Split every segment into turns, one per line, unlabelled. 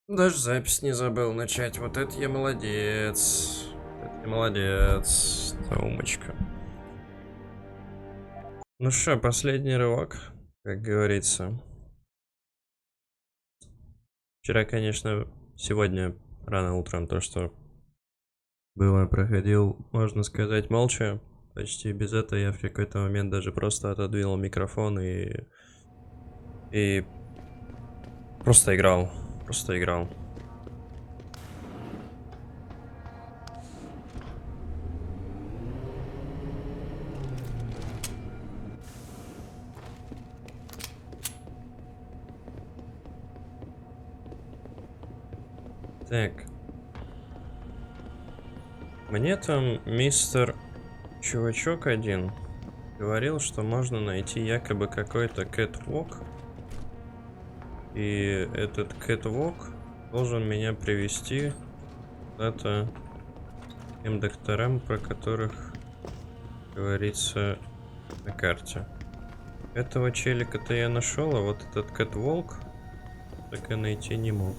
Даже запись не забыл начать. Вот это я молодец. Это я молодец. Умочка. Ну что, последний рывок, как говорится. Вчера, конечно, сегодня рано утром то, что было, проходил, можно сказать, молча. Почти без этого я в какой-то момент даже просто отодвинул микрофон и просто играл. Просто играл. Так. Мне там мистер Чувачок один говорил, что можно найти якобы какой-то кэтвок. И этот кэтвок должен меня привести куда-то к тем докторам, про которых говорится на карте. Этого челика-то я нашел, а вот этот кэтволк так и найти не мог.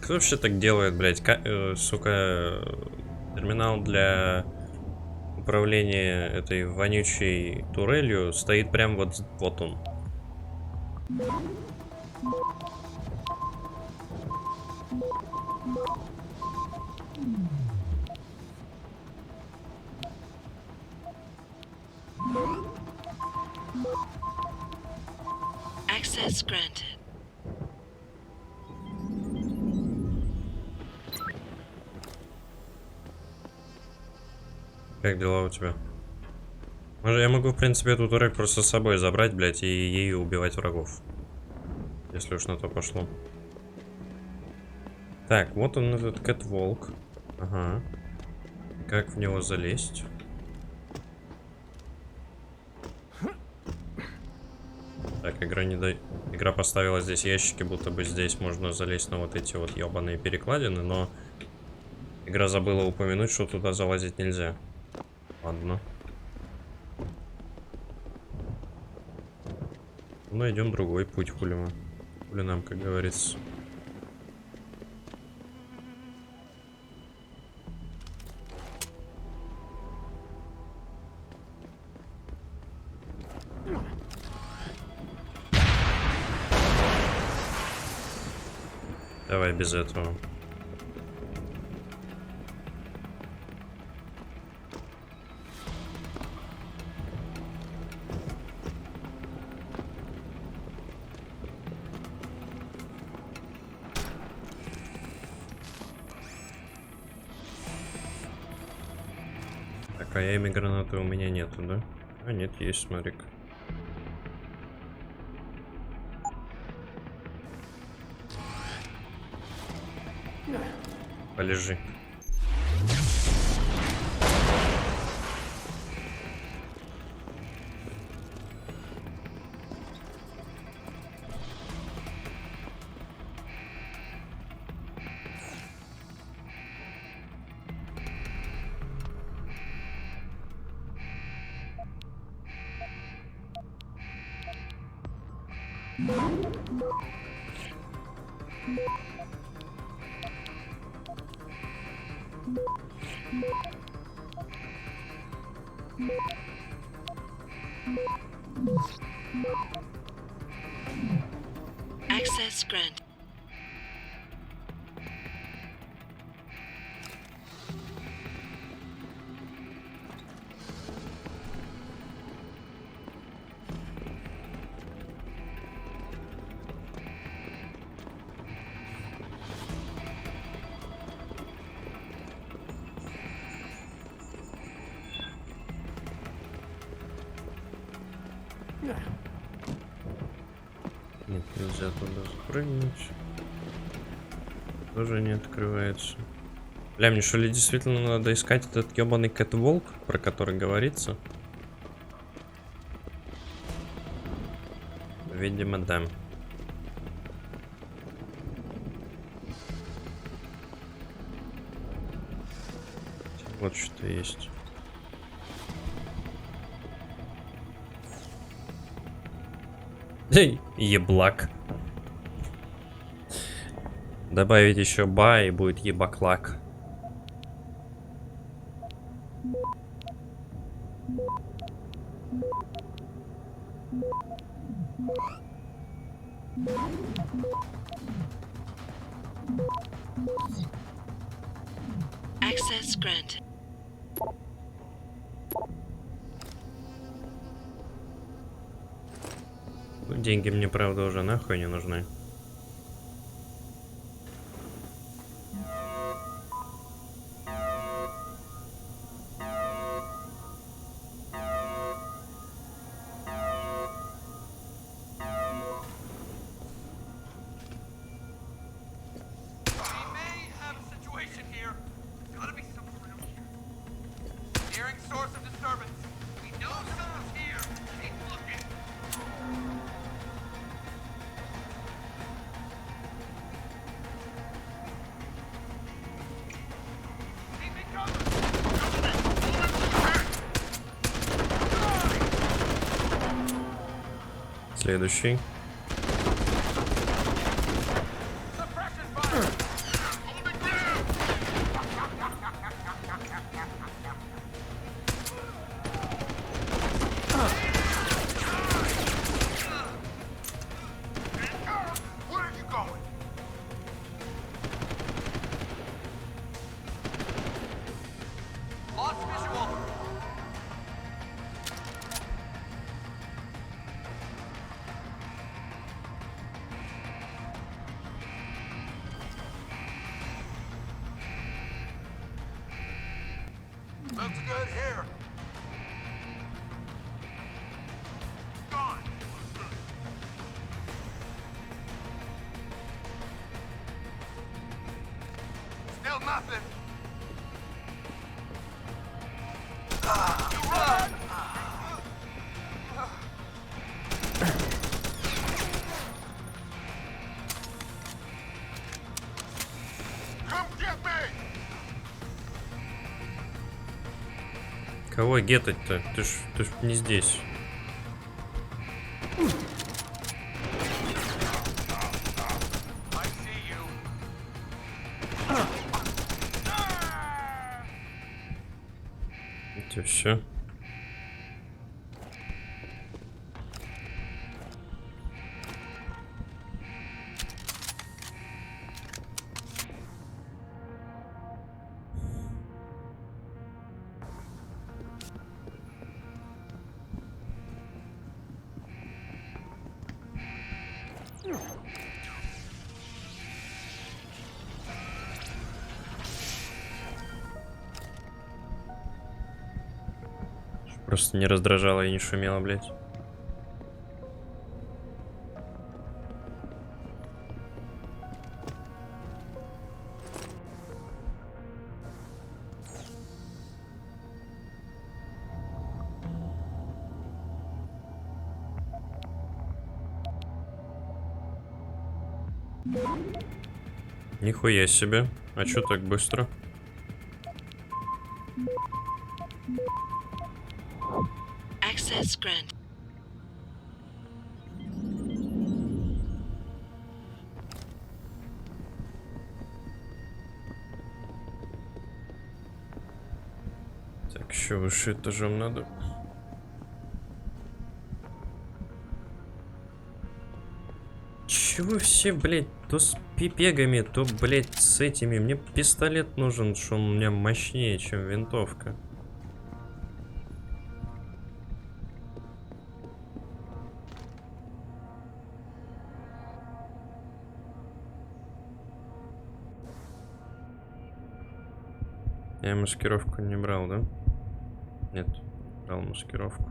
Кто вообще так делает, блядь? Сука, терминал для управления этой вонючей турелью стоит прям вот он.
Access granted.
Как дела у тебя? Может, я могу, в принципе, эту турель просто с собой забрать, блядь, и ею убивать врагов. Если уж на то пошло. Так, вот он, этот кэтволк. Ага. Как в него залезть? Так, игра поставила здесь ящики, будто бы здесь можно залезть на вот эти вот ебаные перекладины, но игра забыла упомянуть, что туда залазить нельзя. Ладно. Ну, найдем другой путь, хули нам, как говорится. Давай без этого. Так, а ями гранаты у меня нету, да? А, нет, есть, смотри-ка. Полежи.
Access granted.
Нет, нельзя туда спрыгнуть. Тоже не открывается. Бля, мне что ли действительно надо искать этот ебаный кэтволк, про который говорится? Видимо, да. Вот что есть. Эй, еблак. Добавить еще ба и будет ебаклак.
Access granted.
Деньги мне, правда, уже нахуй не нужны. Следующий.
Looks good here. Gone. Still nothing. Run! Come get me!
Кого гетать-то? Ты ж не здесь.
I see you.
Это все. Просто не раздражало и не шумело, блядь. Нихуя себе. А чё так быстро?
Access granted.
Так, еще выше этажом надо. Чего все, блядь, то с пипегами, то, блядь, с этими. Мне пистолет нужен, что он у меня мощнее, чем винтовка. Я маскировку не брал, да? Нет, брал маскировку.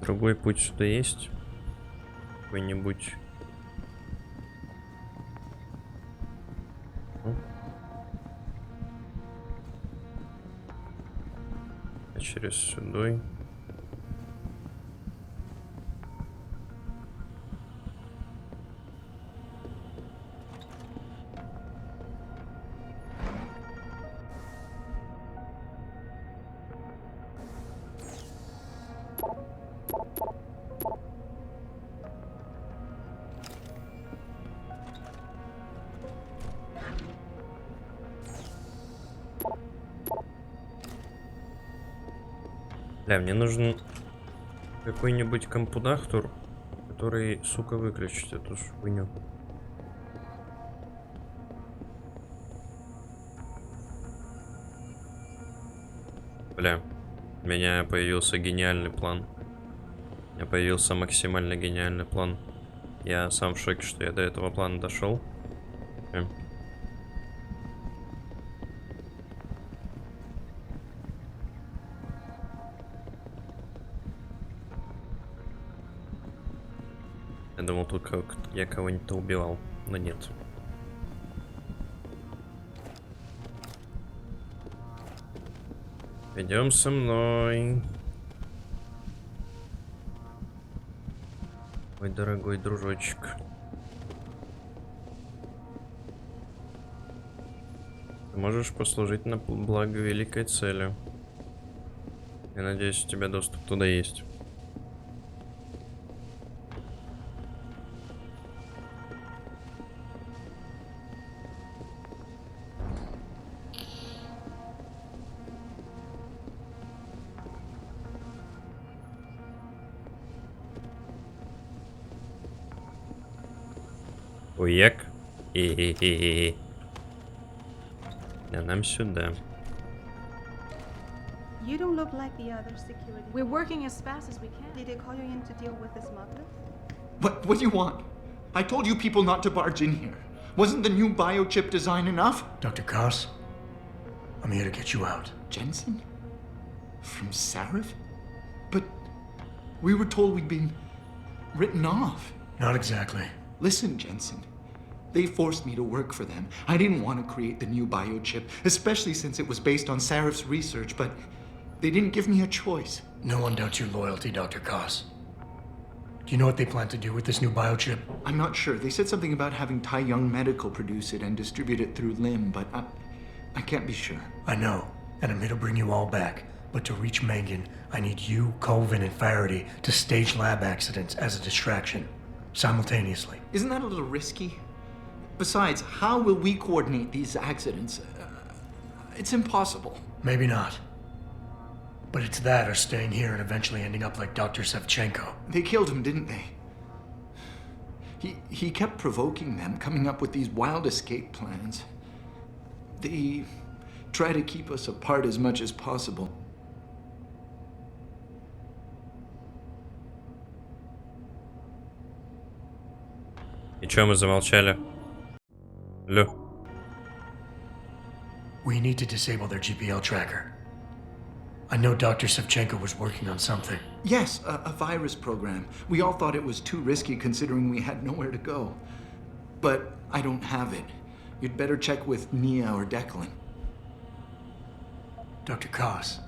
Другой путь сюда есть? Какой-нибудь? А через сюда? Бля, мне нужен какой-нибудь компудахтур, который, сука, выключит эту хуйню. Бля, у меня появился гениальный план. У меня появился максимально гениальный план. Я сам в шоке, что я до этого плана дошел. Я думал, тут я кого-нибудь убивал, но нет. Идем со мной. Мой дорогой дружочек. Ты можешь послужить на благо великой цели. Я надеюсь, у тебя доступ туда есть. Уек. А нам сюда.
You don't look like the other security.
We're working as fast as we can.
Did they call you in to deal with the smugglers?
What do you want? I told you people not to barge in here. Wasn't the new biochip design enough?
Dr. Koss, I'm here to get you out.
Jensen? From Sarif? But we were told we'd been written off.
Not exactly.
Listen, Jensen. They forced me to work for them. I didn't want to create the new biochip, especially since it was based on Sarif's research, but they didn't give me a choice.
No one doubts your loyalty, Dr. Koss. Do you know what they plan to do with this new biochip?
I'm not sure. They said something about having Tai Young Medical produce it and distribute it through Lim, but I can't be sure.
I know, and I'm here to bring you all back. But to reach Mangan, I need you, Colvin, and Faraday to stage lab accidents as a distraction, simultaneously.
Isn't that a little risky? Besides, how will we coordinate these accidents? It's impossible.
Maybe not. But it's that or staying here and eventually ending up like Dr. Sevchenko.
They killed him, didn't they? He kept provoking them, coming up with these wild escape plans. They try to keep us apart as much as possible.
И чё мы замолчали? Алло.
We need to disable their GPL tracker. I know Dr. Sevchenko was working on something.
Yes, a virus program. We all thought it was too risky considering we had nowhere to go. But I don't have it. You'd better check with Nia or Declan.
Dr. Koss,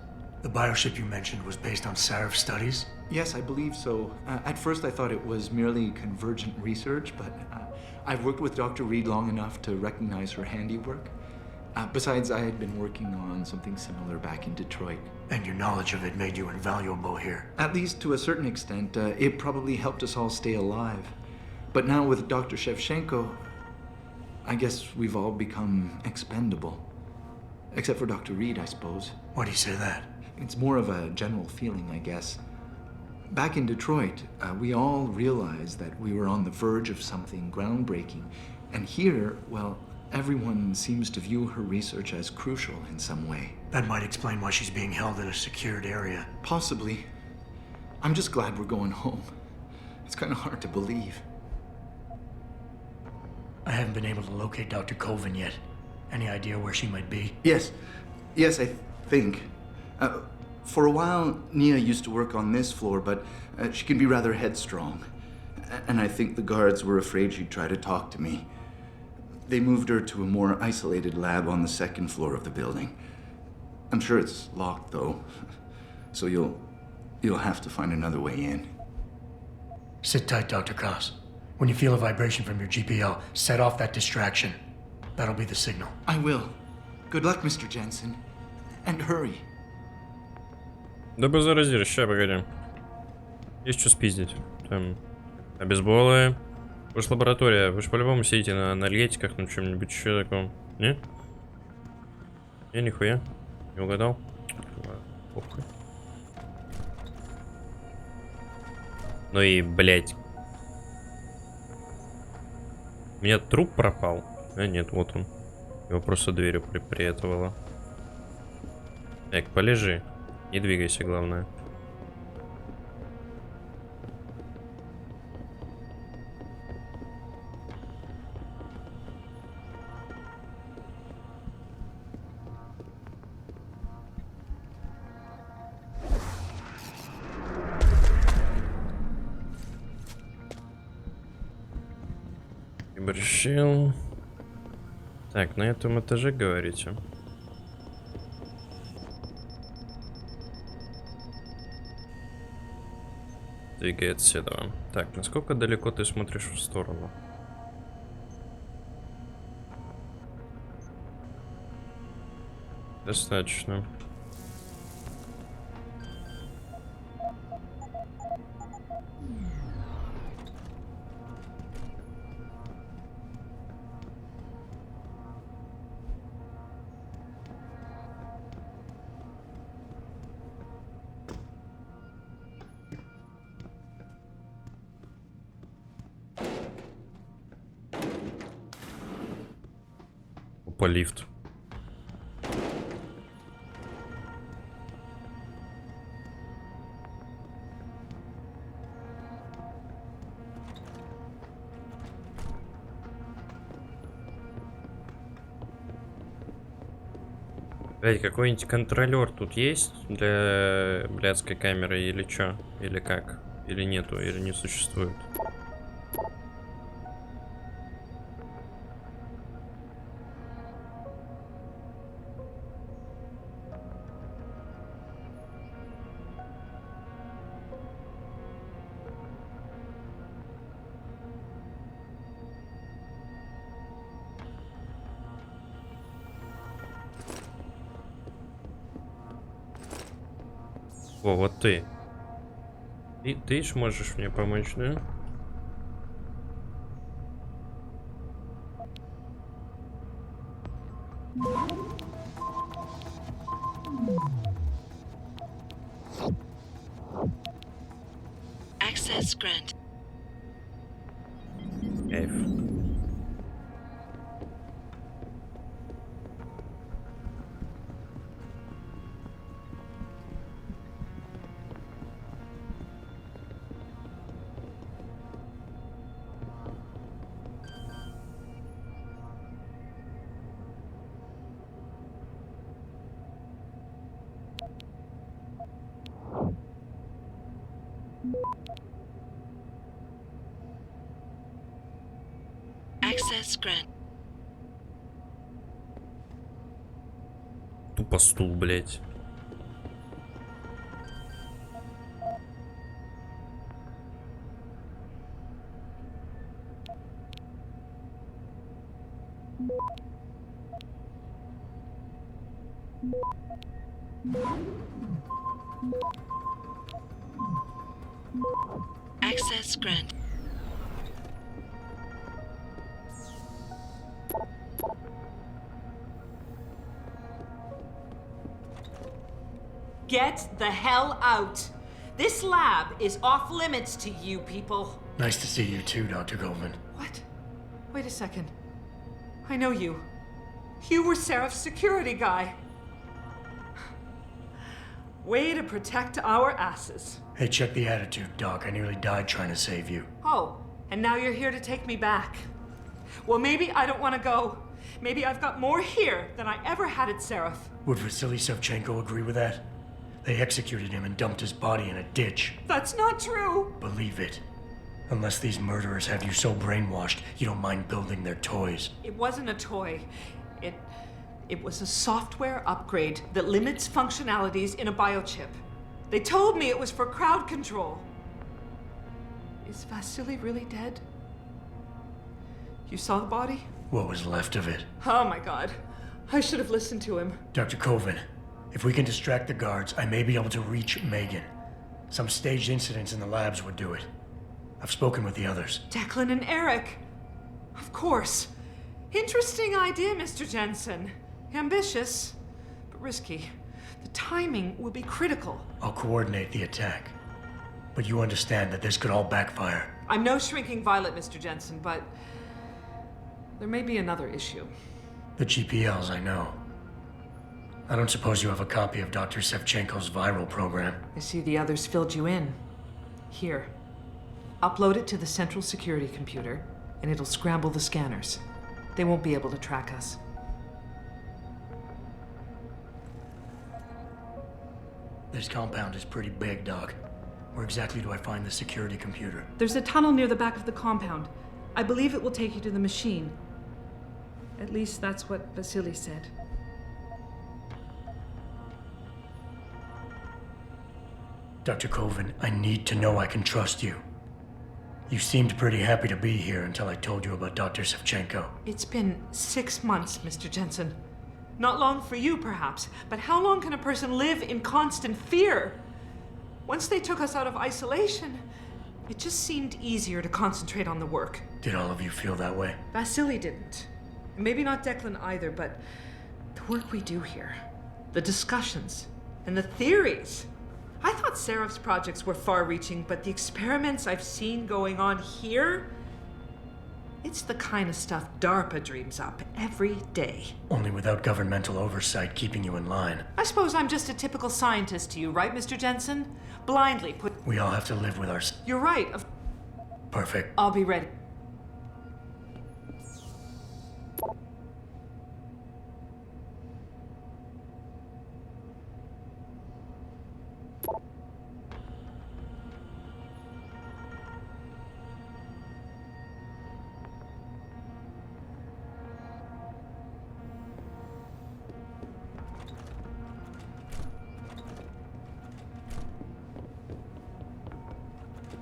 the bioship you mentioned was based on Sarif studies?
Yes, I believe so. At first I thought it was merely convergent research, but I've worked with Dr. Reed long enough to recognize her handiwork. Besides, I had been working on something similar back in Detroit.
And your knowledge of it made you invaluable here.
At least to a certain extent, it probably helped us all stay alive. But now with Dr. Shevchenko, I guess we've all become expendable. Except for Dr. Reed, I suppose.
Why do you say that?
It's more of a general feeling, I guess. Back in Detroit, we all realized that we were on the verge of something groundbreaking. And here, well, everyone seems to view her research as crucial in some way.
That might explain why she's being held in a secured area.
Possibly. I'm just glad we're going home. It's kind of hard to believe.
I haven't been able to locate Dr. Colvin yet. Any idea where she might be?
Yes, I think. For a while, Nia used to work on this floor, but she can be rather headstrong. And I think the guards were afraid she'd try to talk to me. They moved her to a more isolated lab on the second floor of the building. I'm sure it's locked, though. So you'll have to find another way in.
Sit tight, Dr. Koss. When you feel a vibration from your GPL, set off that distraction. That'll be the signal.
I will. Good luck, Mr. Jensen. And hurry.
Да базарозир, ща, погоди. Есть что спиздить. Там обезболы. Ваша лаборатория. Вы же по-любому сидите на анальгетиках, на чем-нибудь еще таком. Не? Не, нихуя. Не угадал? Похуй. Ну и, блядь. У меня труп пропал. А нет, вот он. Его просто дверью приприятывало. Так, полежи. Не двигайся, главное. Решил. Так, на этом этаже говорите. Двигай отсюда. Так, насколько далеко ты смотришь в сторону? Достаточно. Опа, лифт. Блять, какой-нибудь контролер тут есть для блядской камеры или чё? Или как? Или нету, или не существует? О, вот ты. И ты ж можешь мне помочь, да?
Access granted.
Кайф.
Access granted.
Тупо стул, блять.
Access granted.
Get the hell out! This lab is off limits to you people.
Nice to see you too, Dr. Goldman.
What? Wait a second. I know you. You were Seraph's security guy. Way to protect our asses.
Hey, check the attitude, Doc. I nearly died trying to save you.
Oh, and now you're here to take me back. Well, maybe I don't want to go. Maybe I've got more here than I ever had at Seraph.
Would Vasily Savchenko agree with that? They executed him and dumped his body in a ditch.
That's not true.
Believe it. Unless these murderers have you so brainwashed, you don't mind building their toys.
It wasn't a toy. It was a software upgrade that limits functionalities in a biochip. They told me it was for crowd control. Is Vasily really dead? You saw the body?
What was left of it?
Oh my god. I should have listened to him.
Dr. Colvin, if we can distract the guards, I may be able to reach Megan. Some staged incidents in the labs would do it. I've spoken with the others.
Declan and Eric. Of course. Interesting idea, Mr. Jensen. Ambitious, but risky. The timing will be critical.
I'll coordinate the attack. But you understand that this could all backfire.
I'm no shrinking violet, Mr. Jensen, but there may be another issue.
The GPLs, I know. I don't suppose you have a copy of Dr. Sevchenko's viral program.
I see the others filled you in. Here. Upload it to the central security computer, and it'll scramble the scanners. They won't be able to track us.
This compound is pretty big, Doc. Where exactly do I find the security computer?
There's a tunnel near the back of the compound. I believe it will take you to the machine. At least that's what Vasily said.
Dr. Colvin, I need to know I can trust you. You seemed pretty happy to be here until I told you about Dr. Sevchenko.
It's been 6 months, Mr. Jensen. Not long for you, perhaps, but how long can a person live in constant fear? Once they took us out of isolation, it just seemed easier to concentrate on the work.
Did all of you feel that way?
Vasily didn't. Maybe not Declan either, but the work we do here, the discussions, and the theories. I thought Seraph's projects were far-reaching, but the experiments I've seen going on here, it's the kind of stuff DARPA dreams up every day.
Only without governmental oversight keeping you in line.
I suppose I'm just a typical scientist to you, right, Mr. Jensen? Blindly put...
We all have to live with our...
You're right.
Perfect.
I'll be ready.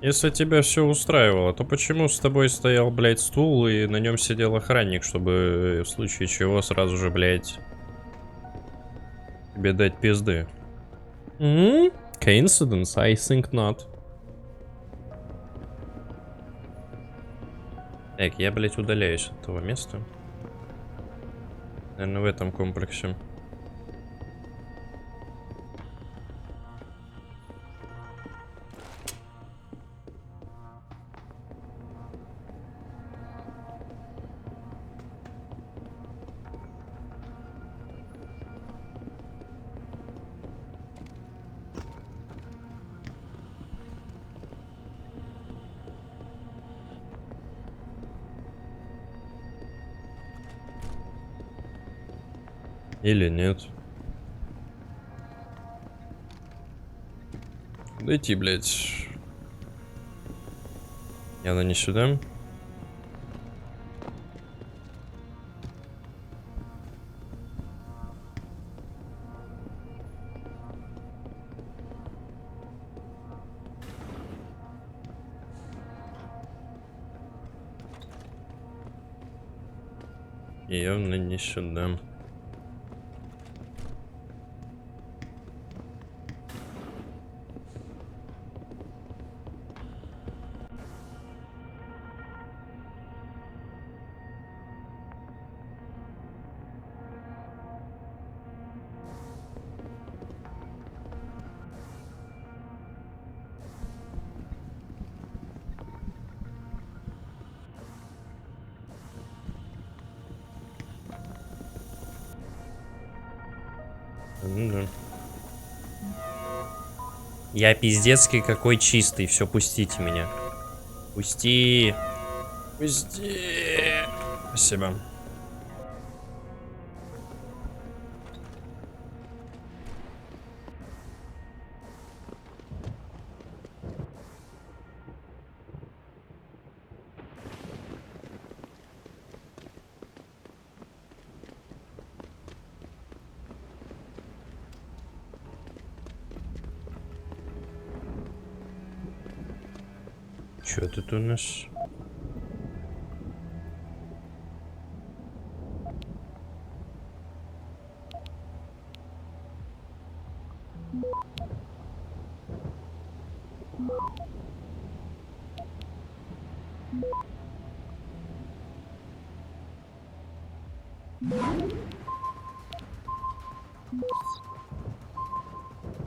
Если тебя все устраивало, то почему с тобой стоял, блядь, стул и на нем сидел охранник, чтобы в случае чего сразу же, блядь, тебе дать пизды? Coincidence? I think not. Так, я, блядь, удаляюсь от этого места. Наверное, в этом комплексе. Или нет? Куда идти, блядь? Явно не сюда. И явно не сюда. Ну да. Я пиздецкий какой чистый. Все, пустите меня. Пусти. Пусти. Спасибо. Чё тут у нас?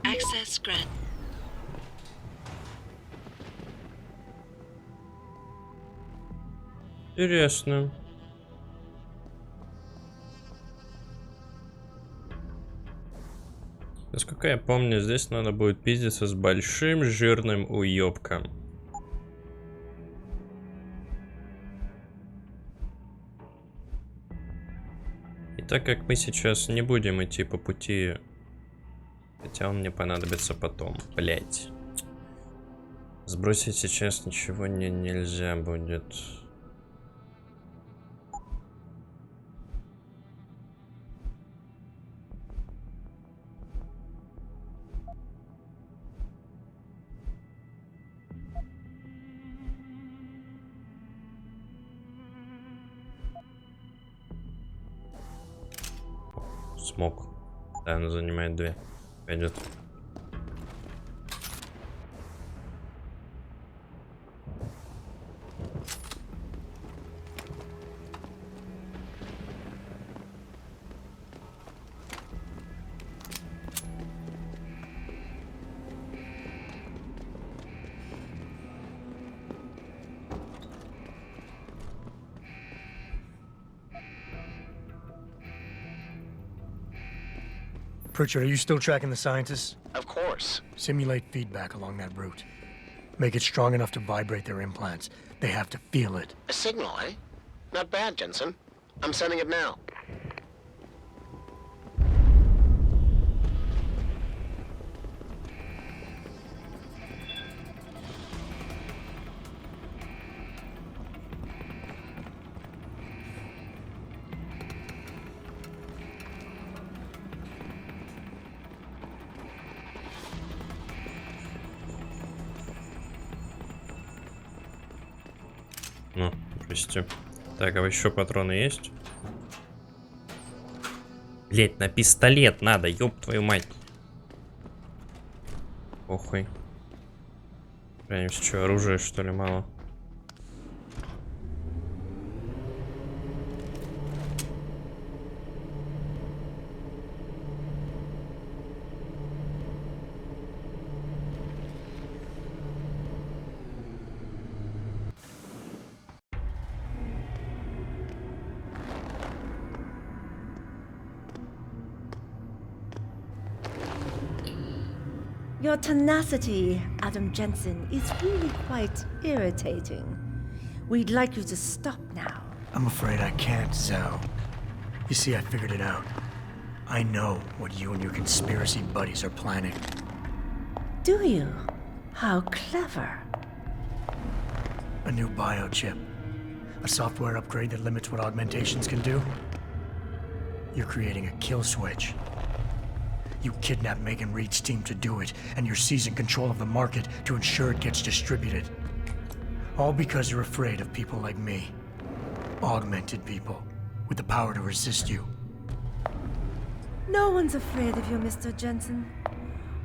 Access granted.
Интересно. Насколько я помню, здесь надо будет пиздиться с большим жирным уёбком. И так как мы сейчас не будем идти по пути, хотя он мне понадобится потом, блять. Сбросить сейчас ничего нельзя будет. Смог. Да, она занимает 2. Пойдет.
Pritchard, are you still tracking the scientists?
Of course.
Simulate feedback along that route. Make it strong enough to vibrate their implants. They have to feel it.
A signal, eh? Not bad, Jensen. I'm sending it now.
Ну, прости. Так, а еще патроны есть? Блять, на пистолет надо, ёб твою мать. Похуй. Прям что, оружия что ли мало?
Your tenacity, Adam Jensen, is really quite irritating. We'd like you to stop now.
I'm afraid I can't, Zhao. You see, I figured it out. I know what you and your conspiracy buddies are planning.
Do you? How clever.
A new biochip. A software upgrade that limits what augmentations can do. You're creating a kill switch. You kidnapped Megan Reed's team to do it, and you're seizing control of the market to ensure it gets distributed. All because you're afraid of people like me. Augmented people, with the power to resist you.
No one's afraid of you, Mr. Jensen.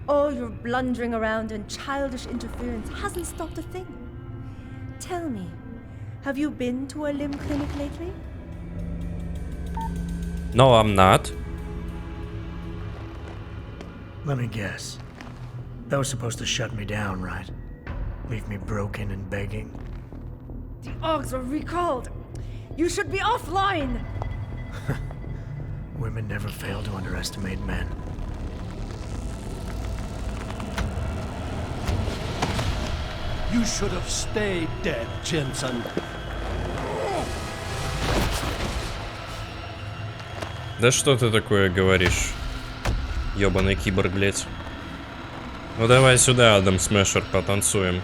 All your blundering around and childish interference hasn't stopped a thing. Tell me, have you been to a limb clinic lately?
No, I'm not.
Let me guess. That was supposed to shut me down, right? Leave me broken and begging.
The Augs were recalled. You should be offline.
Women never fail to underestimate men.
You should have stayed dead, Jensen.
Да что ты такое говоришь? Ёбаный киборг, блять. Ну давай сюда, Адам Смешер, потанцуем.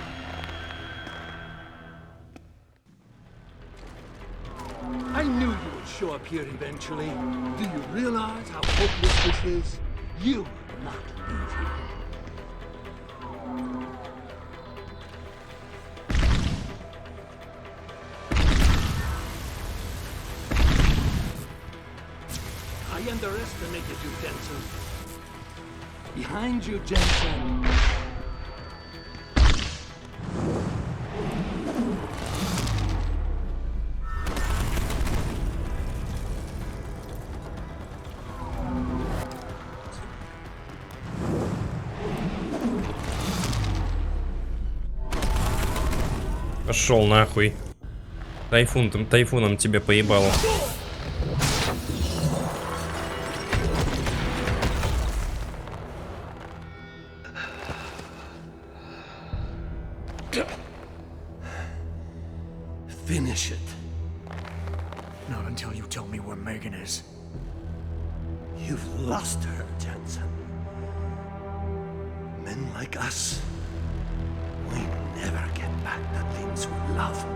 I knew you would show up here eventually. Do you realize how hopeless this is? You will not leave here. underestimated you, Jensen. Behind you, Jensen.
Пошел нахуй. Тайфуном тебе поебало.
Finish it.
Not until you tell me where Megan is.
You've lost her, Jensen. Men like us, we never get back the things we love.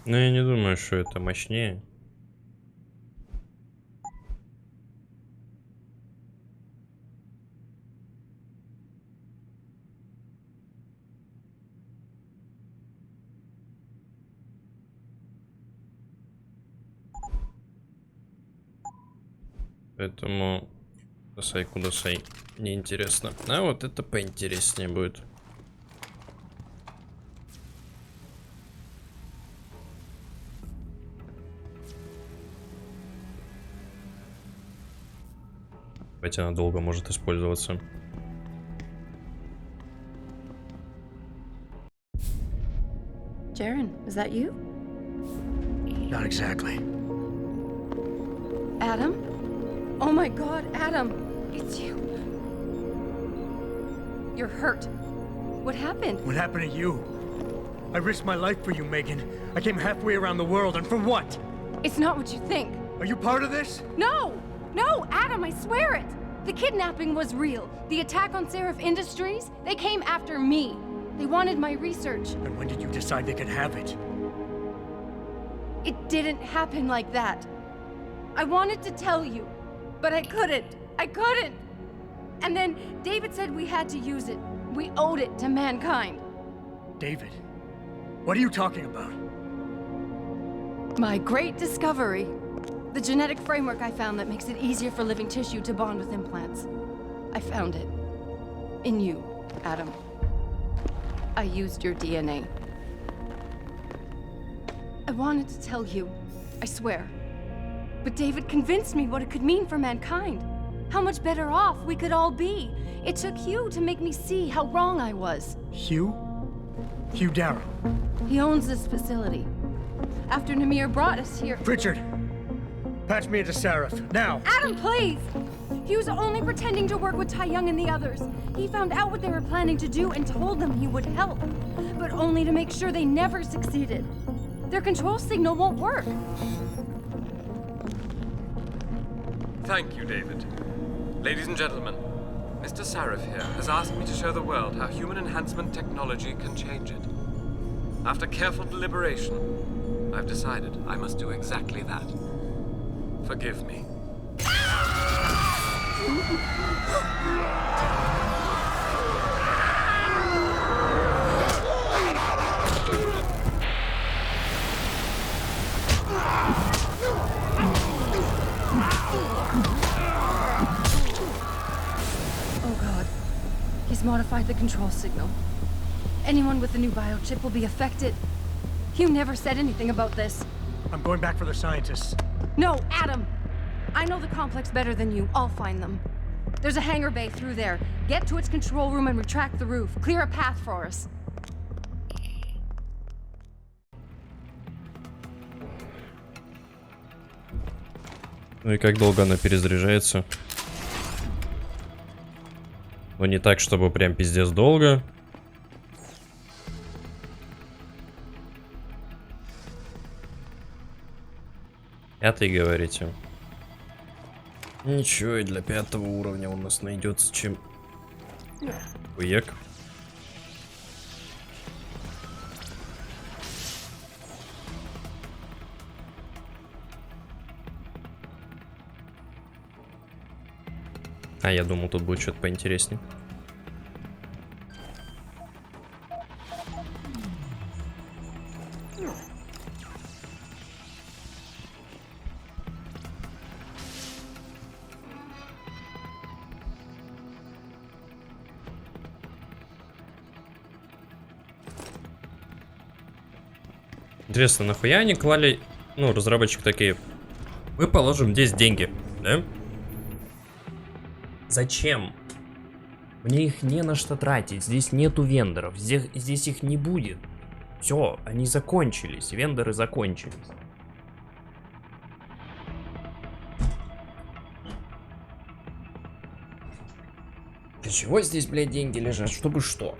Но я не думаю, что это мощнее. Поэтому кудасай, неинтересно. А вот это поинтереснее будет. Хотя она долго может использоваться.
Jaren, is that you?
Not exactly.
Adam? Oh my god, Adam! It's you. You're hurt. What happened?
What happened to you? I risked my life for you, Megan. I came halfway around the world, and for what?
It's not what you think.
Are you part of this?
No! No, Adam, I swear it! The kidnapping was real. The attack on Seraph Industries, they came after me. They wanted my research.
And when did you decide they could have it?
It didn't happen like that. I wanted to tell you, but I couldn't. I couldn't! And then David said we had to use it. We owed it to mankind.
David? What are you talking about?
My great discovery. The genetic framework I found that makes it easier for living tissue to bond with implants. I found it. In you, Adam. I used your DNA. I wanted to tell you, I swear. But David convinced me what it could mean for mankind. How much better off we could all be. It took Hugh to make me see how wrong I was.
Hugh? Hugh Darrow.
He owns this facility. After Namir brought us here...
Richard! Patch me into Seraph, now!
Adam, please! He was only pretending to work with Tai Young and the others. He found out what they were planning to do and told them he would help. But only to make sure they never succeeded. Their control signal won't work.
Thank you, David. Ladies and gentlemen, Mr. Seraph here has asked me to show the world how human enhancement technology can change it. After careful deliberation, I've decided I must do exactly that. Forgive me.
Oh god. He's modified the control signal. Anyone with the new biochip will be affected. Hugh never said anything about this.
I'm going back for the scientists.
No, Adam!
I know the complex better than you. I'll find them. There's a hangar bay through there. Get to its control room and retract the roof. Clear a path for us.
Ну и как долго она перезаряжается? Но не так, чтобы прям пиздец долго. Пятый, говорите? Ничего, и для 5-го уровня у нас найдется чем... Уек. А, я думал, тут будет что-то поинтереснее. Интересно, нахуя они клали... Ну, разработчики такие... Мы положим здесь деньги, да? Зачем? Мне их не на что тратить. Здесь нету вендоров. Здесь их не будет. Все, они закончились. Вендоры закончились. Для чего здесь, блядь, деньги лежат? Чтобы что?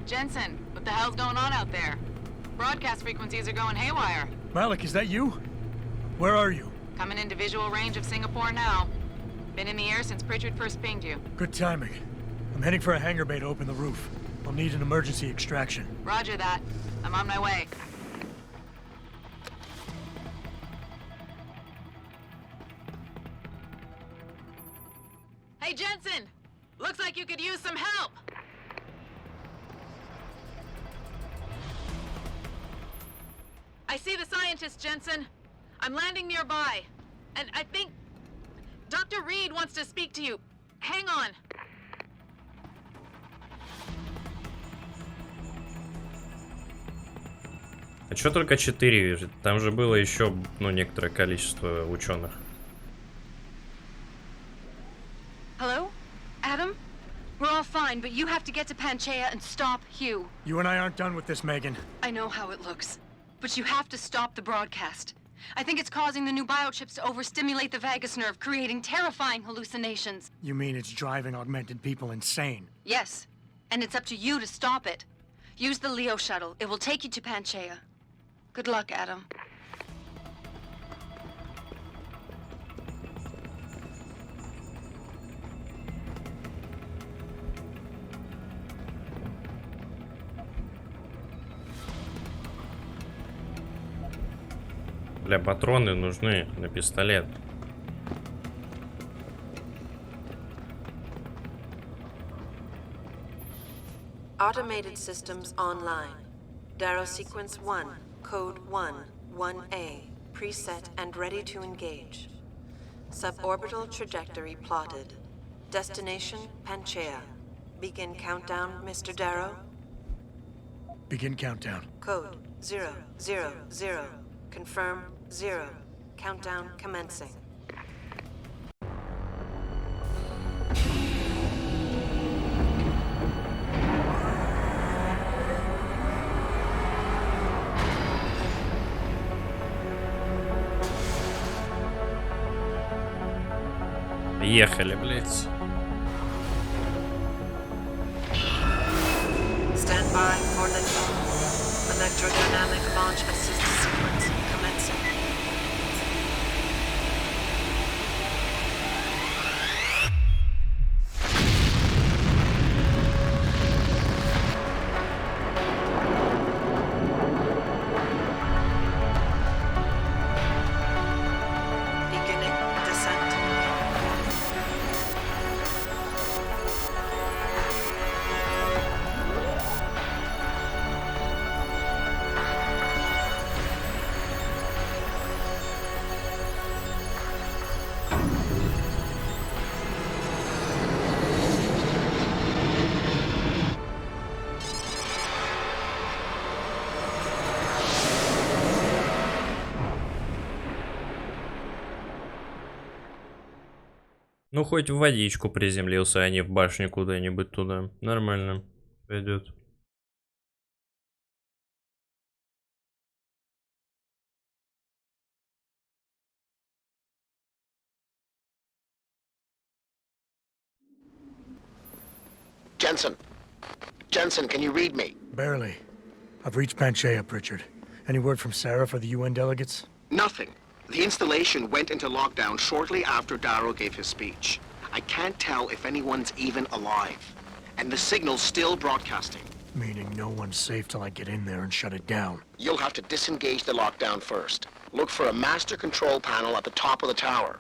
Jensen, what the hell's going on out there? Broadcast frequencies are going haywire.
Malik, is that you? Where are you?
Coming into visual range of Singapore now. Been in the air since Pritchard first pinged you.
Good timing. I'm heading for a hangar bay to open the roof. I'll need an emergency extraction.
Roger that. I'm on my way. Hey, Jensen! Looks like you could use some help! I see the scientist, Jensen. I'm landing nearby. And I think... Dr. Reed wants to speak to you. Hang on.
А чё только 4? Там же было еще, ну, некоторое количество ученых.
Hello? Adam? We're all fine, but you have to get to Panchaea and stop Hugh.
You and I aren't done with this, Megan.
I know how it looks, but you have to stop the broadcast. I think it's causing the new biochips to overstimulate the vagus nerve, creating terrifying hallucinations.
You mean it's driving augmented people insane?
Yes, and it's up to you to stop it. Use the Leo shuttle. It will take you to Panchaea. Good luck, Adam.
Бля, патроны нужны на пистолет.
Automated systems online. Darrow sequence 1, code 1, 1A, preset and ready to engage. Suborbital trajectory plotted. Destination Panchaea. Begin countdown, Mr. Darrow.
Begin countdown.
Code 000. Confirm 0. Countdown commencing.
Ехали, блядь.
Stand by for liftoff. Electrodynamic launch assist sequence commencing. Beginning descent.
Ну, хоть в водичку приземлился, а не в башню куда-нибудь туда. Нормально. Пойдет.
Jensen. Jensen, can you read me?
Barely. I've reached Panchea, Pritchard. Any word from Sarah for the UN delegates?
Nothing. The installation went into lockdown shortly after Darrow gave his speech. I can't tell if anyone's even alive. And the signal's still broadcasting.
Meaning no one's safe till I get in there and shut it down.
You'll have to disengage the lockdown first. Look for a master control panel at the top of the tower.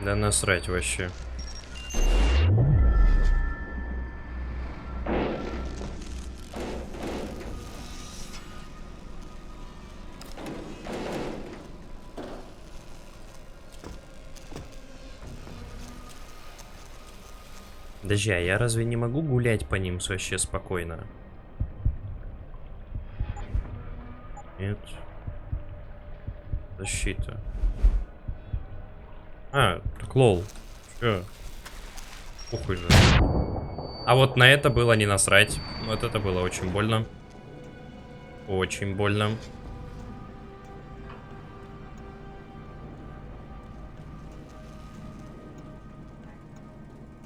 Да насрать вообще. Подожди, а я разве не могу гулять по ним вообще спокойно? Нет. Защита. А, так лол. Чё? Похуй же. А вот на это было не насрать. Вот это было очень больно. Очень больно.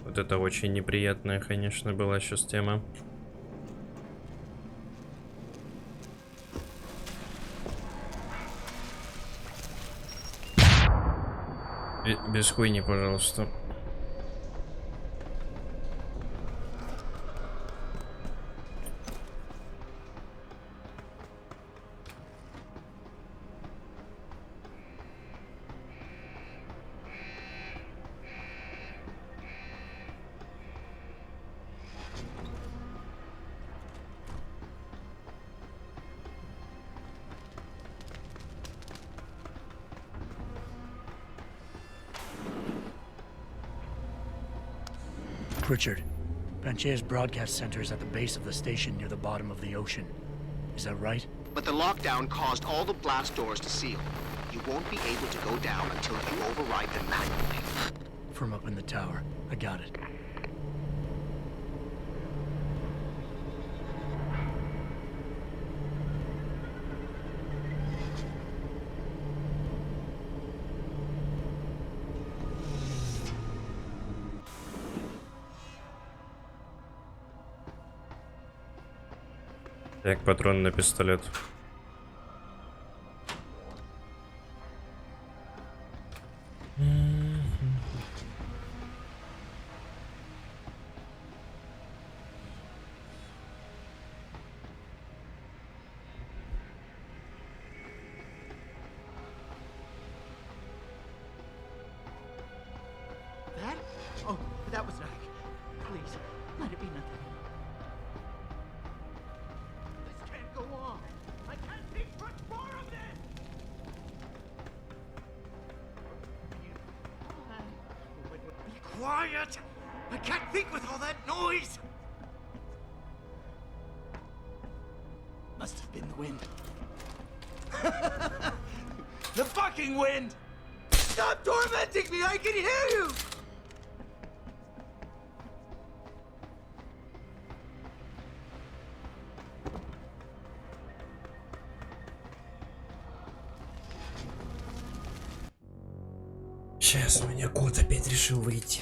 Вот это очень неприятная, конечно, была сейчас тема. Без хуйни, пожалуйста.
Pritchard, Panchea's broadcast center is at the base of the station near the bottom of the ocean. Is that right?
But the lockdown caused all the blast doors to seal. You won't be able to go down until you override them manually.
From up in the tower. I got it.
Так, патрон на пистолет.
That? Oh, that was Nike. Please, let it be nothing. This can't go on. I can't take much more of this. Be quiet! I can't think with all that noise. Must have been the wind. The fucking wind! Stop tormenting me! I can hear you!
Сейчас у меня кот опять решил выйти.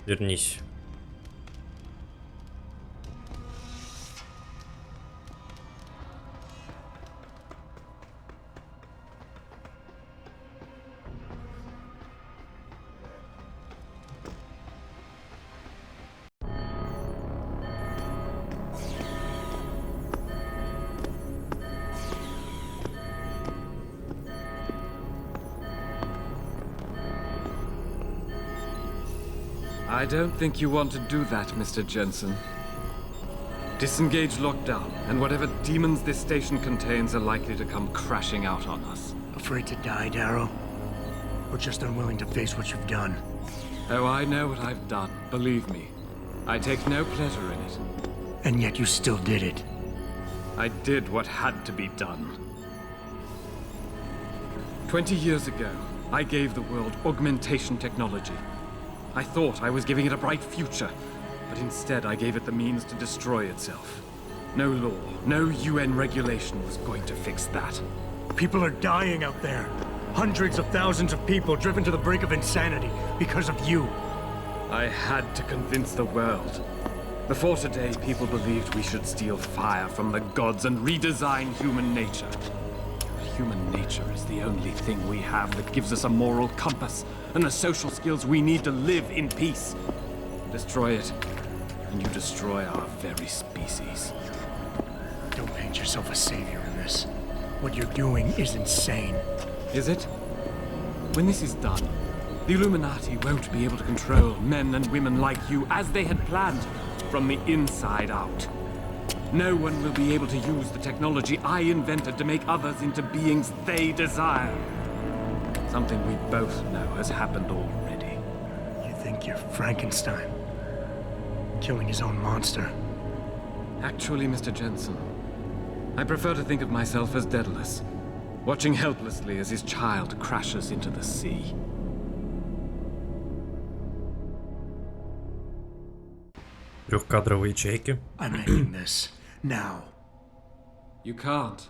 Вернись.
I don't think you want to do that, Mr. Jensen. Disengage lockdown, and whatever demons this station contains are likely to come crashing out on us.
Afraid to die, Darrow? Or just unwilling to face what you've done?
Oh, I know what I've done, believe me. I take no pleasure in it.
And yet you still did it.
I did what had to be done. 20 years ago, I gave the world augmentation technology. I thought I was giving it a bright future, but instead I gave it the means to destroy itself. No law, no UN regulation was going to fix that.
People are dying out there. Hundreds of thousands of people driven to the brink of insanity because of you.
I had to convince the world. Before today, people believed we should steal fire from the gods and redesign human nature. Human nature is the only thing we have that gives us a moral compass and the social skills we need to live in peace. Destroy it, and you destroy our very species.
Don't paint yourself a savior in this. What you're doing is insane.
Is it? When this is done, the Illuminati won't be able to control men and women like you as they had planned, from the inside out. No one will be able to use the technology I invented to make others into beings they desire. Something we both know has happened already.
You think you're Frankenstein? Killing his own monster?
Actually, Mr. Jensen, I prefer to think of myself as Daedalus, watching helplessly as his child crashes into the sea.
Трехкадровые чайки.
I'm ending this. Now.
You can't.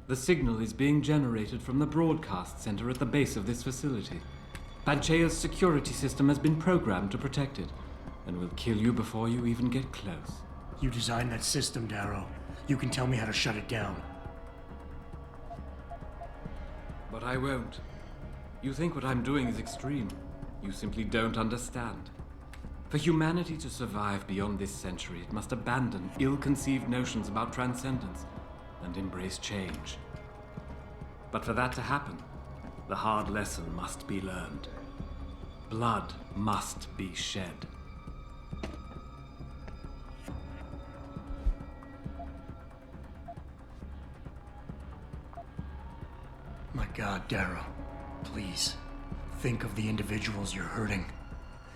The signal is being generated from the broadcast center at the base of this facility. Panchea's security system has been programmed to protect it, and will kill you before you even get close.
You designed that system, Darrow. You can tell me how to shut it down.
But I won't. You think what I'm doing is extreme. You simply don't understand. For humanity to survive beyond this century, it must abandon ill-conceived notions about transcendence and embrace change. But for that to happen, the hard lesson must be learned. Blood must be shed.
My God, Darrow, please, think of the individuals you're hurting.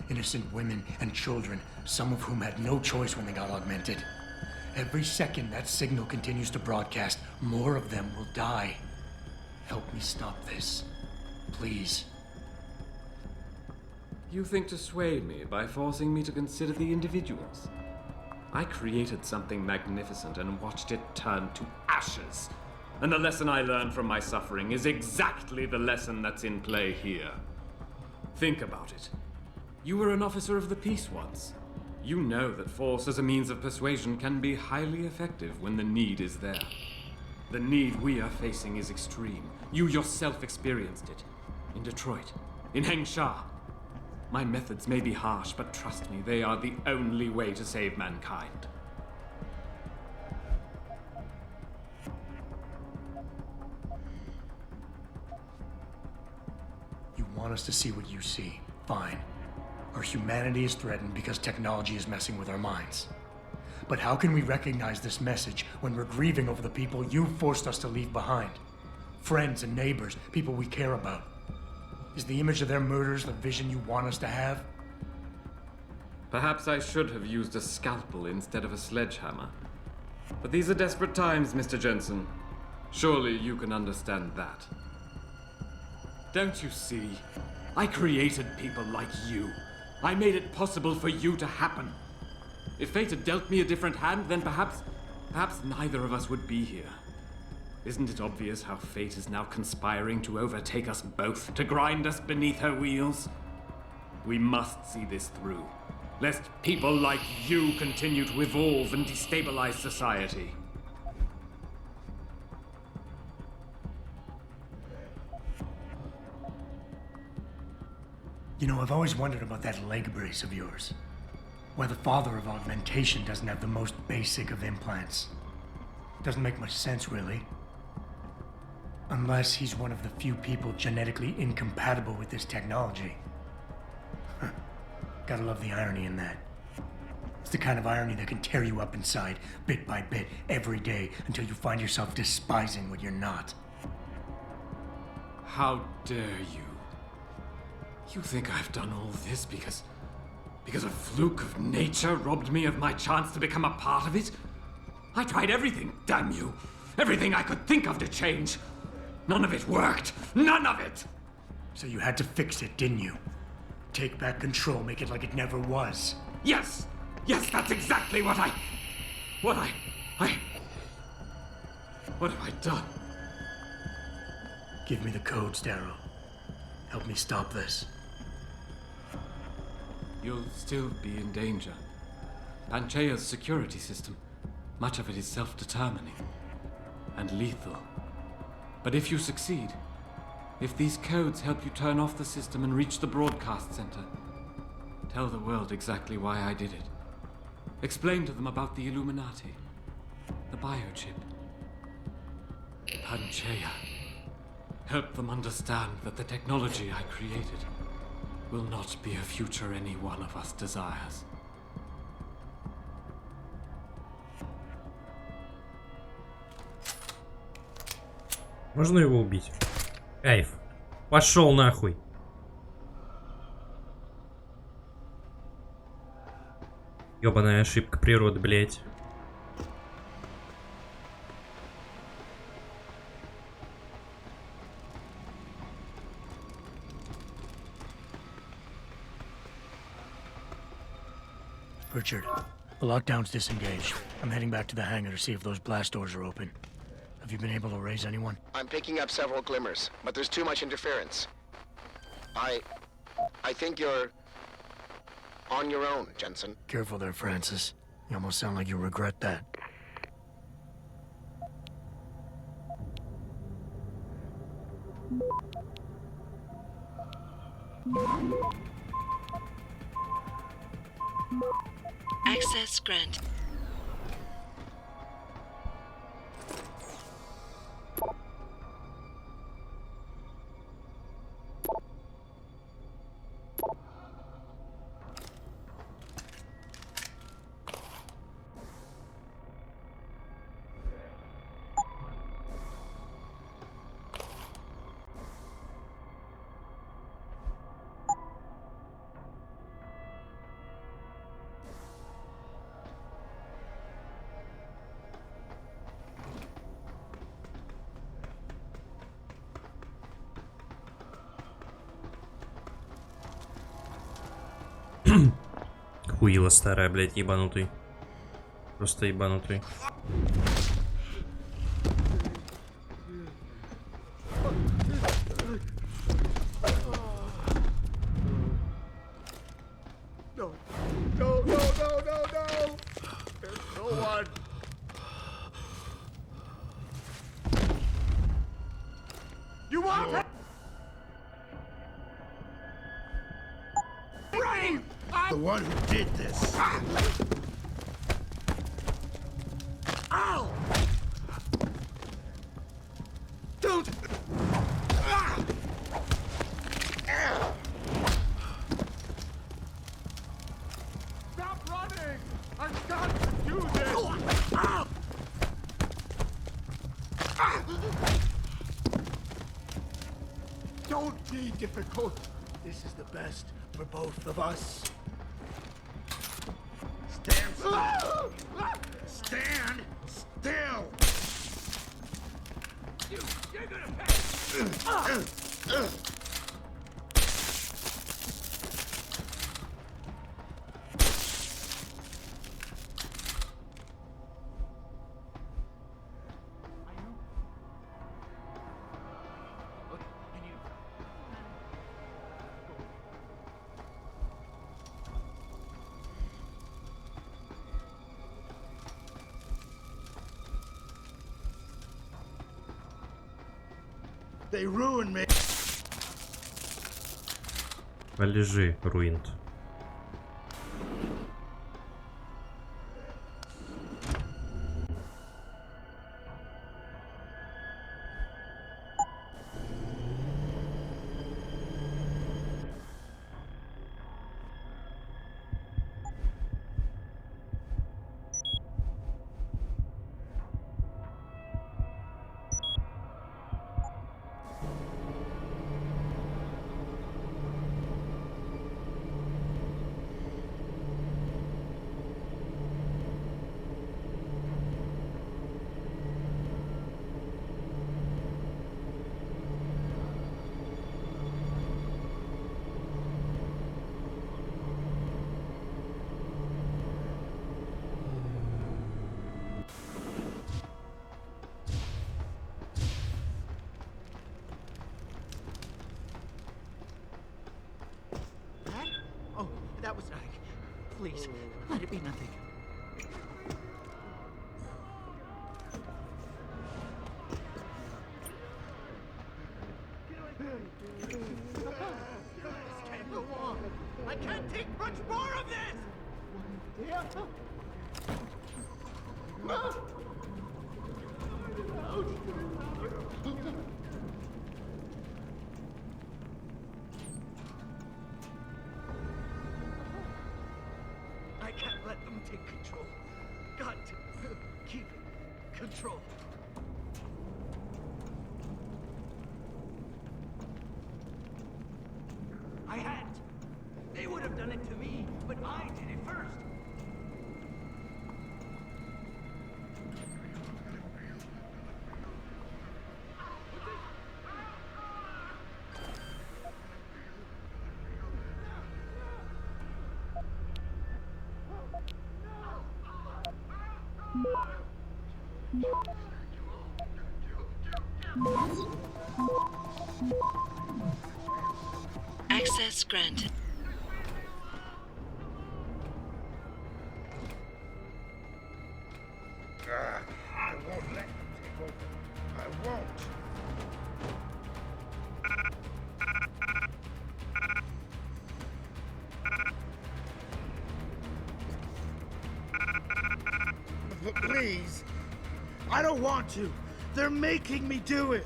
Innocent women and children, some of whom had no choice when they got augmented. Every second that signal continues to broadcast, more of them will die. Help me stop this. Please.
You think to sway me by forcing me to consider the individuals? I created something magnificent and watched it turn to ashes. And the lesson I learned from my suffering is exactly the lesson that's in play here. Think about it. You were an officer of the peace once. You know that force as a means of persuasion can be highly effective when the need is there. The need we are facing is extreme. You yourself experienced it. In Detroit, in Hengsha. My methods may be harsh, but trust me, they are the only way to save mankind.
You want us to see what you see. Fine. Our humanity is threatened because technology is messing with our minds. But how can we recognize this message when we're grieving over the people you forced us to leave behind? Friends and neighbors, people we care about. Is the image of their murders the vision you want us to have?
Perhaps I should have used a scalpel instead of a sledgehammer. But these are desperate times, Mr. Jensen. Surely you can understand that. Don't you see? I created people like you. I made it possible for you to happen. If fate had dealt me a different hand, then perhaps neither of us would be here. Isn't it obvious how fate is now conspiring to overtake us both, to grind us beneath her wheels?
We must see this through, lest people like you continue to evolve and destabilize society.
You know, I've always wondered about that leg brace of yours. Why the father of augmentation doesn't have the most basic of implants. Doesn't make much sense, really. Unless he's one of the few people genetically incompatible with this technology. Gotta love the irony in that. It's the kind of irony that can tear you up inside, bit by bit, every day, until you find yourself despising what you're not.
How dare you? You think I've done all this because a fluke of nature robbed me of my chance to become a part of it? I tried everything, damn you. Everything I could think of to change. None of it worked. None of it!
So you had to fix it, didn't you? Take back control, make it like it never was.
Yes! Yes, that's exactly what have I done?
Give me the codes, Darrow. Help me stop this.
You'll still be in danger. Panchea's security system, much of it is self-determining and lethal. But if you succeed, if these codes help you turn off the system and reach the broadcast center, tell the world exactly why I did it. Explain to them about the Illuminati, the biochip, Panchea. Help them understand that the technology I created will not be a future any one of us desires.
Можно его убить? Кайф. Пошел нахуй. Ёбаная ошибка природы, блять.
Richard, the lockdown's disengaged. I'm heading back to the hangar to see if those blast doors are open. Have you been able to raise anyone?
I'm picking up several glimmers, but there's too much interference. I think you're on your own, Jensen.
Careful there, Francis. You almost sound like you regret that.
Access granted.
Хуила старая, блядь, ебанутый. Просто ебанутый.
No, no, no, no, no, no! There's no one. You want Brain! The one who did this. Ow! Don't! Stop running! I've got to do this! Don't be difficult. This is the best for both of us. Stand still. Stand still. You're gonna pay. They ruined me.
Полежи, руинт.
Oh, that was... please, let it be nothing. This can't go on. I can't take much more of this! I can't let them take control. Got to keep control. I hadn't. They would have done it to me, but I did it first.
Access granted.
I won't let them take over. I won't. Please. I don't want to. They're making me do it.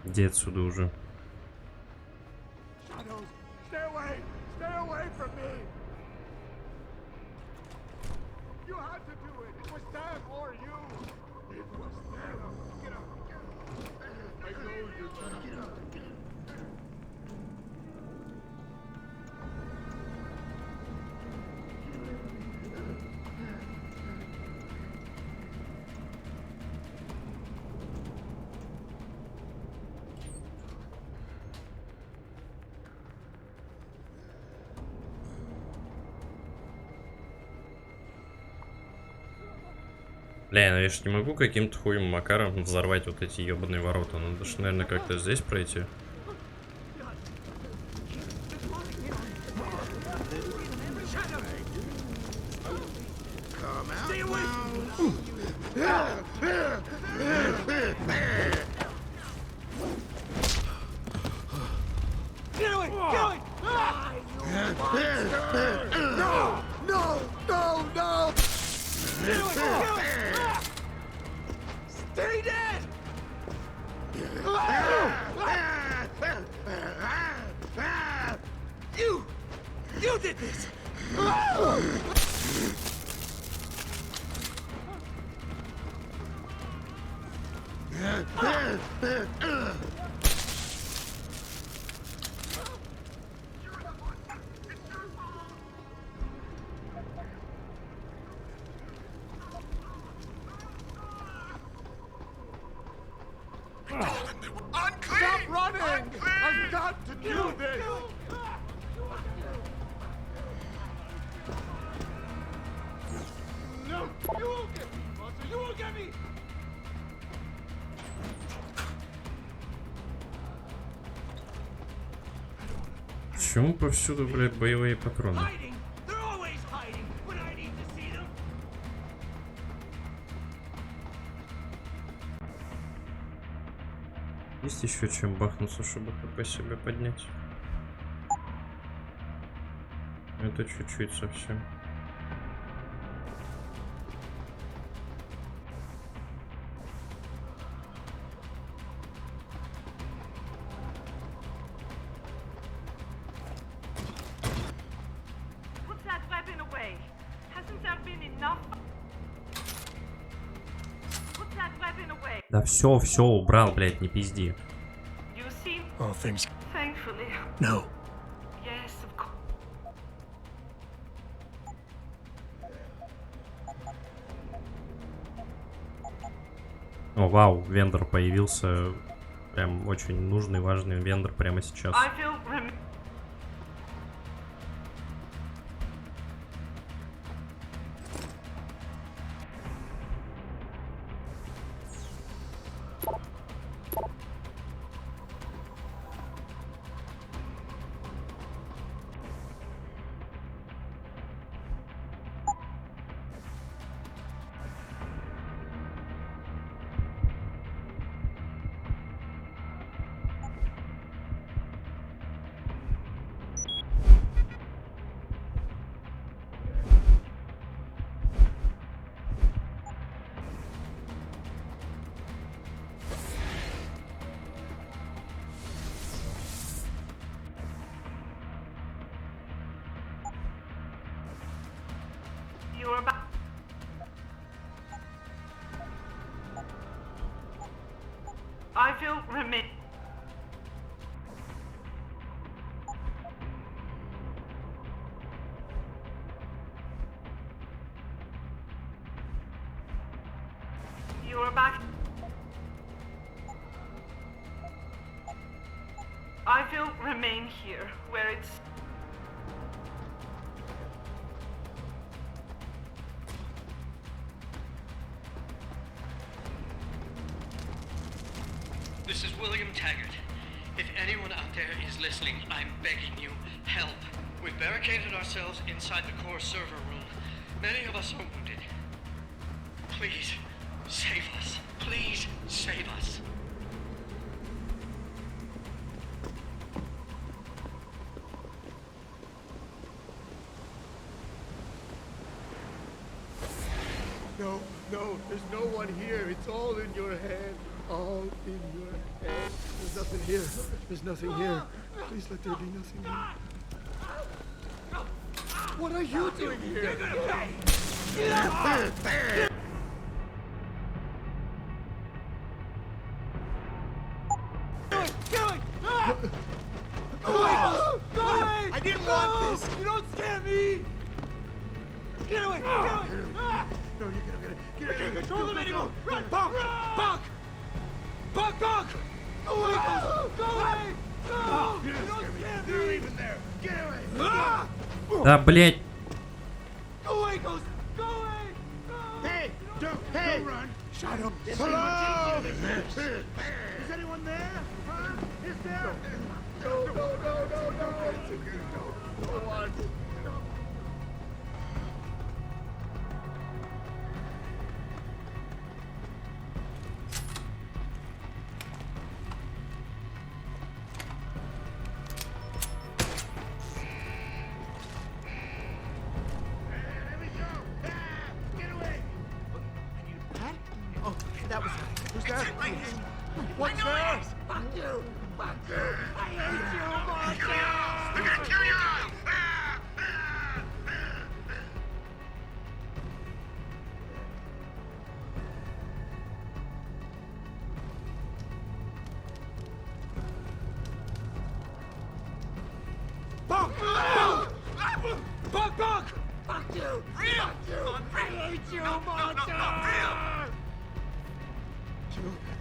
Иди отсюда уже.
Shadows, stay away! Stay away from me! You had to do it! It was them or you! It was them! Get up! Get up! I know you're trying to get up!
Бля, ну я ж не могу каким-то хуем макаром взорвать вот эти ебаные ворота. Надо же, наверное, как-то здесь пройти.
Get away! Get away! Ah, you no! No! No! No! Get away! Get away! Stay dead! You did this!
Stop running! I've got to do this! No! You won't get me, monster! You won't get me!
Почему повсюду, блядь, боевые патроны? Есть еще чем бахнуться, чтобы ХП себе поднять? Это чуть-чуть совсем.
Put that weapon away. Hasn't there been enough? Put that weapon away.
Да все убрал, блядь, не пизди.
You see?
All things.
Thankfully.
No.
Yes, of course.
О, вау, вендор появился. Прям очень нужный, важный вендор прямо сейчас.
I feel You're about. I feel remain. You're back. I will remain here, where it's.
This is William Taggart. If anyone out there is listening, I'm begging you, help. We've barricaded ourselves inside the core server room. Many of us are wounded. Please, save us. Please, save us.
No, there's no one here. It's all in your head. All in your head. There's nothing here. There's nothing here. Please let there be nothing here. What are you doing here? You're gonna pay! Get out!
Go away! I didn't want this! You don't scare me! Get away! Get away!
No, you get away.
I can't control them anymore! Run! Bonk! Bonk! Bonk! Bonk! Go away! Go away! No! You don't scare me! You're not even there! Get away!
Да, блять.
Go away, Ghost! Go away! Hey! Don't run! Shut up! Hello! Is anyone there? Huh? Is there?
No. It's okay. No one.
That was who's that? What's that? Fuck you! Fuck you! I hate you, monster! I'm gonna kill you! Bonk! Bonk! Bonk! Fuck you! Fuck you! I hate you, monster!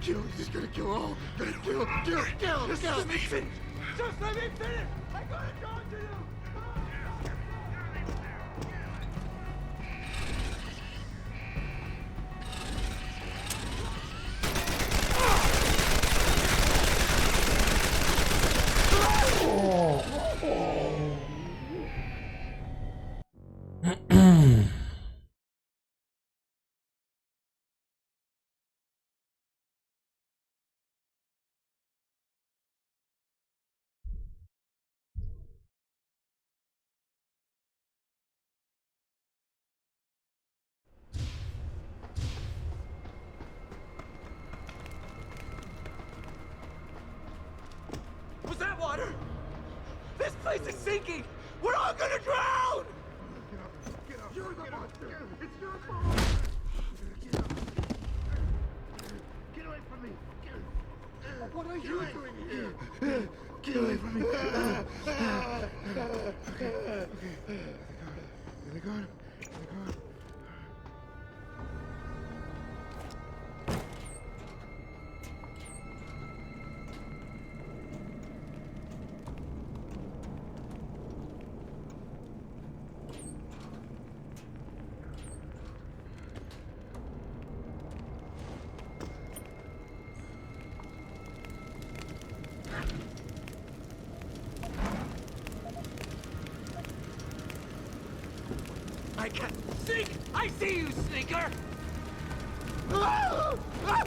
Kill. He's just gonna kill all. Gonna kill.
Just let me finish! Just let me finish! I gotta talk to you! place is sinking! We're all gonna drown!
Get up! You're the monster! It's your fault! Get away from me! What are you doing here? Get away from me! In the car.
I can't sink! I see you, sneaker!
I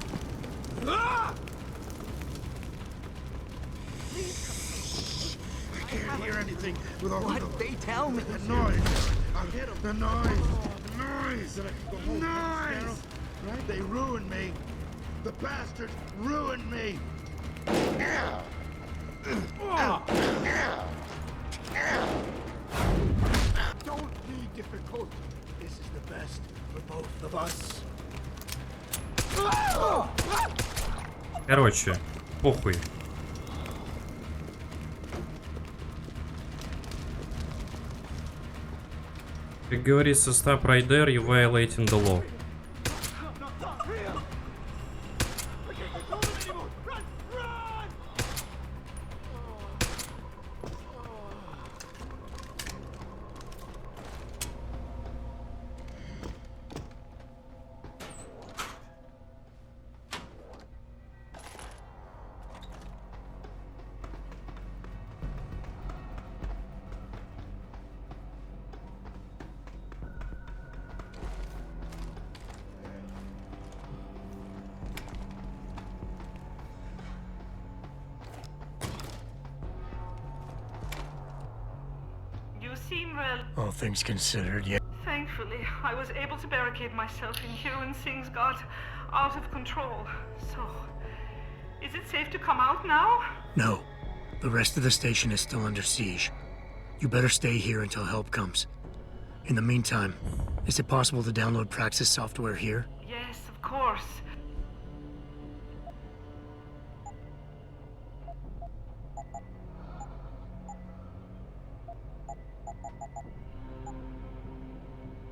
can't hear anything with all
What? They tell me.
the noise. The noise. Right? They ruined me. The bastards ruined me. Don't be difficult. This is the best for both of us.
Короче, похуй. Как говорится, stop right there, you violating the law.
You seem well.
All things considered, yeah.
Thankfully, I was able to barricade myself in here when things got out of control. So, is it safe to come out now?
No. The rest of the station is still under siege. You better stay here until help comes. In the meantime, is it possible to download Praxis software here?
Yes, of course.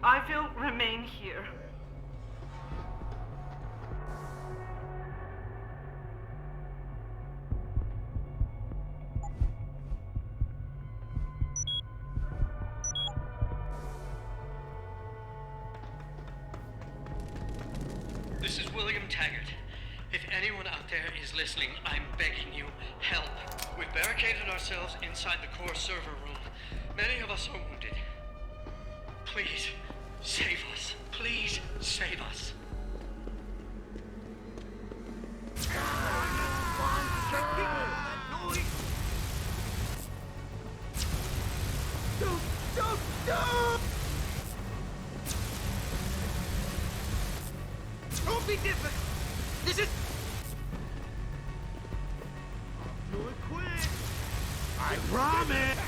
I will remain here.
This is William Taggart. If anyone out there is listening, I'm begging you, help. We've barricaded ourselves inside the core server room. Many of us are wounded. Please, save us. Please, save us.
Don't be different! This is...
Do it quick! I promise!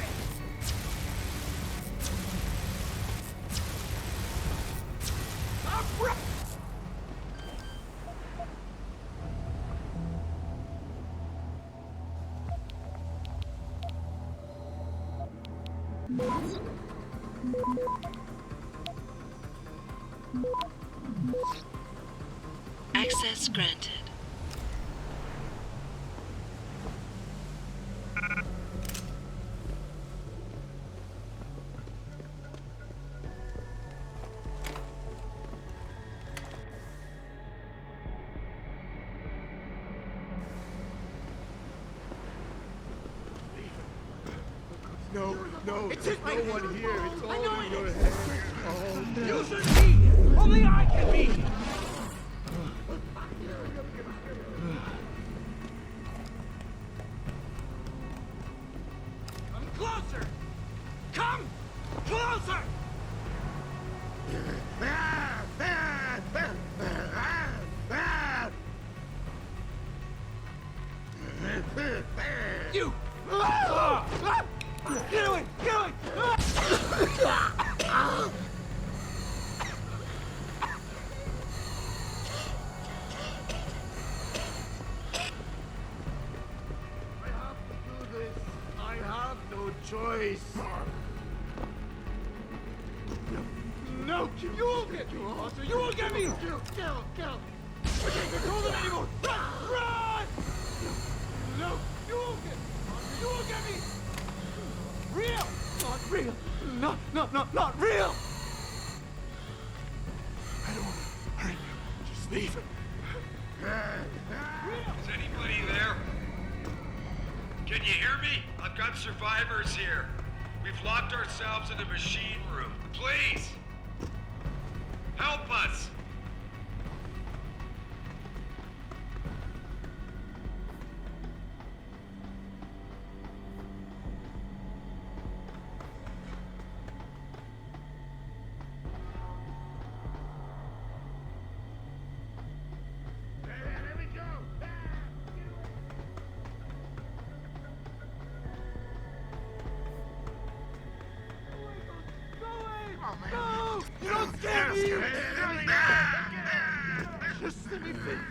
Access granted.
No, there's no one here. It's all in your head. Oh,
You should be here! Only I can be here! Come closer! Come closer! You!
choice. No, you won't get me, monster. You won't get me. Kill. I can't control them anymore. Run! No, you won't get me, monster. You won't get me. Real, not real. Not real. I don't want to hurt you. Just leave.
Is anybody there? Can you hear me? I've got survivors here. We've locked ourselves in the machine room. Please! Help us!
No! You don't scare me! Just let me finish!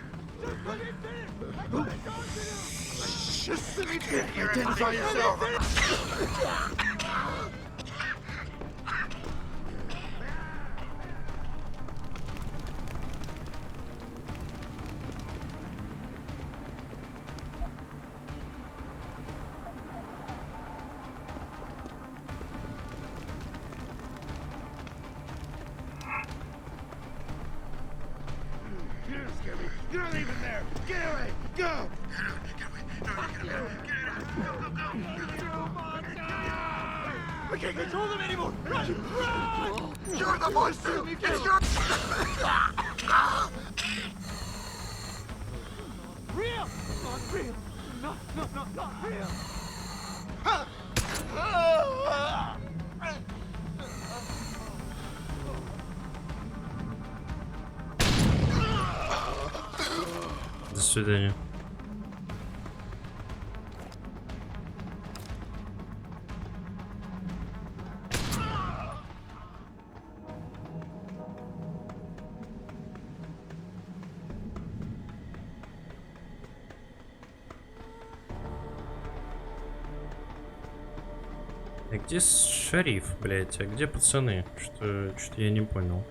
Just let me finish! Identify yourself! You're not even there! Get away! Go! Get away! No, get away! We can't control them anymore! Run! Run! You're the monster! It's your... Real! Not real! Not real!
До свидания. А где шериф, блять? А где пацаны? Что я не понял.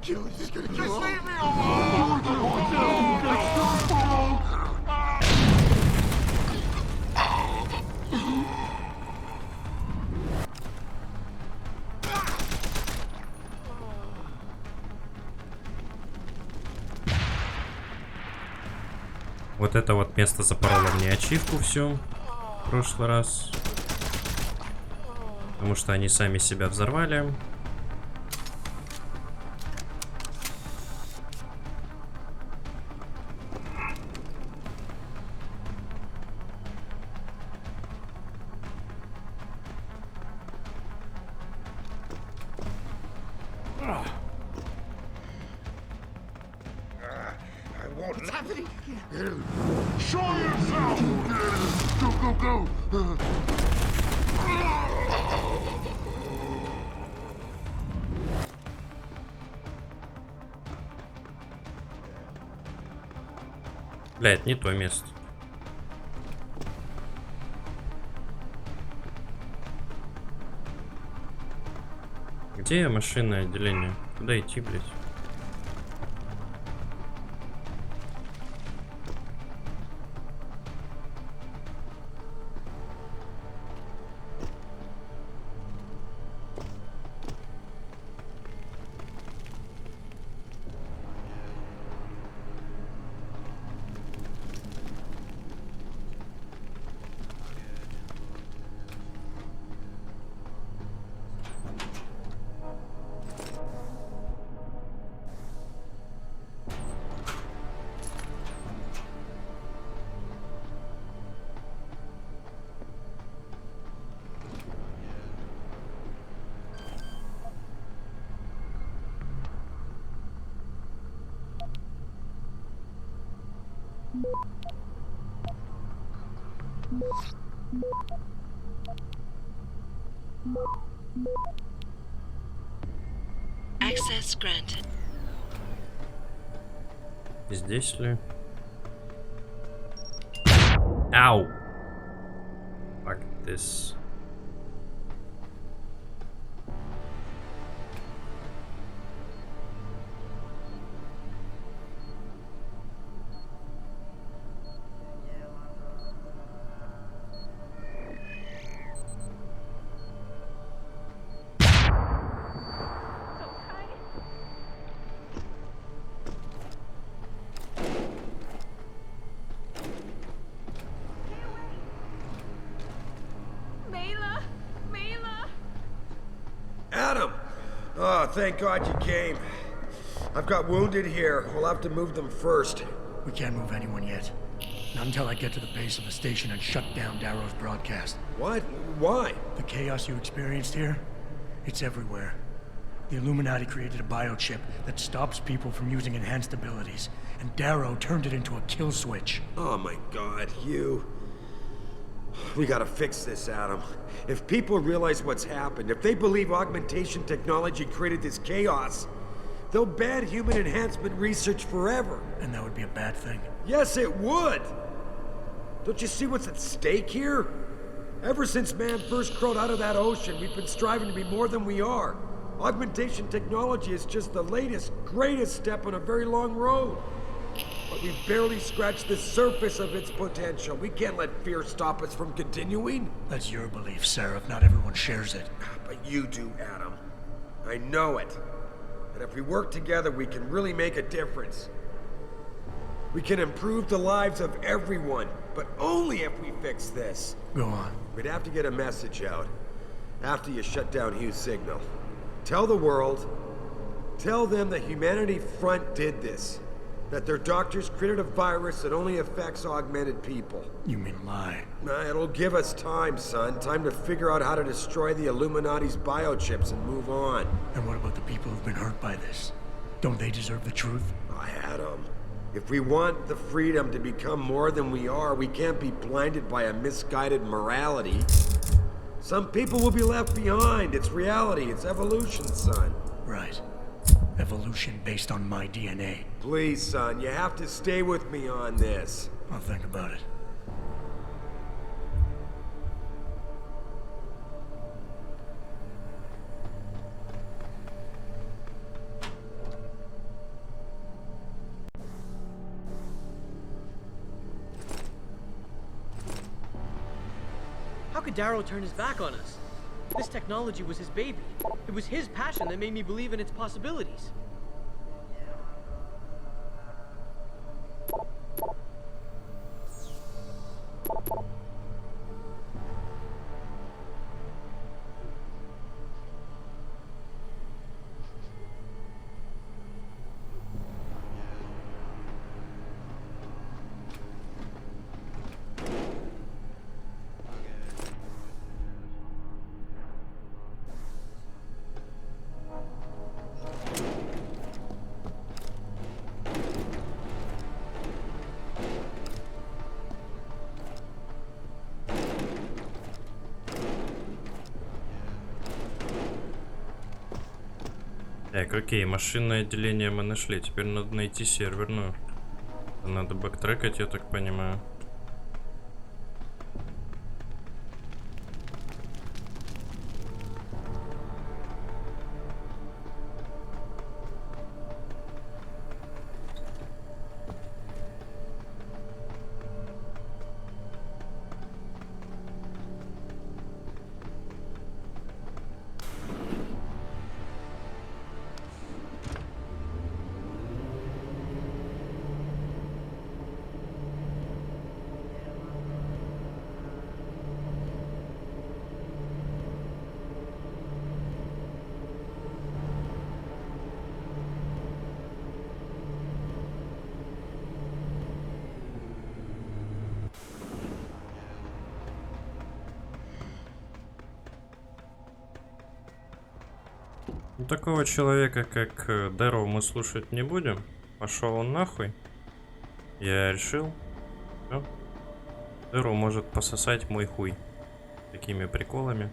Kill, he's gonna kill. Just leave me alone!
Вот это вот место запороло мне ачивку всю в прошлый раз. Потому что они сами себя взорвали.
What's happening? Show yourself! Go!
Блядь, не то место. Где машинное отделение? Куда идти, блядь?
Access granted.
Здесь ли? Ау! Fuck this.
Adam! Oh, thank God you came. I've got wounded here. We'll have to move them first.
We can't move anyone yet. Not until I get to the base of the station and shut down Darrow's broadcast.
What? Why?
The chaos you experienced here, it's everywhere. The Illuminati created a biochip that stops people from using enhanced abilities, and Darrow turned it into a kill switch.
Oh my God, you... We gotta fix this, Adam. If people realize what's happened, if they believe augmentation technology created this chaos, they'll ban human enhancement research forever.
And that would be a bad thing.
Yes, it would! Don't you see what's at stake here? Ever since man first crawled out of that ocean, we've been striving to be more than we are. Augmentation technology is just the latest, greatest step on a very long road. But we've barely scratched the surface of its potential. We can't let fear stop us from continuing.
That's your belief, Seraph. Not everyone shares it.
But you do, Adam. I know it. And if we work together, we can really make a difference. We can improve the lives of everyone, but only if we fix this.
Go on.
We'd have to get a message out after you shut down Hugh's signal. Tell the world, tell them the Humanity Front did this. That their doctors created a virus that only affects augmented people.
You mean lie?
It'll give us time, son. Time to figure out how to destroy the Illuminati's biochips and move on.
And what about the people who've been hurt by this? Don't they deserve the truth?
Adam, if we want the freedom to become more than we are, we can't be blinded by a misguided morality. Some people will be left behind. It's reality. It's evolution, son.
Right. Evolution based on my DNA.
Please, son, you have to stay with me on this.
I'll think about it.
How could Darrow turn his back on us? This technology was his baby. It was his passion that made me believe in its possibilities.
Так, окей, машинное отделение мы нашли. Теперь надо найти серверную. Надо бэктрекать, я так понимаю. Ну, такого человека, как Дэроу, мы слушать не будем. Пошел он нахуй. Я решил. Всё. Зеро может пососать мой хуй. Такими приколами.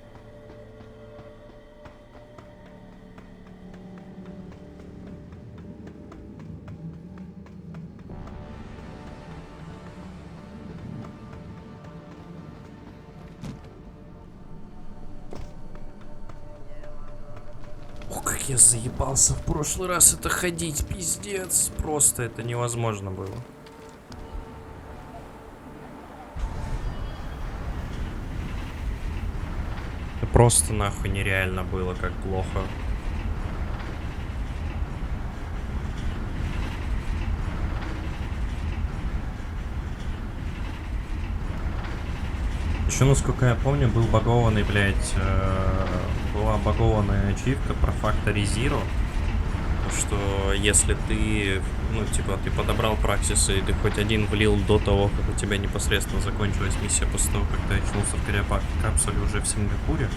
О, как я заебался в прошлый раз это ходить, пиздец. Просто это невозможно было. Это просто нахуй нереально было, как плохо. Еще, насколько я помню, был багованный, блядь, была багованная ачивка про Factory Zero. Что если ты, ну, типа, ты подобрал праксисы и ты хоть один влил до того, как у тебя непосредственно закончилась миссия, после того, как ты очнулся в капсуле уже в Сингапуре,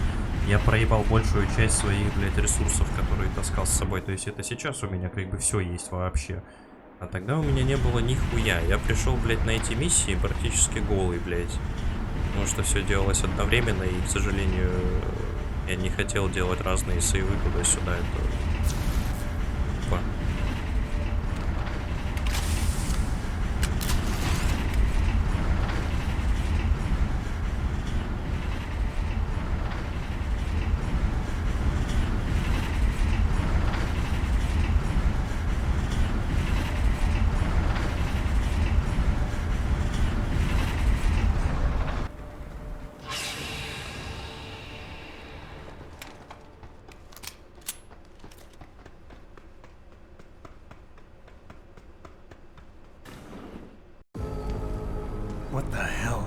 я проебал большую часть своих, блядь, ресурсов, которые таскал с собой. То есть это сейчас у меня как бы все есть вообще. А тогда у меня не было нихуя. Я пришел, блядь, на эти миссии практически голый, блядь. Потому что все делалось одновременно, и, к сожалению, я не хотел делать разные сейвы туда-сюда. Это... Тупо.
What the hell?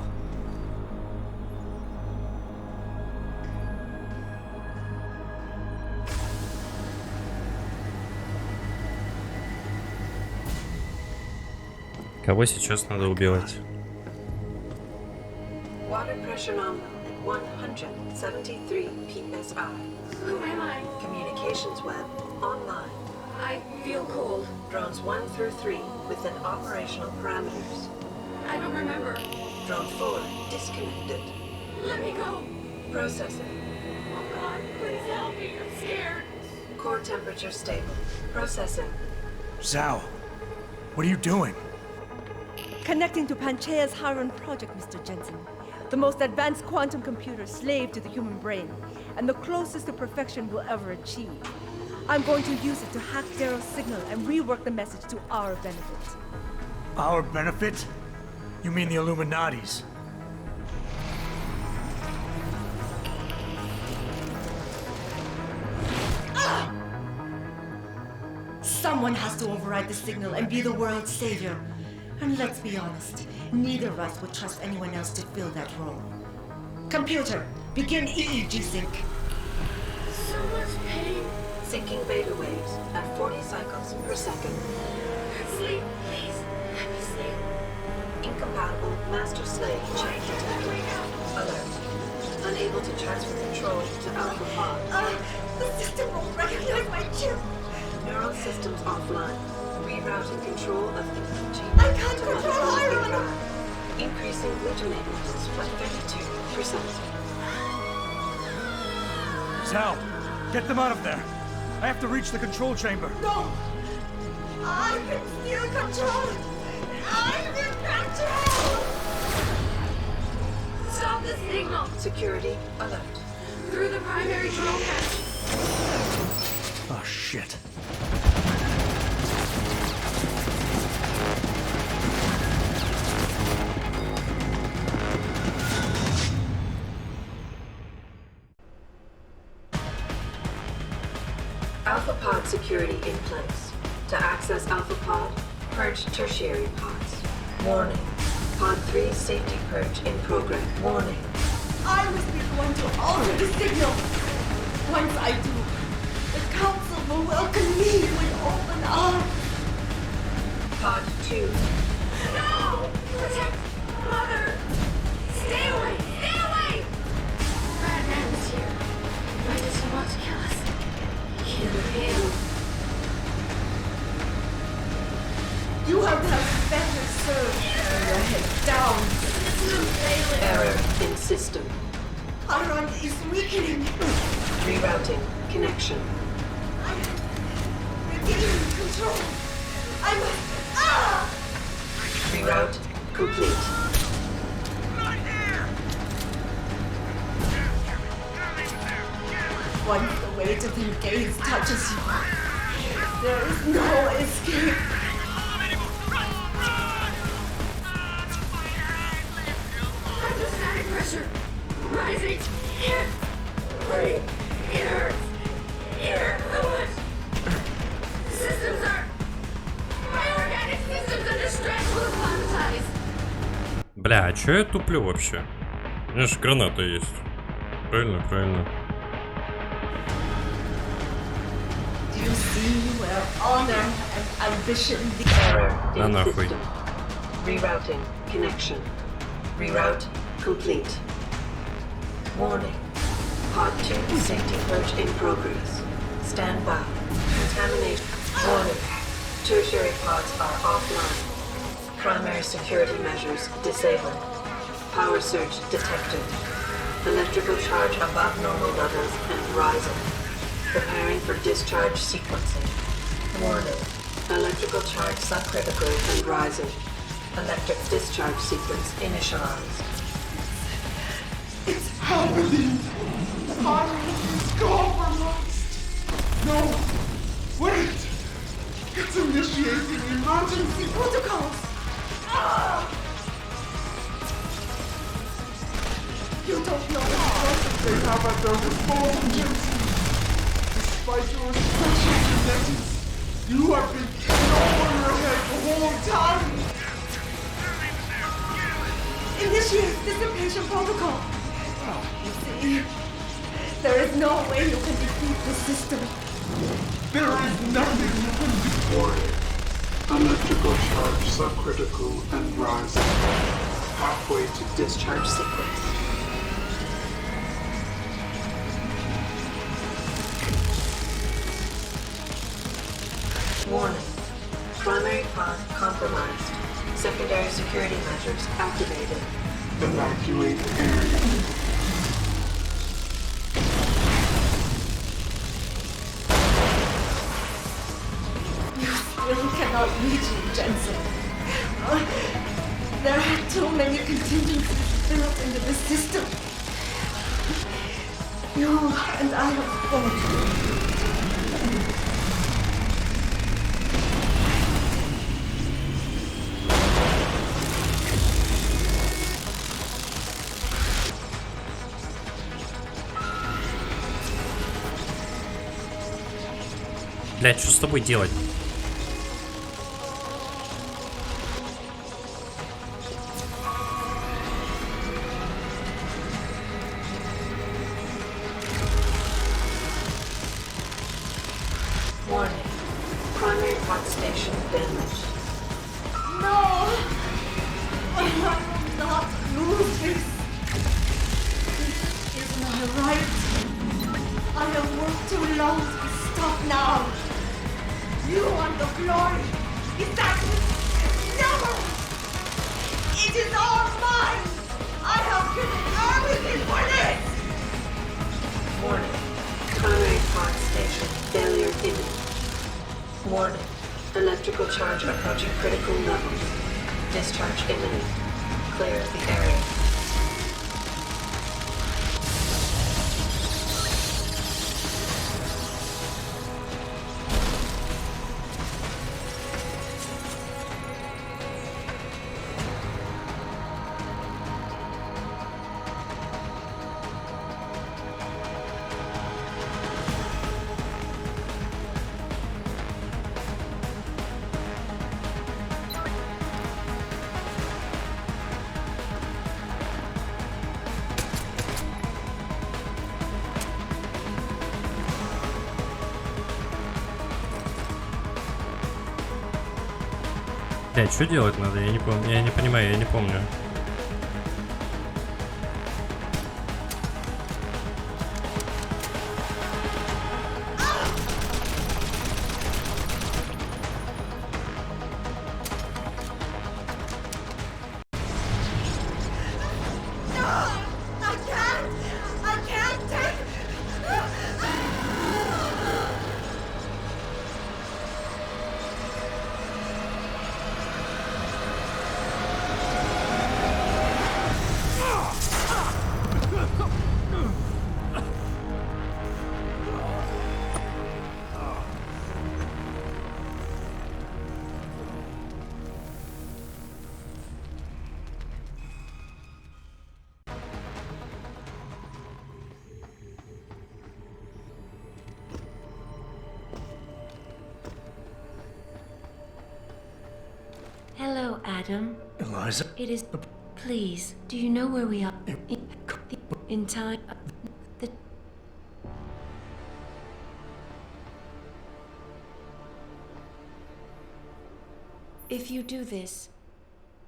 Кого сейчас надо убивать?
Water pressure nominal at 173 psi.
Who am I?
Communications web online.
I feel cold.
Drones 1 through 3 within operational parameters.
I don't remember.
Drone 4 disconnected.
Let me go.
Processing.
Oh God, please help me. I'm scared.
Core temperature stable. Processing.
Zhao, what are you doing?
Connecting to Panchaea's Hiron project, Mr. Jensen. The most advanced quantum computer slave to the human brain, and the closest to perfection we'll ever achieve. I'm going to use it to hack Darrow's signal and rework the message to our benefit.
Our benefit? You mean the Illuminati's?
Someone has to override the signal and be the world's savior. And let's be honest, neither of us would trust anyone else to fill that role. Computer, begin EEG sync.
So much pain.
Syncing beta waves at 40 cycles per second.
Sleep, please. Let me sleep.
Incompatible master-slave chain detected. Alert. Unable to transfer control to Alpha Pod.
The system won't recognize my chip.
Neural systems offline. Rerouting control of the
I can't control Hiron!
Increasing glutamate levels by 32%.
Zhao, get them out of there. I have to reach the control chamber.
No! I can still control it! I'm in control!
Stop the signal.
Security alert.
Through the primary drone hatch.
Oh, shit.
Alpha Pod security in place. To access Alpha Pod, purge tertiary pods. Warning. Pod 3 safety purge in program. Warning.
I must be the one to alter the signal. Once I do, the council will welcome me with open arms.
Pod 2.
No! Protect Mother! Stay away! Stay away! Batman is here. Why does he want to kill us? Kill him.
You have done better served with your head down. down.
Error in system.
Iron is weakening.
Rerouting connection.
Regaining control. I must.
Reroute complete.
Once the weight of their gaze touches you, there is no escape.
Hydrostatic pressure rising. Here. Wait. It hurts. Here. Fluid. Systems are. My organic systems under stress will acclimatize.
Бля, а чё я туплю вообще? У меня же граната есть. Правильно, правильно.
Do you see where honor and ambition
Error
Да
in
нахуй.
system. Rerouting connection. Reroute complete. Warning. Pod 2 safety purge in progress. Stand by. Contamination. Warning. Tertiary pods are offline. Primary security measures disabled. Power surge detected. Electrical charge above normal levels and rising. Preparing for discharge sequencing. Warning. Electrical charge subcritical and rising. Electric discharge sequence initialized.
It's happening.
Finally, it's compromised. No, wait. It's initiating emergency
protocols. You don't know the process
they have at their disposal, Jensen. Despite your special genetics, you have been in over your head the whole time.
Initiate dissipation protocol. You see, there is no way you can defeat the system.
There is nothing you can do.
Warning. Electrical charge subcritical and rising. Halfway to
Discharge sequence. Warning. Primary pod compromised. Secondary security measures activated.
evacuate area.
You still cannot reach it, Jensen. There are too many contingencies built into the system. You and I have fought.
Блядь, что с тобой делать?
Warning. Primary pod station damaged.
No! I will not lose this. This is my right. I have worked too long to stop now. You want the glory. Is that never? It is all mine. I have given everything for this.
Warning. Primary pod station failure imminent. Warning. Electrical charge approaching critical levels. Discharge imminent. Clear the area.
Блядь, что делать надо? Я не помню, я не понимаю, я не помню.
Adam.
Eliza?
It is. Please, do you know where we are? In time. The. If you do this,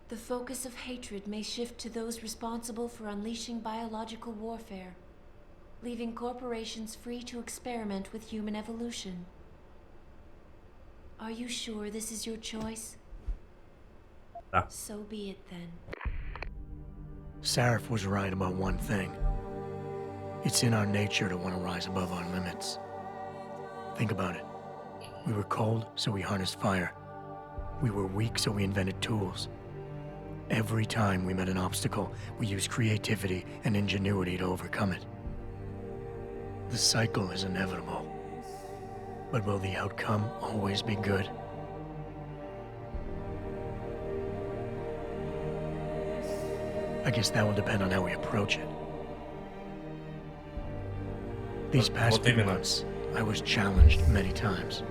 the focus of hatred may shift to those responsible for unleashing biological warfare, leaving corporations free to experiment with human evolution. Are you sure this is your choice? So be it then.
Sarif was right about one thing. It's in our nature to want to rise above our limits. Think about it. We were cold, so we harnessed fire. We were weak, so we invented tools. Every time we met an obstacle, we used creativity and ingenuity to overcome it. The cycle is inevitable. But will the outcome always be good? I guess that will depend on how we approach it. These past few months, I was challenged many times.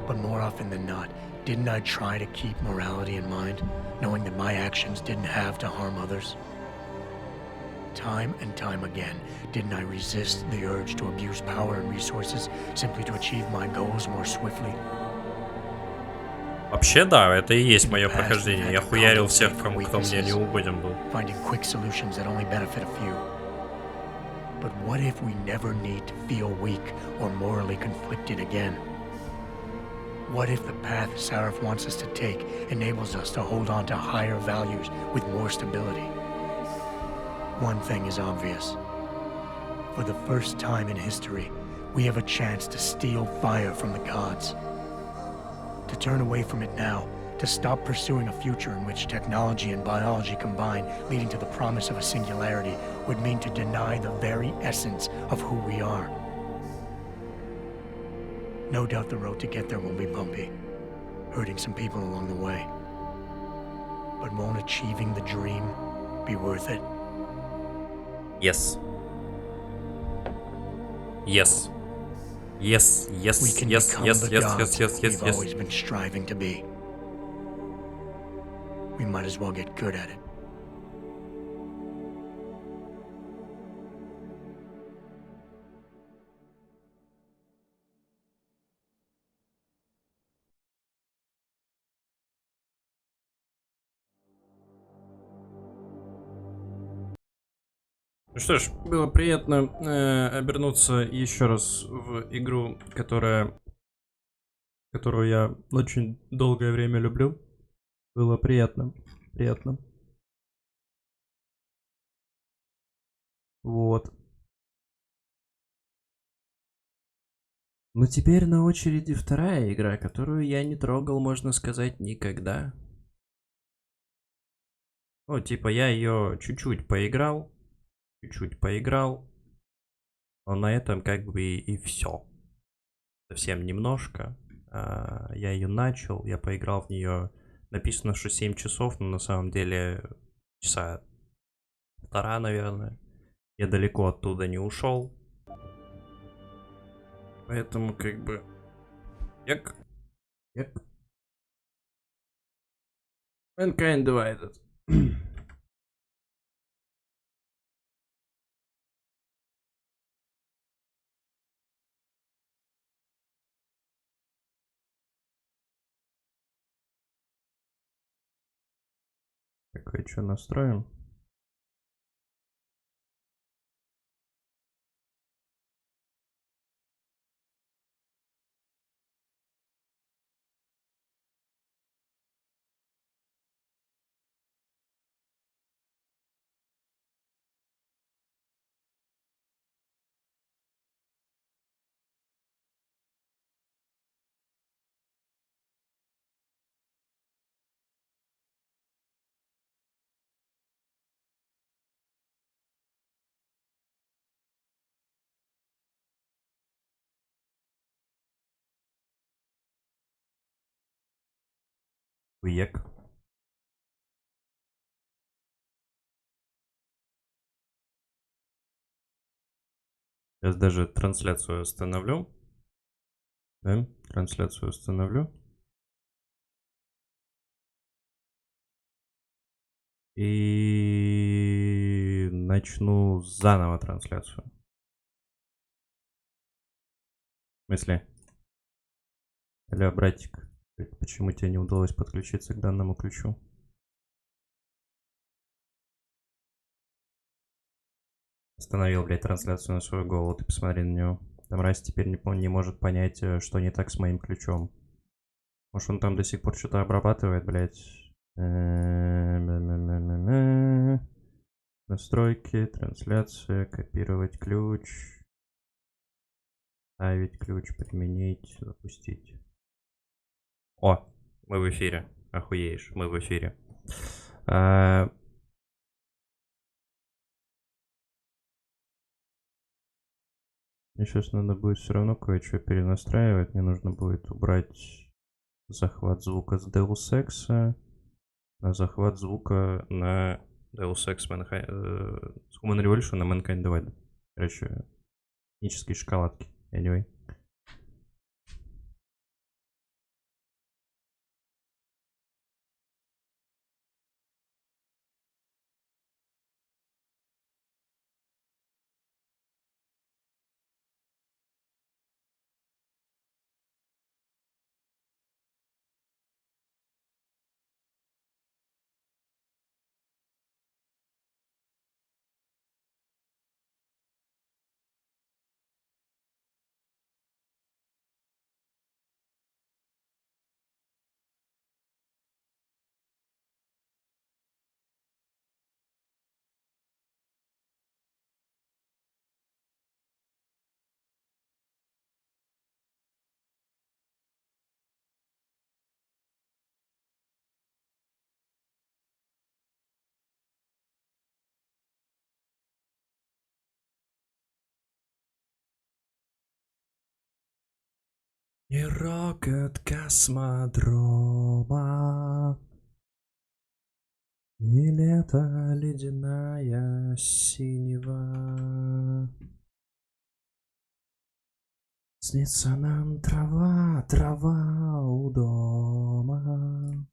But more often than not, didn't I try to keep morality in mind, knowing that my actions didn't have to harm others? Time and time again, didn't I resist the urge to abuse power and resources simply to achieve my goals more swiftly?
Вообще да, это и есть мое прохождение. Я хуярил всех, кто мне не угоден был.
Finding quick solutions that only benefit a few. But what if we never need to feel weak or morally conflicted again? What if the path Sarif wants us to take enables us to hold on to higher values with more stability? One thing is obvious. For the first time in history, we have a chance to steal fire from the gods. To turn away from it now, to stop pursuing a future in which technology and biology combine, leading to the promise of a singularity, would mean to deny the very essence of who we are. No doubt the road to get there will be bumpy, hurting some people along the way. But won't achieving the dream be worth it?
Yes. Yes. Yes, yes,
We can
yes,
become
yes,
the
yes,
gods
yes, yes, yes,
we've
yes.
always been striving to be. We might as well get good at it.
Ну что ж, было приятно обернуться еще раз в игру, которую я очень долгое время люблю. Было приятно, приятно. Вот. Но теперь на очереди вторая игра, которую я не трогал, можно сказать, никогда. Ну, типа, я ее чуть-чуть поиграл, но на этом как бы и все. Совсем немножко. Я ее начал, я поиграл в нее. Написано, что 7 часов, но на самом деле часа полтора, наверное. Я далеко оттуда не ушел. Поэтому как бы... Як. Mankind divided. Кое-что настроим. Уек. Сейчас даже трансляцию остановлю. Да, трансляцию остановлю. И начну заново трансляцию. В смысле? Алло, братик, почему тебе не удалось подключиться к данному ключу? Остановил, блядь, трансляцию на свою голову, ты посмотри на него. Там раз теперь не может понять, что не так с моим ключом. Может, он там до сих пор что-то обрабатывает, блядь. Настройки, трансляция, копировать ключ. Ставить ключ, применить, запустить. О, мы в эфире. Охуеешь, мы в эфире. Мне сейчас надо будет все равно кое-что перенастраивать. Мне нужно будет убрать захват звука с Deus Ex на захват звука на Deus Ex с Human Revolution на Mankind Divided. Короче, технические шоколадки. Anyway. И рокот космодрома, и лето ледяная синева. Снится нам трава, трава у дома.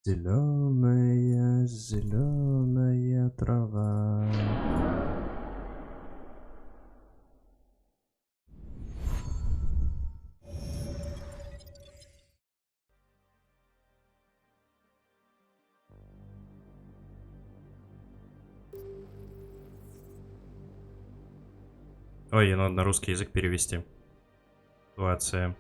Зеленая, зеленая трава. Ой, ее надо на русский язык перевести. Дивиация.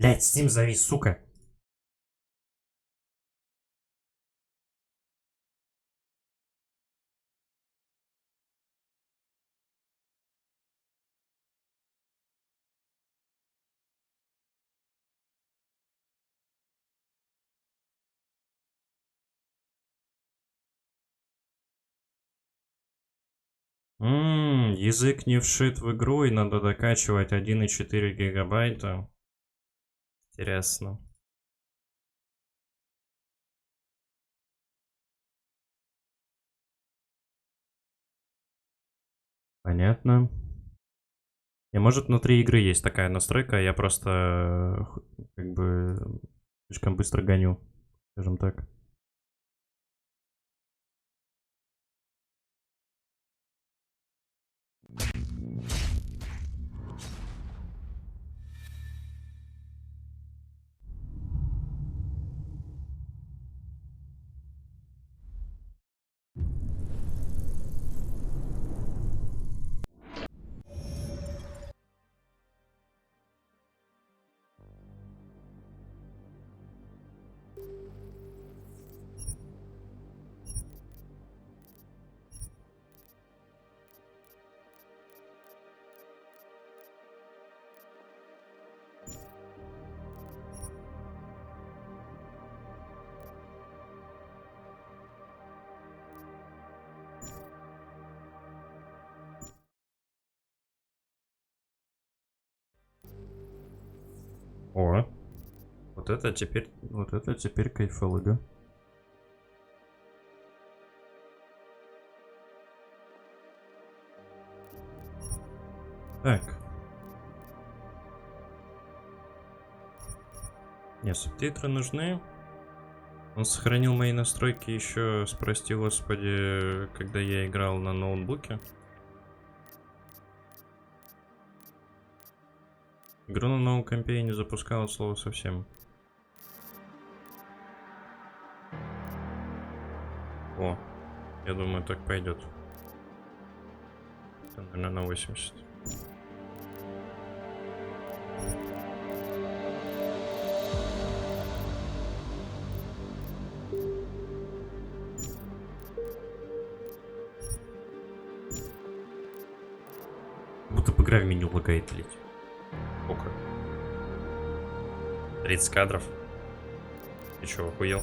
Блять, Steam завис, сука. Язык не вшит в игру и надо докачивать 1,4 гигабайта. Интересно. Понятно. И может внутри игры есть такая настройка, а я просто как бы слишком быстро гоню, скажем так. О, вот это теперь кайфолога. Так. Не, субтитры нужны. Он сохранил мои настройки еще, прости господи, когда я играл на ноутбуке. Игру на новом компе я не запускал от слова совсем. О, я думаю, так пойдет. Это, наверное, на 80. Будто бы игра в меню лагает, блядь. Сколько? 30 кадров. Ты чё, охуел?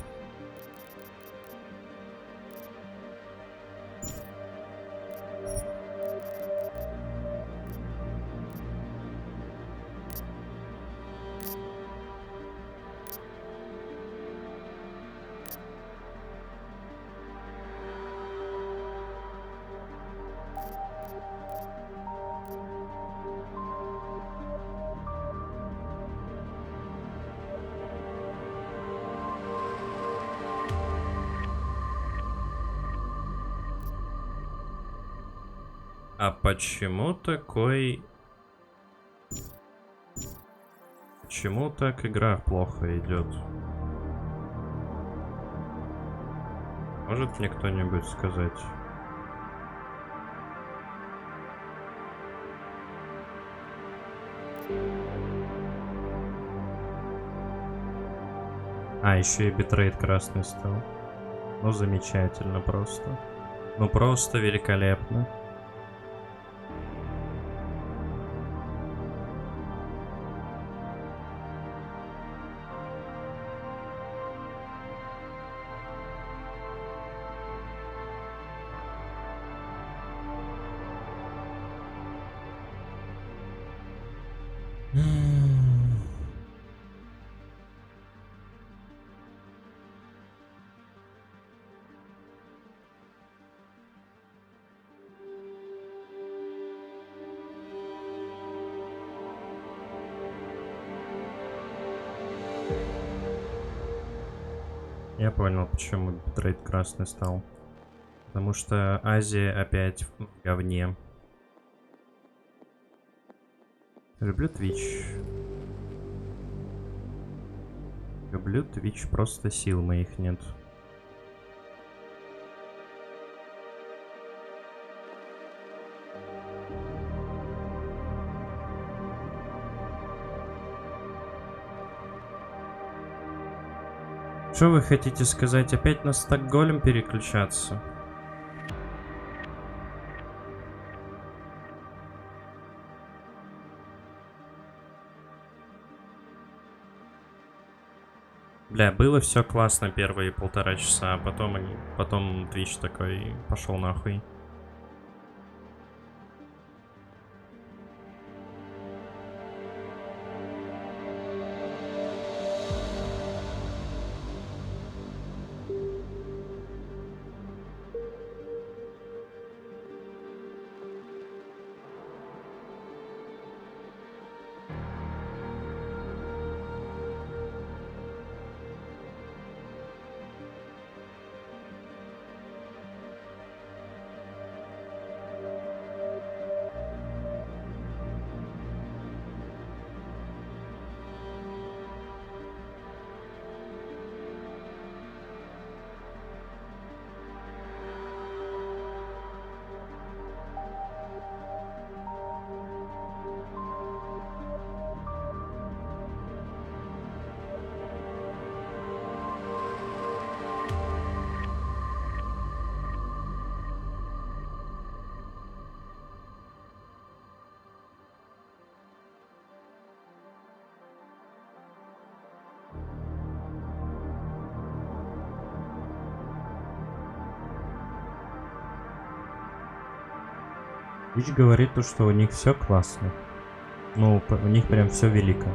А почему такой... Почему так игра плохо идет? Может мне кто-нибудь сказать? А, еще и битрейт красный стал. Ну, замечательно просто. Ну, просто великолепно. Я понял, почему битрейт красный стал. Потому что Азия опять в говне. Люблю Twitch. Люблю Twitch, просто сил моих нет. Что вы хотите сказать? Опять на Стокгольм переключаться? Бля, было все классно первые 1,5 часа, а потом Twitch такой пошел нахуй. Вич говорит то, что у них все классно. Ну, у них прям все велико.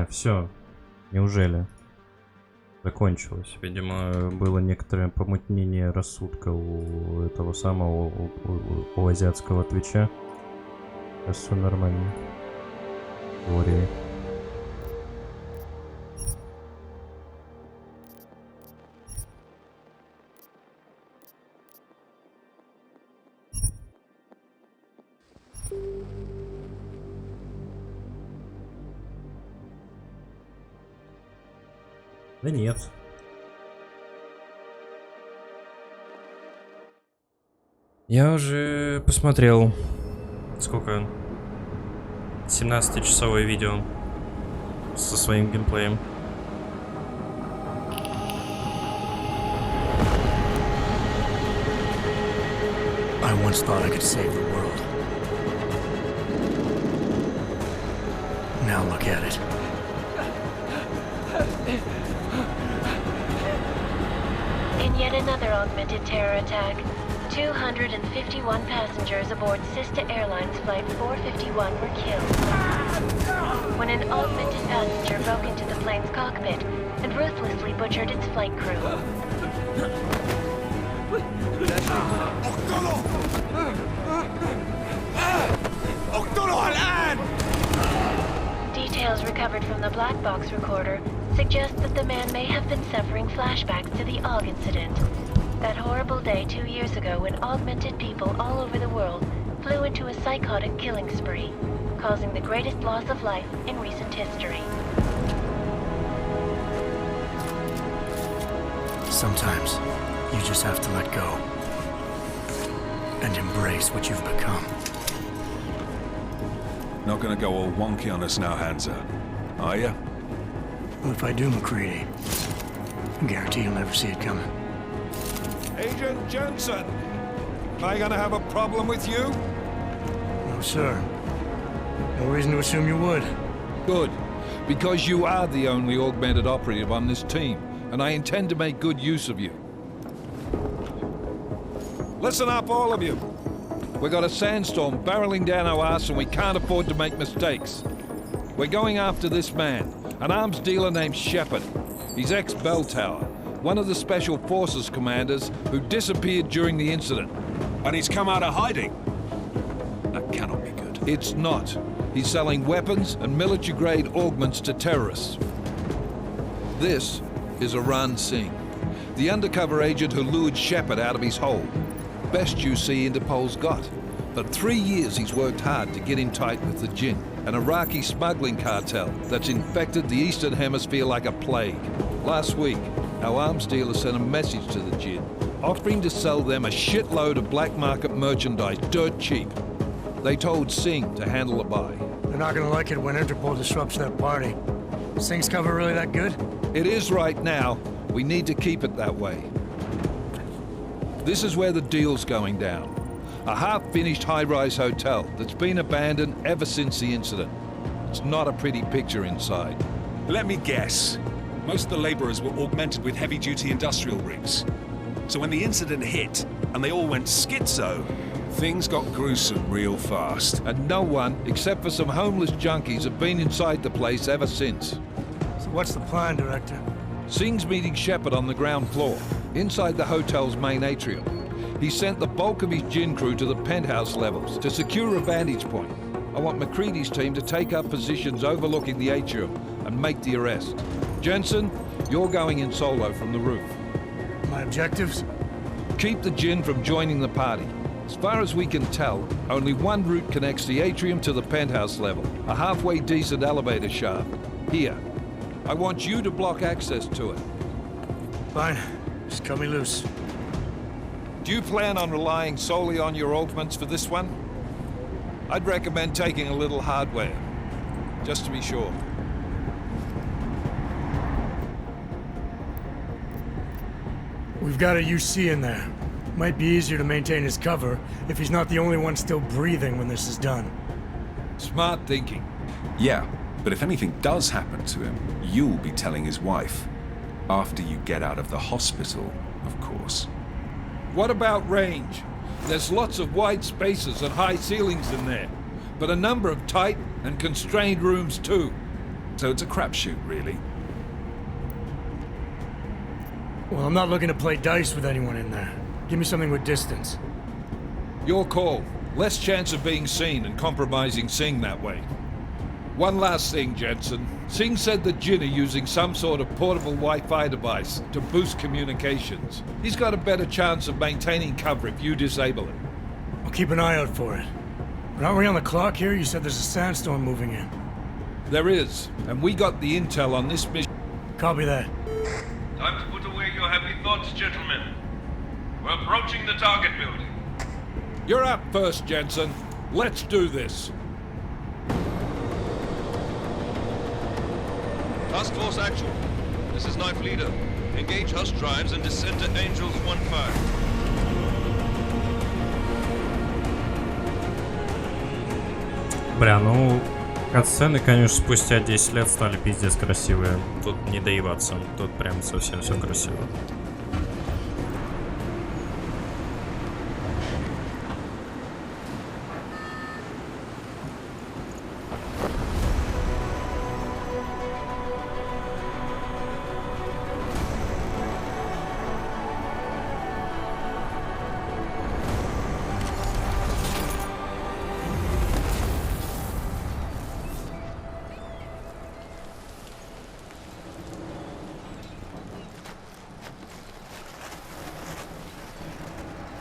Все. Неужели? Закончилось. Видимо, было некоторое помутнение рассудка у этого самого, у азиатского твича. Сейчас все нормально. Теория. Да нет. Я уже посмотрел, сколько, 17-часовое видео со своим геймплеем.
I once thought I could save the world. Now look at it.
In yet another augmented terror attack, 251 passengers aboard Sister Airlines Flight 451 were killed when an augmented passenger broke into the plane's cockpit and ruthlessly butchered its flight crew. Details recovered from the black box recorder suggest that the man may have been suffering flashbacks to the Og incident. That horrible day 2 years ago when augmented people all over the world flew into a psychotic killing spree, causing the greatest loss of life in recent history.
Sometimes you just have to let go and embrace what you've become.
Not gonna go all wonky on us now, Hansa, are you?
Well, if I do, McCready, I guarantee you'll never see it coming.
Agent Jensen! Am I gonna have a problem with you?
No, sir. No reason to assume you would.
Good. Because you are the only augmented operative on this team, and I intend to make good use of you. Listen up, all of you. We got a sandstorm barreling down our arse and we can't afford to make mistakes. We're going after this man, an arms dealer named Shepard. He's ex-Bell Tower, one of the Special Forces commanders who disappeared during the incident.
And he's come out of hiding? That cannot be good.
It's not. He's selling weapons and military-grade augments to terrorists. This is Aran Singh, the undercover agent who lured Shepard out of his hole. Best you see Interpol's got. For 3 years he's worked hard to get in tight with the Jinn, an Iraqi smuggling cartel that's infected the Eastern Hemisphere like a plague. Last week, our arms dealer sent a message to the Jinn, offering to sell them a shitload of black market merchandise dirt cheap. They told Singh to handle the buy.
They're not gonna like it when Interpol disrupts their party. Is Singh's cover really that good?
It is right now. We need to keep it that way. This is where the deal's going down. A half-finished high-rise hotel that's been abandoned ever since the incident. It's not a pretty picture inside.
Let me guess. Most of the laborers were augmented with heavy-duty industrial rigs. So when the incident hit, and they all went schizo, things got gruesome real fast.
And no one, except for some homeless junkies, have been inside the place ever since.
So what's the plan, Director?
Singh's meeting Shepard on the ground floor, inside the hotel's main atrium. He sent the bulk of his Jinn crew to the penthouse levels to secure a vantage point. I want McCready's team to take up positions overlooking the atrium and make the arrest. Jensen, you're going in solo from the roof.
My objectives?
Keep the Jinn from joining the party. As far as we can tell, only one route connects the atrium to the penthouse level, a halfway decent elevator shaft. Here. I want you to block access to it.
Fine. Just cut me loose.
Do you plan on relying solely on your augments for this one? I'd recommend taking a little hardware, just to be sure.
We've got a UC in there. Might be easier to maintain his cover if he's not the only one still breathing when this is done.
Smart thinking.
Yeah, but if anything does happen to him, you'll be telling his wife. After you get out of the hospital, of course.
What about range? There's lots of wide spaces and high ceilings in there, but a number of tight and constrained rooms too.
So it's a crapshoot, really.
Well, I'm not looking to play dice with anyone in there. Give me something with distance.
Your call. Less chance of being seen and compromising Singh that way. One last thing, Jensen. Singh said the Jinn are using some sort of portable Wi-Fi device to boost communications. He's got a better chance of maintaining cover if you disable it.
I'll keep an eye out for it. But aren't we on the clock here? You said there's a sandstorm moving in.
There is, and we got the intel on this mission.
Copy that.
Time to put away your heavy thoughts, gentlemen. We're approaching the target building.
You're up first, Jensen. Let's do this.
Task Force Actual. This is Knife Leader. Engage Hush drives and descend to Angels 1-5.
Бля, ну, катсцены, конечно, спустя 10 лет стали пиздец красивые. Тут не доебаться, тут прям совсем все красиво.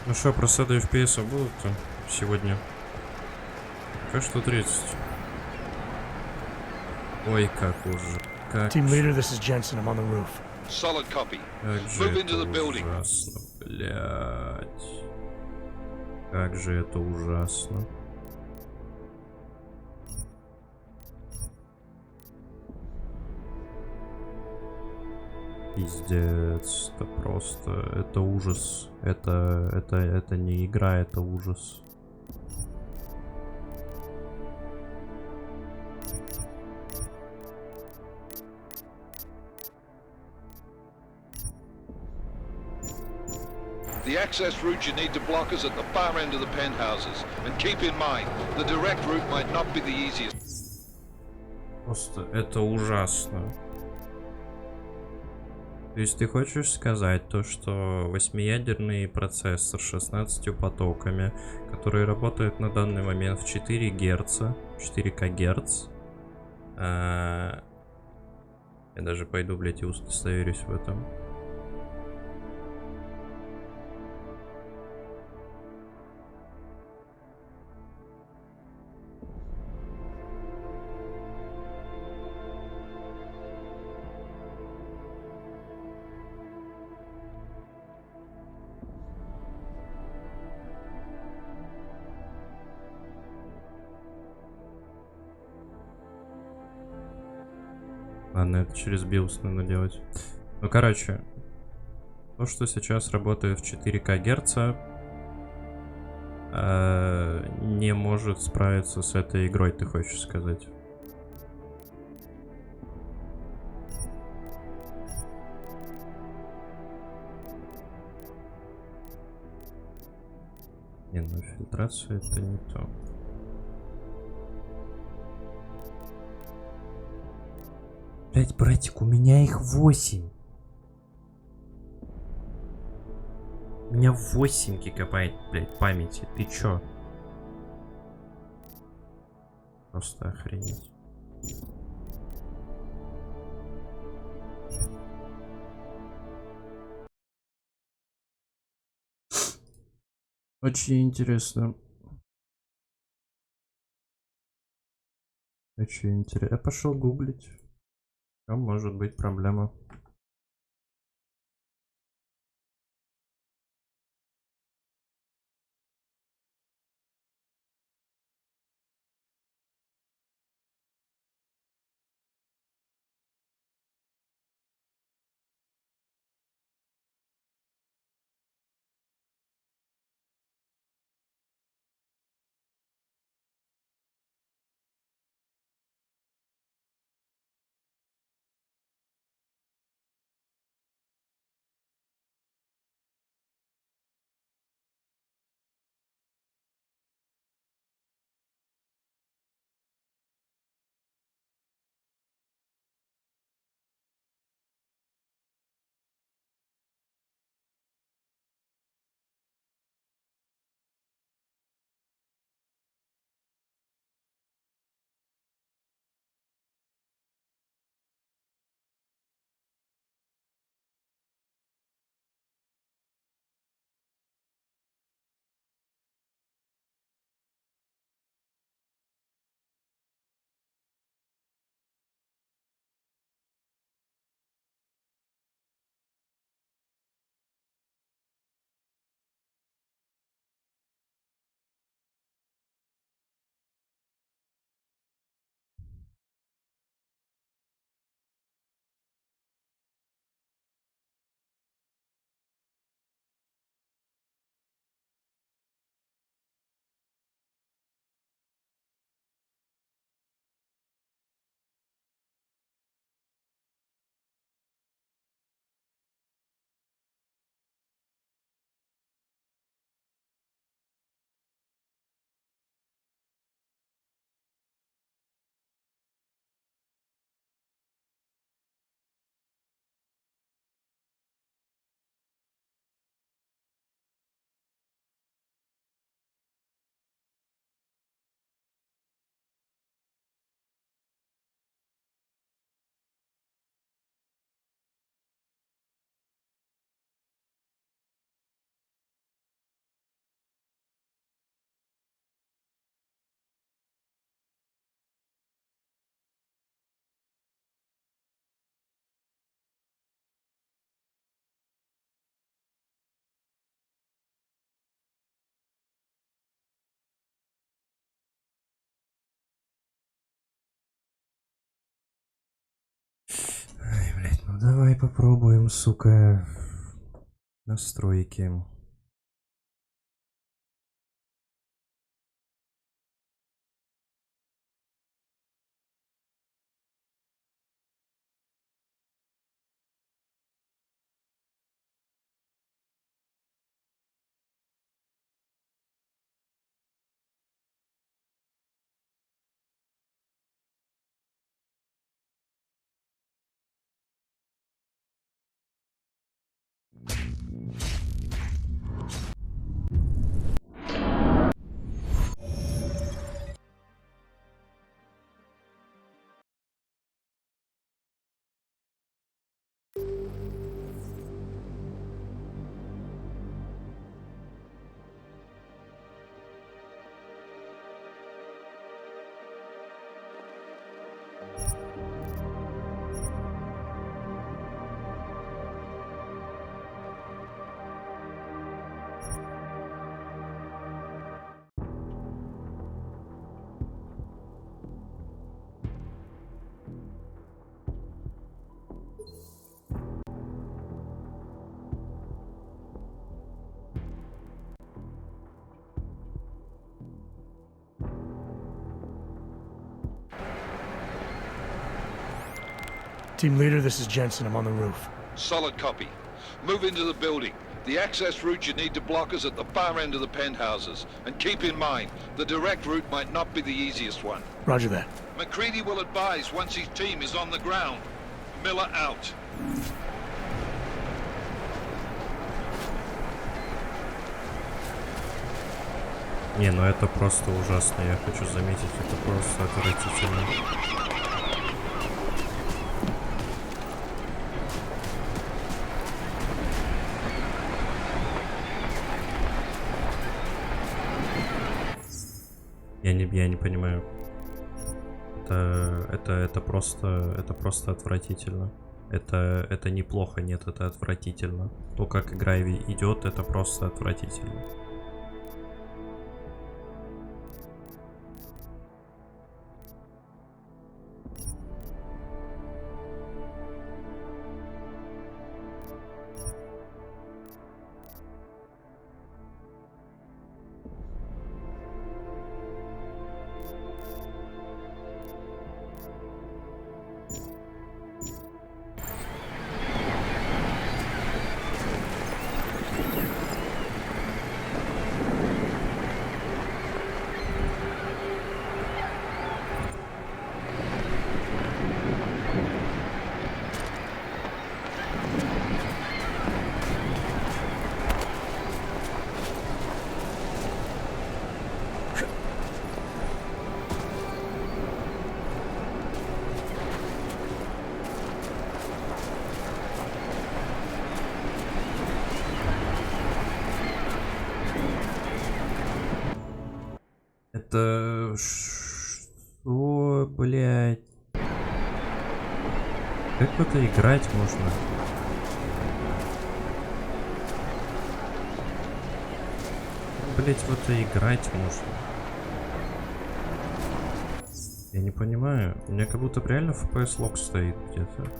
Ну что, просады FPS будут-то сегодня? Пока что 30. Ой, как уже. Как
Team leader, this is Jensen. I'm on the roof.
Solid copy.
Как же
Move
это
into the building.
ужасно, блядь. Как же это ужасно. Пиздец, это просто, это ужас. Это не игра, это ужас.
The access route you need to block is at the far end of the penthouses. And keep in mind, the direct route might not be the easiest.
Просто это ужасно. То есть ты хочешь сказать то, что 8-ядерный процессор с 16 потоками, который работает на данный момент в 4 Гц, 4 КГц, я даже пойду, блядь, и удостоверюсь в этом. Ладно, это через BIOS надо делать. Ну, короче, то, что сейчас работает в 4 КГц, не может справиться с этой игрой, ты хочешь сказать? Не, ну фильтрация это не то. Блять, братик, у меня их 8. У меня 8 гигабайт, блять, памяти. Ты чё? Просто охренеть. Очень интересно. Очень интересно. Я пошел гуглить. Там может быть проблема. Давай попробуем, сука, настройки.
Team leader, this is Jensen. I'm on the roof.
Solid copy. Move into the building. The access route you need to block is at the far end of the penthouses. And keep in mind, the direct route might not be the easiest one.
Roger that.
McCready will advise once his team is on the ground. Miller out.
Не, ну это просто ужасно, я хочу заметить, это просто отвратительно. Я не понимаю. Это просто отвратительно. Это неплохо, нет, это отвратительно. То, как игра идет, это просто отвратительно. Это... Что, блядь? Как в это играть можно? Блять, в это играть можно? Я не понимаю. У меня как будто реально FPS лог стоит где-то.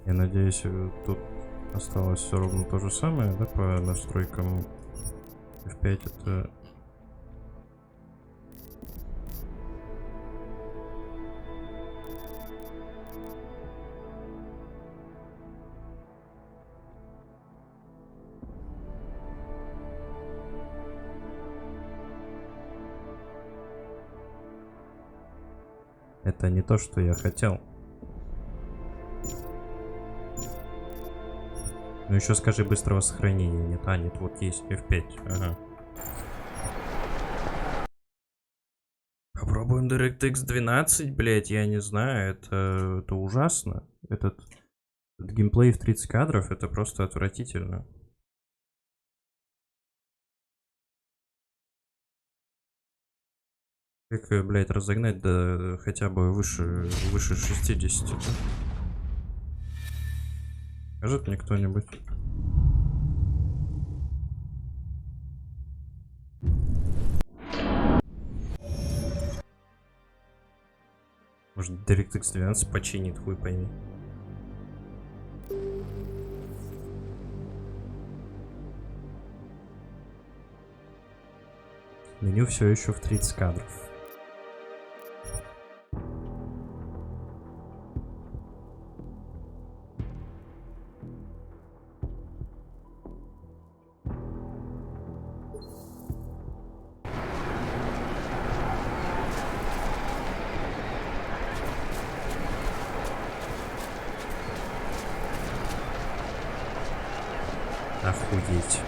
Я надеюсь, тут осталось все ровно то же самое, да, по настройкам F5 это... Это не то, что я хотел. Ну еще скажи быстрого сохранения. Нет, нет, вот есть F5. Ага. Попробуем DirectX 12, блять, я не знаю, это ужасно. Этот Геймплей в 30 кадров — это просто отвратительно. Как, блядь, разогнать до хотя бы выше 60? Скажет мне кто-нибудь? Может, DirectX 12 починит, хуй пойми. Меню все еще в 30 кадров. Охуеть.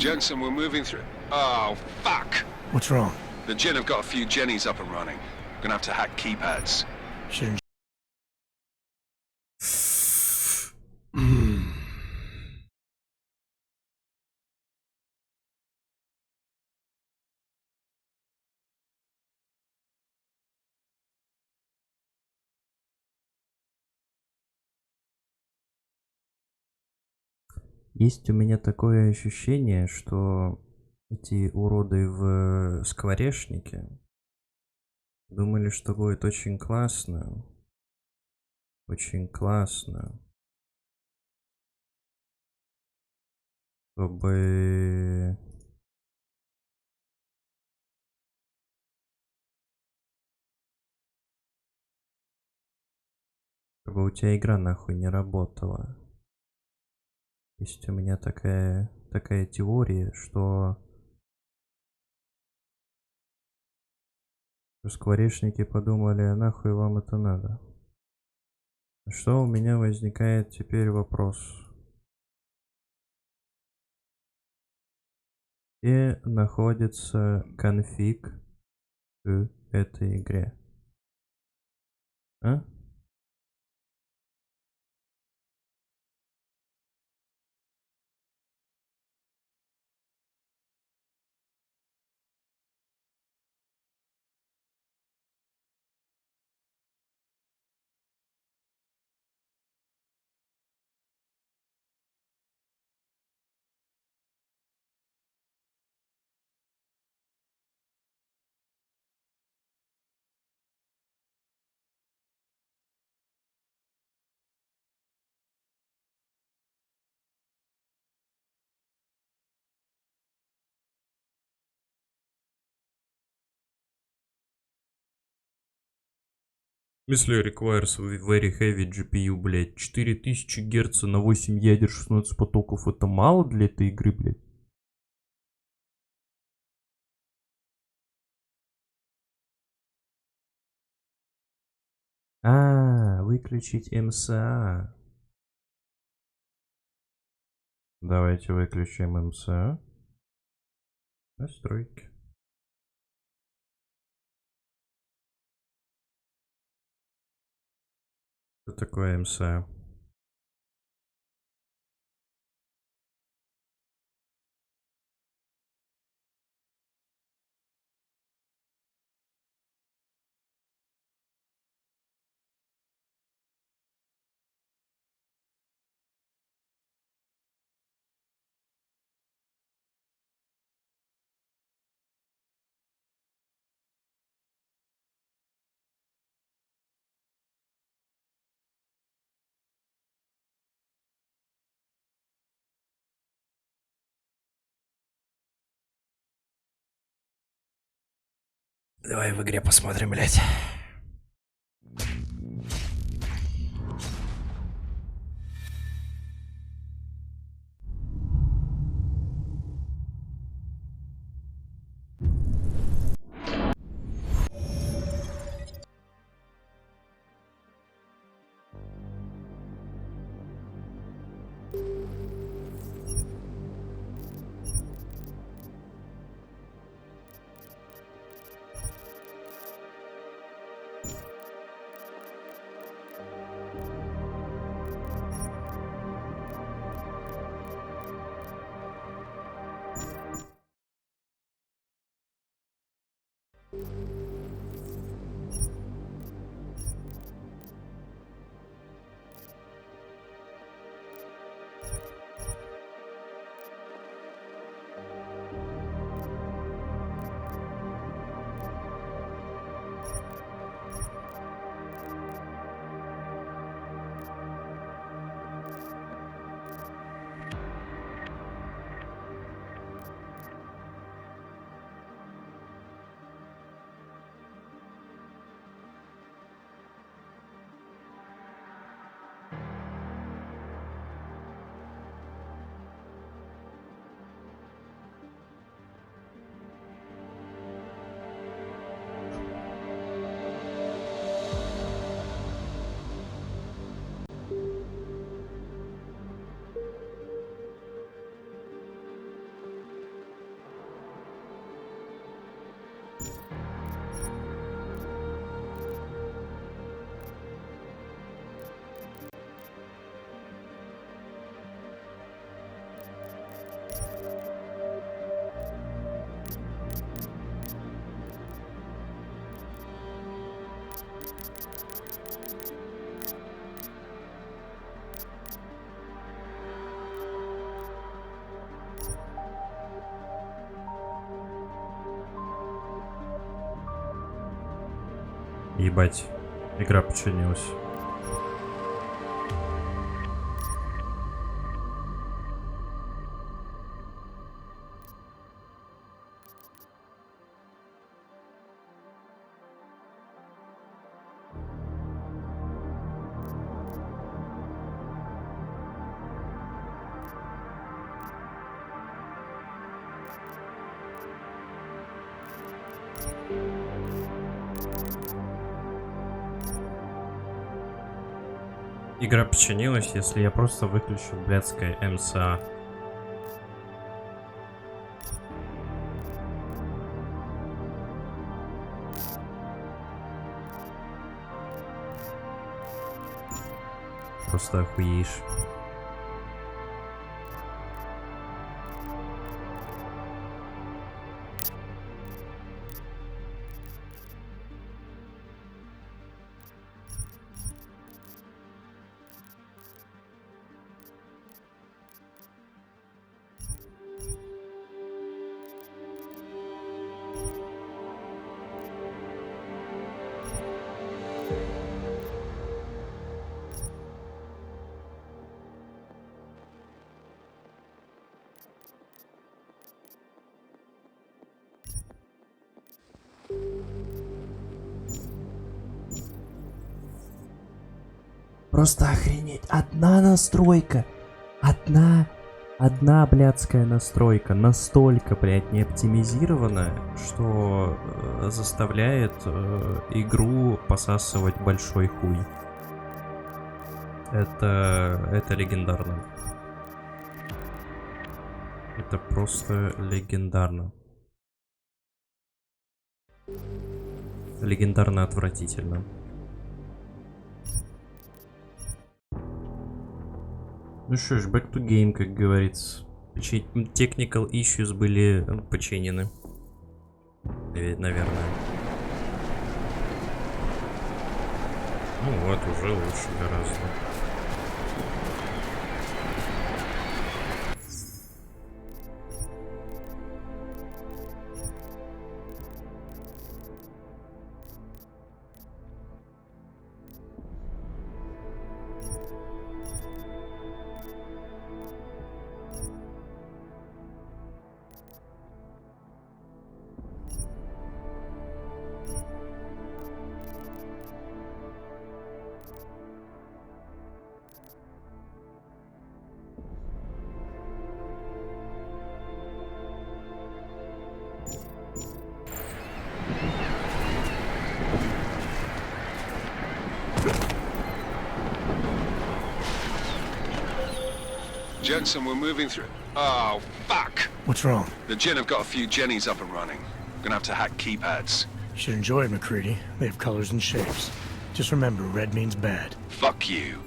Jensen, we're moving through. Oh, fuck!
What's wrong?
The Gen have got a few Jennies up and running. Gonna have to hack keypads.
Shouldn't.
Есть у меня такое ощущение, что эти уроды в скворечнике думали, что будет очень классно. Очень классно. Чтобы у тебя игра нахуй не работала. Есть у меня такая теория, что скворечники подумали, а нахуй вам это надо. Что у меня возникает теперь вопрос? Где находится конфиг к этой игре? А? В смысле requires very heavy GPU, блядь. 4000 Гц на 8 ядер, 16 потоков. Это мало для этой игры, блядь? Выключить МСА. Давайте выключим МСА. Настройки. Что такое МСА? Давай в игре посмотрим, блядь. Ебать, игра починилась. Игра починилась, если я просто выключу блядское МСА. Просто охуеешь. Просто охренеть. Одна настройка. Одна блядская настройка. Настолько, блядь, не оптимизирована, что заставляет игру посасывать большой хуй. Это легендарно. Это просто легендарно. Легендарно отвратительно. Ну что ж, back to game, как говорится. Technical issues были починены. Наверное. Ну вот, уже лучше гораздо.
Jensen, we're moving through... Oh, fuck!
What's wrong?
The Jinn have got a few Jennies up and running. Gonna have to hack keypads.
You should enjoy it, McCready. They have colors and shapes. Just remember, red means bad.
Fuck you.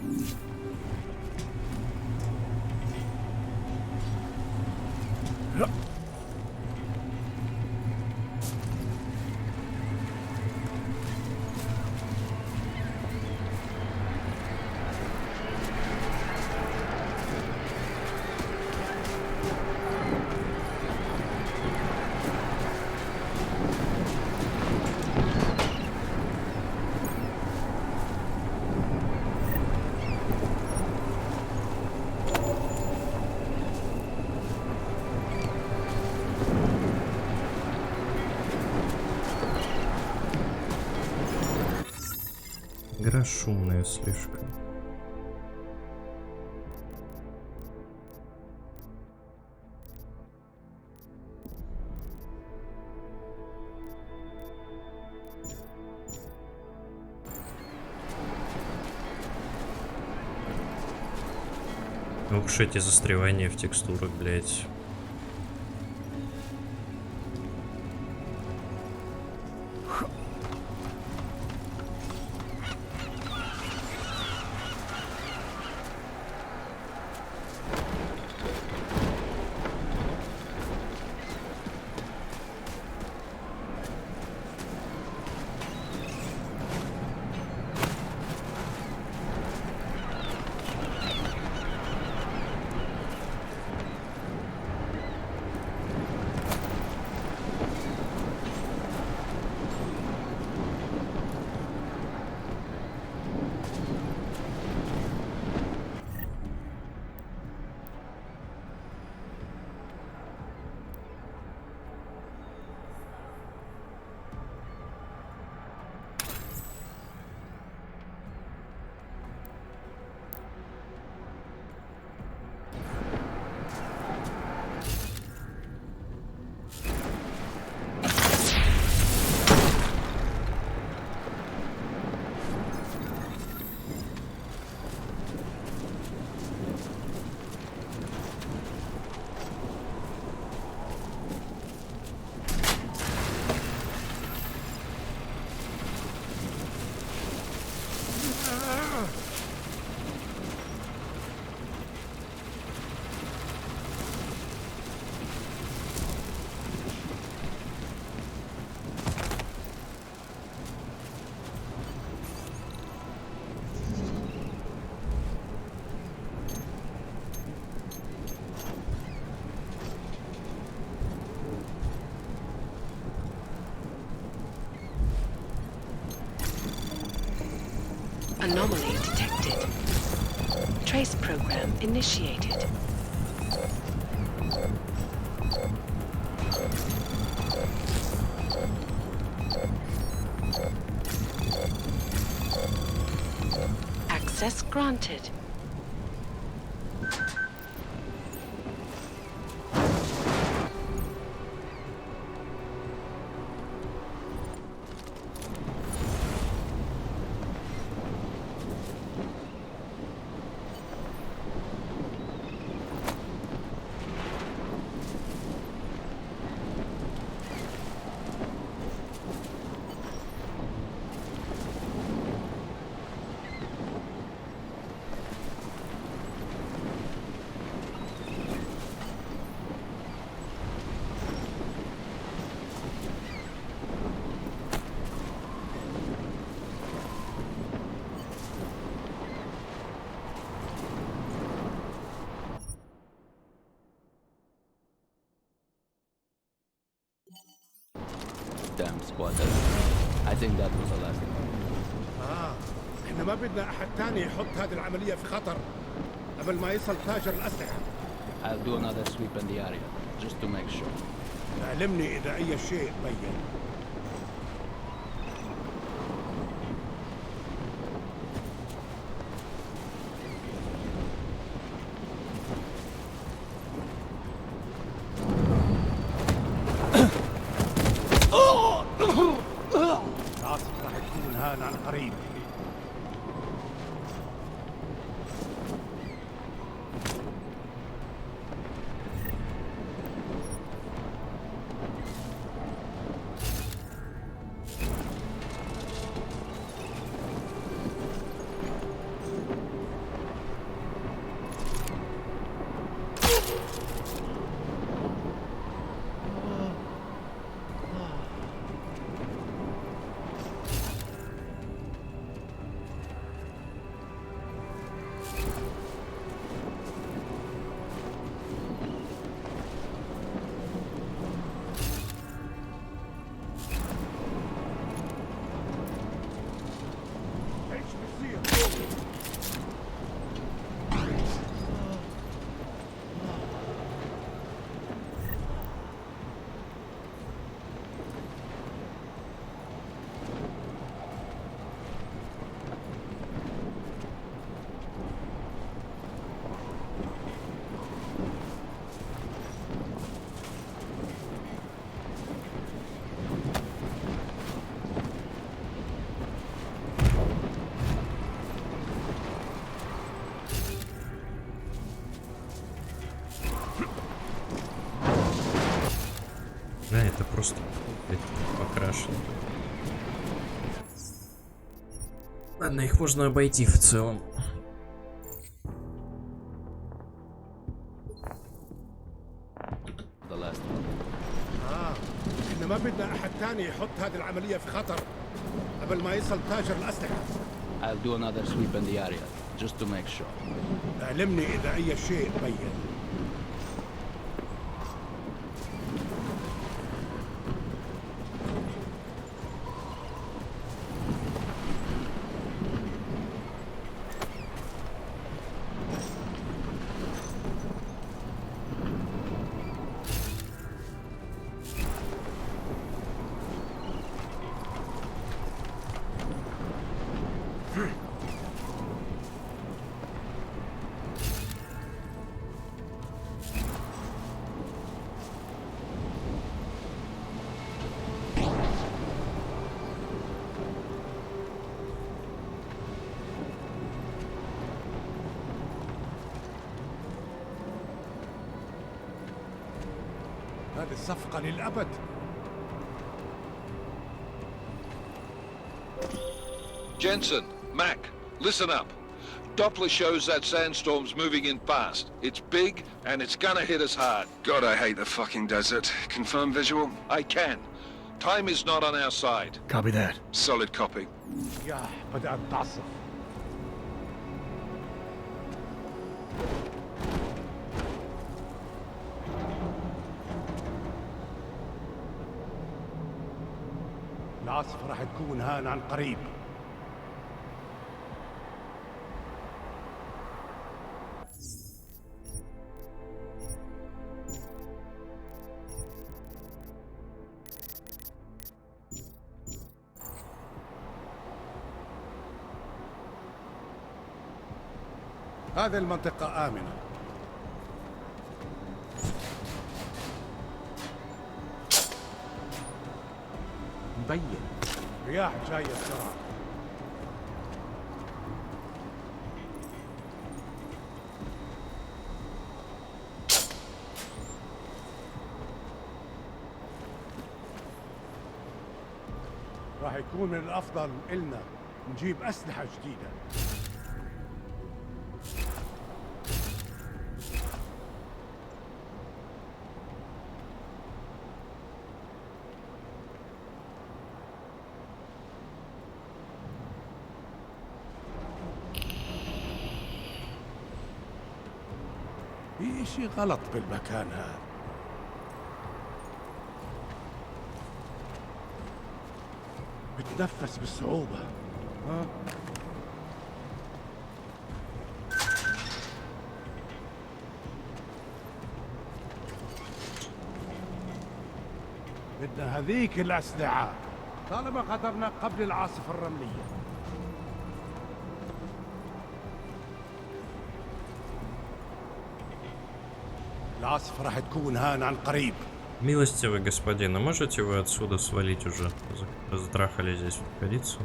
Игра шумная слишком. Ох уж эти застревания в текстурах, блять.
Anomaly detected. Trace program initiated. Access granted.
Damn squatter. I think that was the last one.
احنا ما بدنا احد تاني يحط هذه العملية في خطر قبل ما يصل تاجر الأسلحة.
I'll do another sweep in the area, just to make sure.
علمني إذا أي شيء بين. راسك راح تكون هان عن قريب.
Да, это просто покрашено. Ладно, их можно обойти в целом.
احنا ما بدنا احد تاني يحط هذه العملية في خطر قبل ما يصل تاجر الأسلحة.
I'll do another sweep in the area, just to make sure.
اعلمني إذا أي شيء بين. هذه الصفقة للأبد.
Jensen, Mac, listen up. Doppler shows that sandstorm's moving in fast. It's big, and it's gonna hit us hard.
God, I hate the fucking desert. Confirm visual?
I can. Time is not on our side.
Copy that.
Solid copy.
ياه بدأت تعصف. العاصفة راح تكون هان عن قريب. هذه المنطقة آمنة. مبين رياح جاية بسرعة. راح يكون من الأفضل إلنا نجيب أسلحة جديدة. في إشي غلط بالمكان هذا. بتنفس بصعوبة. ها؟ بدنا هذيك الأسلحة طالما قدرنا قبل العاصفة الرملية. العاصفة راح تكون هان عن قريب.
Милостивый господин, а можете вы отсюда свалить уже? Раздрахали здесь находиться.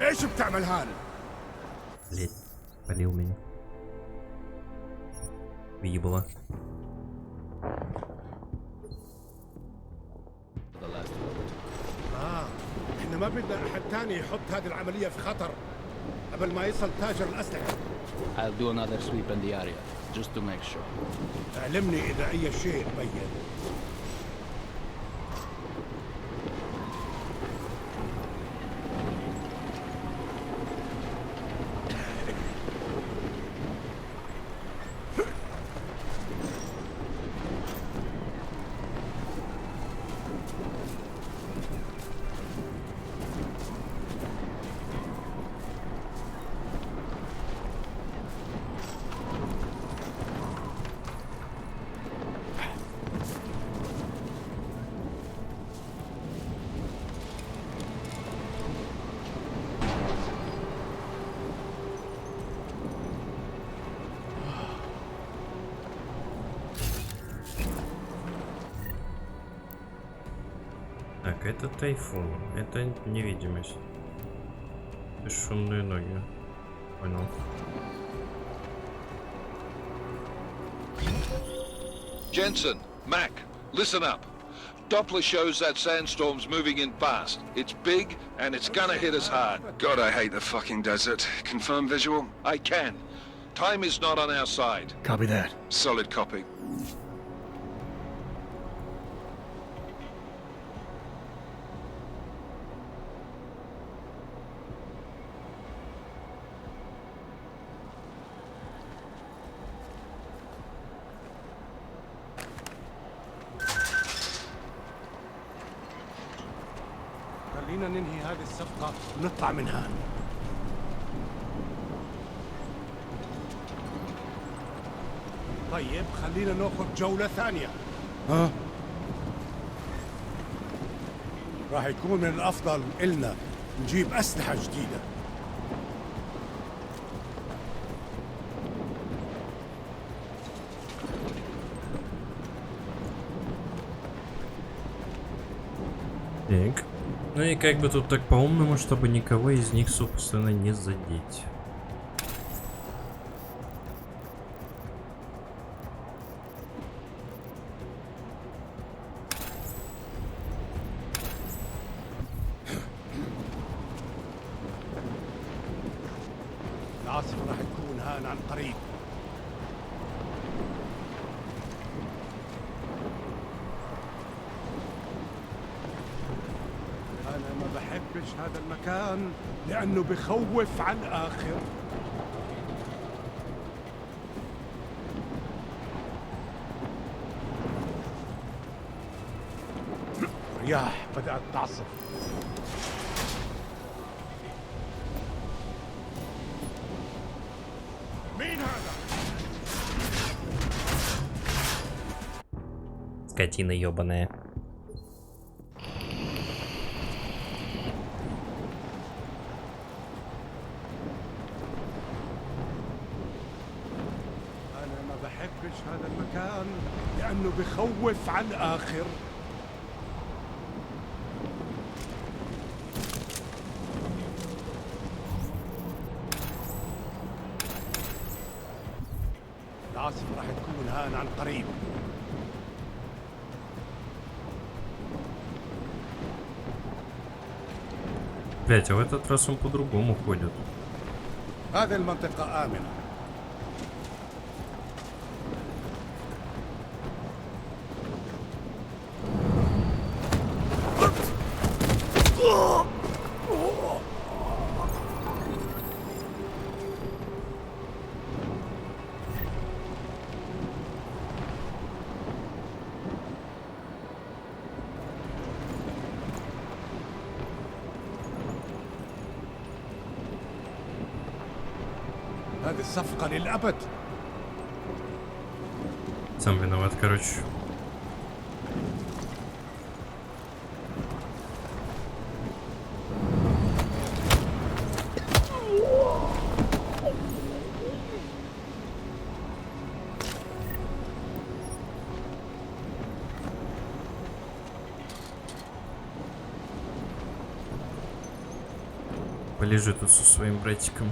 ايش بتعمل هان؟
Блять, полил меня. Въебла.
احنا ما بدنا احد تاني يحط هذه العملية في خطر قبل ما يصل تاجر الأسلحة.
I'll do another sweep in the area, just to make sure.
اعلمني إذا أي شيء بين.
Это тайфун, это невидимость. Бесшумные ноги. Понял.
Jensen, Mac, listen up. Doppler shows that sandstorm's moving in fast. It's big, and it's gonna hit us hard.
God, I hate the fucking desert. Confirm visual?
I can. Time is not on our side.
Copy that.
Solid copy.
خلينا ننهي هذه الصفقة ونطلع منها. طيب خلينا ناخذ جولة ثانية. ها؟ راح يكون من الأفضل إلنا نجيب أسلحة جديدة.
Так. Ну и как бы тут так по-умному, чтобы никого из них, собственно, не задеть.
العاصفة راح تكون هان عن قريب. أنا ما بحبش هذا المكان لأنه بخوف على الآخر. رياح بدأت تعصف. مين هذا؟
Скотина ёбаная.
أنا ما بحبش هذا المكان لأنه بخوف على الآخر. العاصفة راح تكون هان عن قريب.
Блять, а в этот раз он по-другому ходит.
هذه المنطقة آمنة. هذه الصفقة للأبد.
Сам виноват, короче. Полежи тут со своим братиком.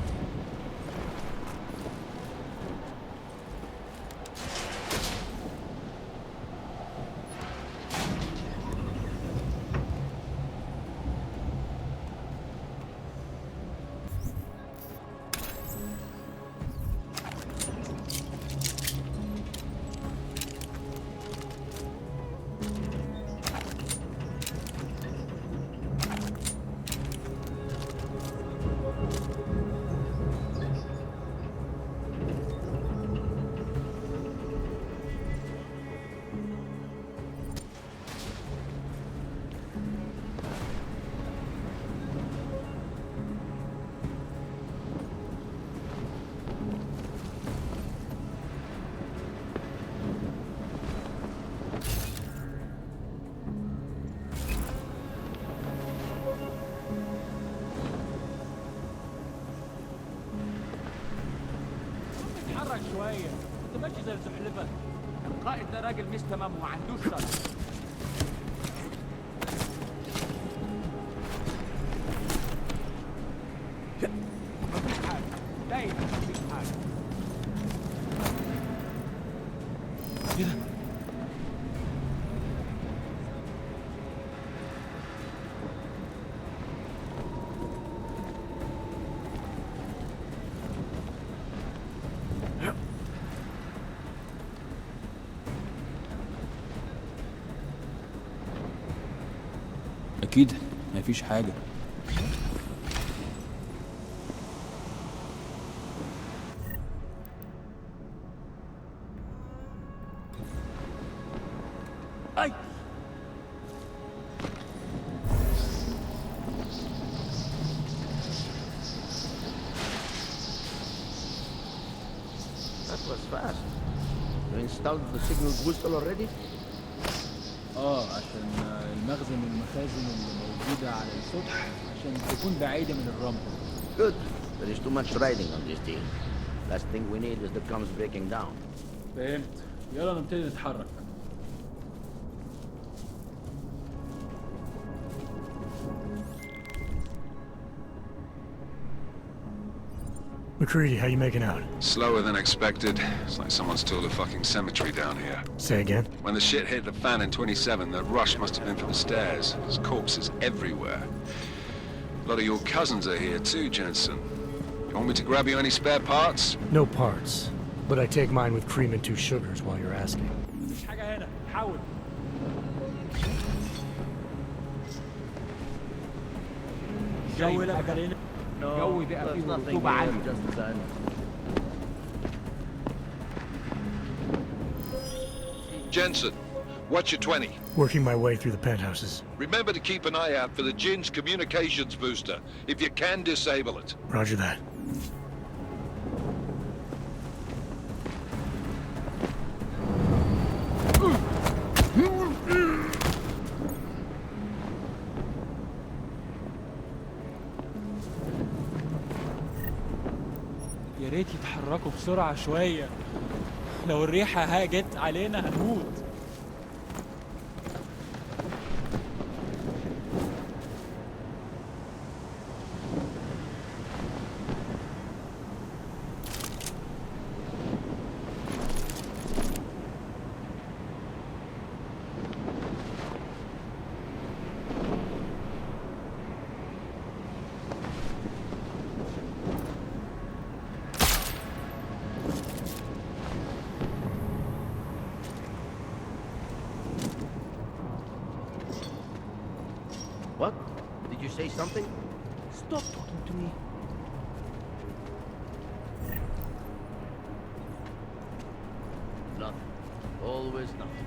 اتحرك شوية، انت ماشي زي الزحلفة. القائد ده راجل مش تمام وما عندوش شر.
باين مفيش حاجة. ايه ده؟
أكيد مفيش حاجة.
أي
That was fast. You installed the signal booster already?
عشان المخزن والمخازن اللي موجودة على السطح عشان تكون بعيدة من الرمل.
Good. There is too much riding on this deal. Last thing we need is the comms breaking down.
فهمت. يلا نبتدي نتحرك.
McCready, how you making out?
Slower than expected. It's like someone's tilled a fucking cemetery down here.
Say again?
When the shit hit the fan in 27, the rush must have been from the stairs. There's corpses everywhere. A lot of your cousins are here too, Jensen. You want me to grab you any spare parts?
No parts. But I take mine with cream and 2 sugars while you're asking.
مفيش حاجة هنا. حاول. الجو ده بقى الجو ده فيه رطوبة عالية.
Jensen, what's your 20?
Working my way through the penthouses.
Remember to keep an eye out for the Jin's communications booster. If you can, disable it.
Roger that.
يا ريت يتحركوا بسرعة شوية. لو الريحة هاجت علينا هنموت.
What? Did you say something? Stop talking to me. Nothing. Always nothing.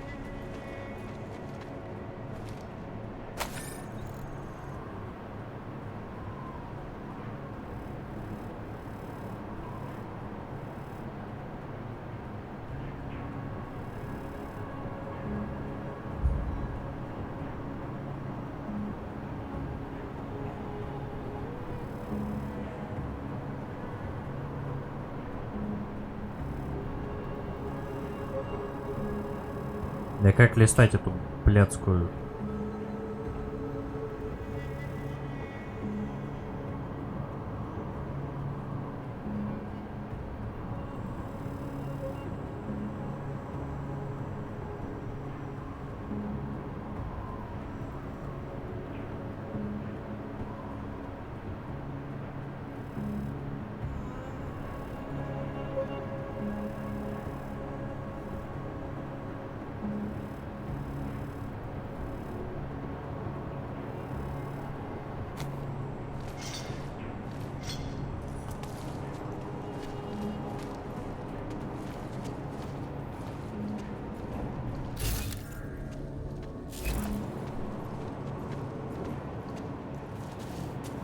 Да как листать эту блядскую?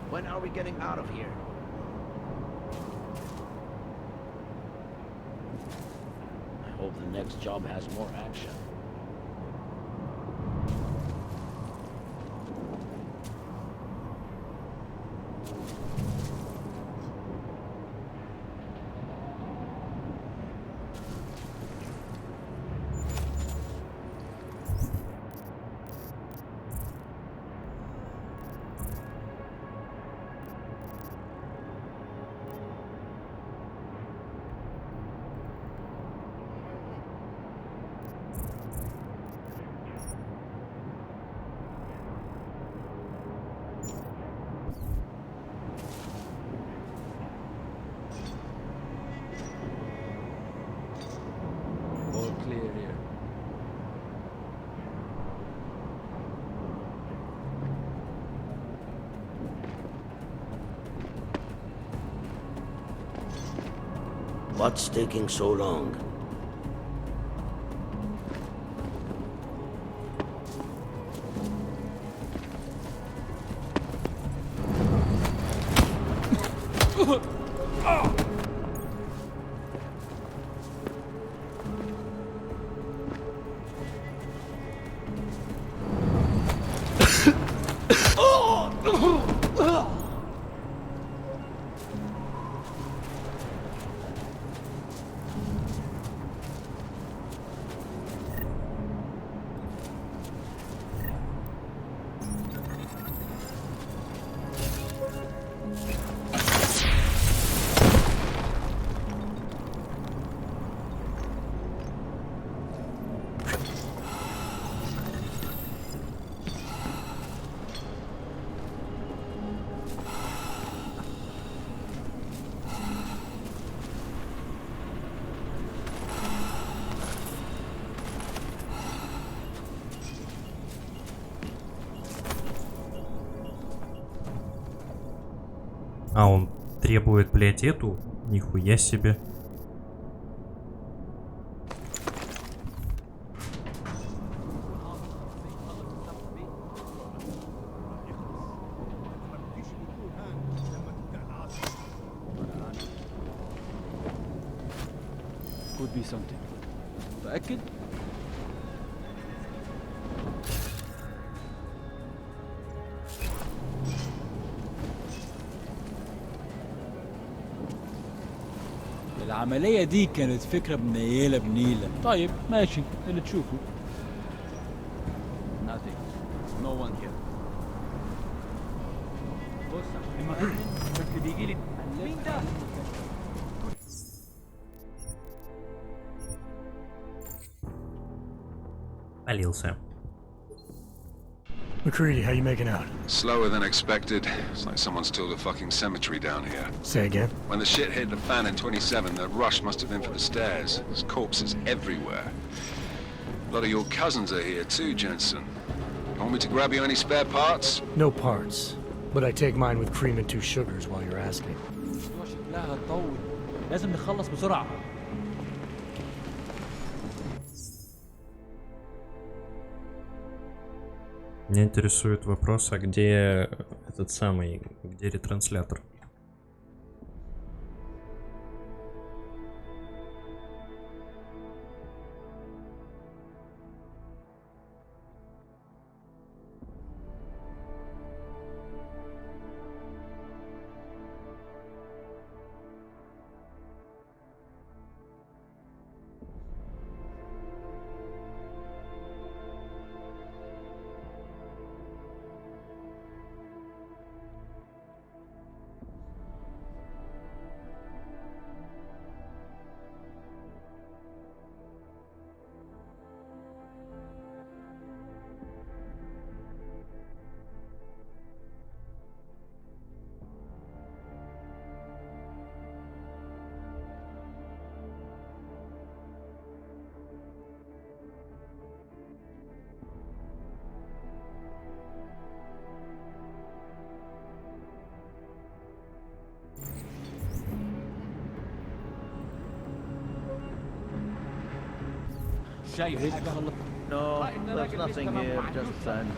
When are we getting out of here? I hope the next job has more action. What's taking so long?
А, он требует, блядь, эту? Нихуя себе.
Could be something. متأكد؟ العملية دي كانت فكرة بنيلة بنيلة. طيب ماشي اللي تشوفه. Nothing. No one here. بص المهم بس بيجي لي مين ده؟
Полился.
McCready, how you making out?
Slower than expected. It's like someone's tilled a fucking cemetery down here.
Say again?
When the shit hit the fan in 27, the rush must have been for the stairs. There's corpses everywhere. A lot of your cousins are here too, Jensen. You want me to grab you any spare parts?
No parts. But I take mine with cream and 2 sugars while you're asking.
شكلها هتطول. لازم نخلص بسرعة.
Меня интересует вопрос, а где этот самый, где ретранслятор?
شايف حاجة؟
No, there's nothing here, just sand.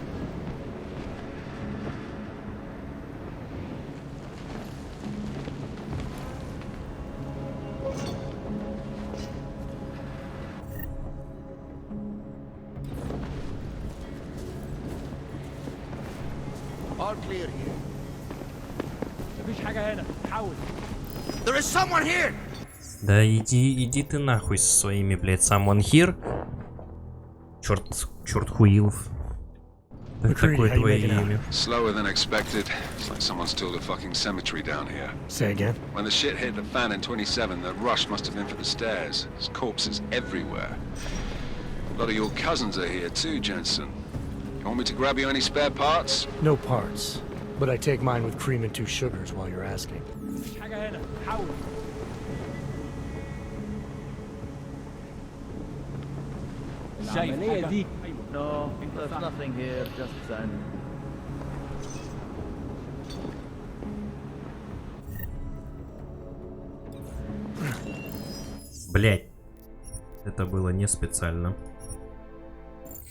All clear here.
مفيش حاجة هنا. حاول.
There is someone here!
Да иди ты нахуй со своими, блядь, someone here. Черт хуилов. Какое твое имя?
Slower than expected. It's like someone's tilled a fucking cemetery down here.
Say again?
When the shit hit the fan in 27, the rush must have been for the stairs. There's corpses everywhere. A lot of your cousins are here too, Jensen. You want me to grab you any spare parts?
No parts. But I take mine with cream and 2 sugars while you're asking.
مفيش حاجة هنا. حاول. العملية دي.
No, there's nothing here, just sand.
Блять. Это было не специально.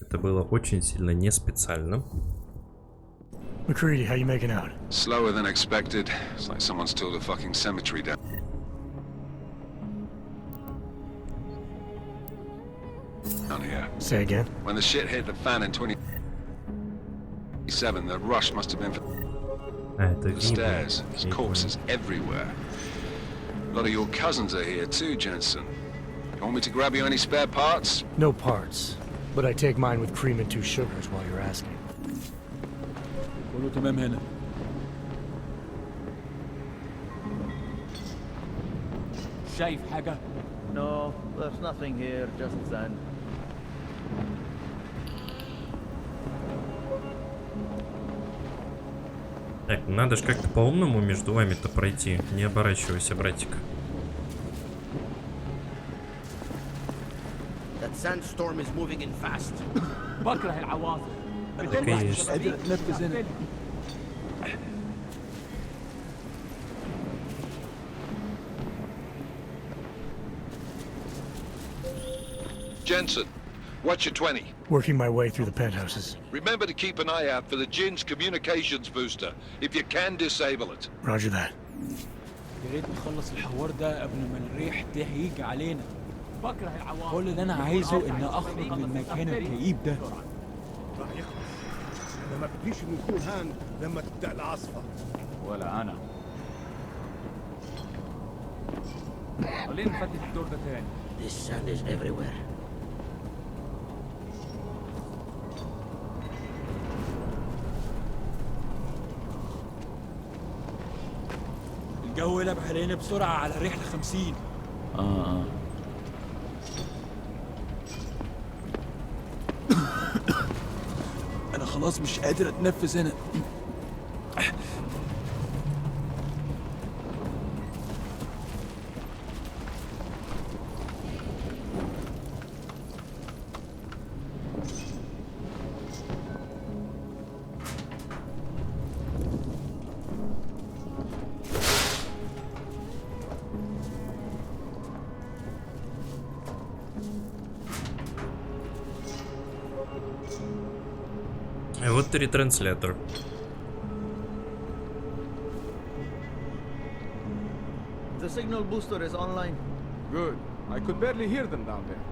Это было очень сильно не специально.
McCready, how you making out?
Slower than expected. It's like someone's tilled a fucking cemetery down. Down here.
Say again?
When the shit hit the fan in 27, the rush must have been for the stairs. There's corpses everywhere. A lot of your cousins are here too, Jensen. You want me to grab you any spare parts?
No parts. But I take mine with cream and 2 sugars while you're asking.
كله تمام هنا. شايف حاجة؟
No, there's nothing here, just sand.
Так, надо же как-то по-умному между вами-то пройти. Не оборачивайся, братик.
That sandstorm is moving in fast.
بكره العواصف.
Так и есть.
قادر اتنفس هنا.
Jensen, what's your 20?
Working my way through the penthouses.
Remember to keep an eye out for the Jin's communications booster. If you can, disable it.
Roger that.
يا ريت نخلص الحوار ده قبل ما الريح تهيج علينا. بكره العواصف. كل اللي انا عايزه ان اخرج من مكان الكئيب ده.
راح يخلص. انا ما بديش نكون هان لما تبدا العاصفه.
ولا انا. خلينا نفتح الدور ده تاني.
This sand is everywhere.
الجو قلب علينا بسرعة على رحلة 50. أنا خلاص مش قادر أتنفس هنا.
Вот и ретранслятор.
The signal booster is online.
Good. I could barely hear them down there.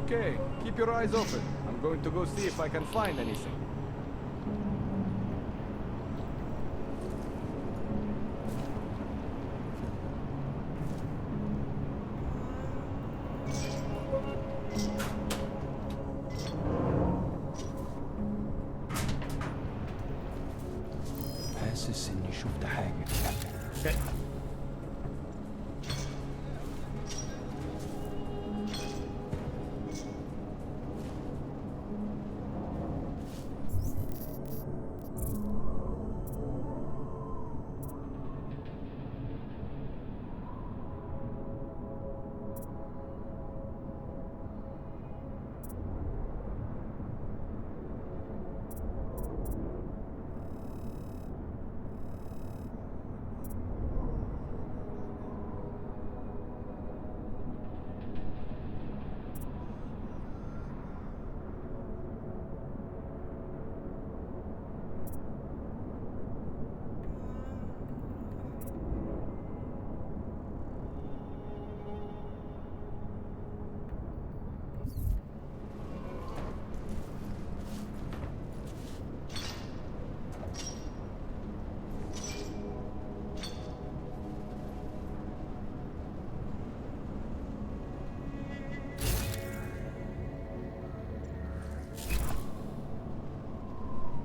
Okay, keep your eyes open. I'm going to go see if I can find anything.
حاسس إني شفت حاجة.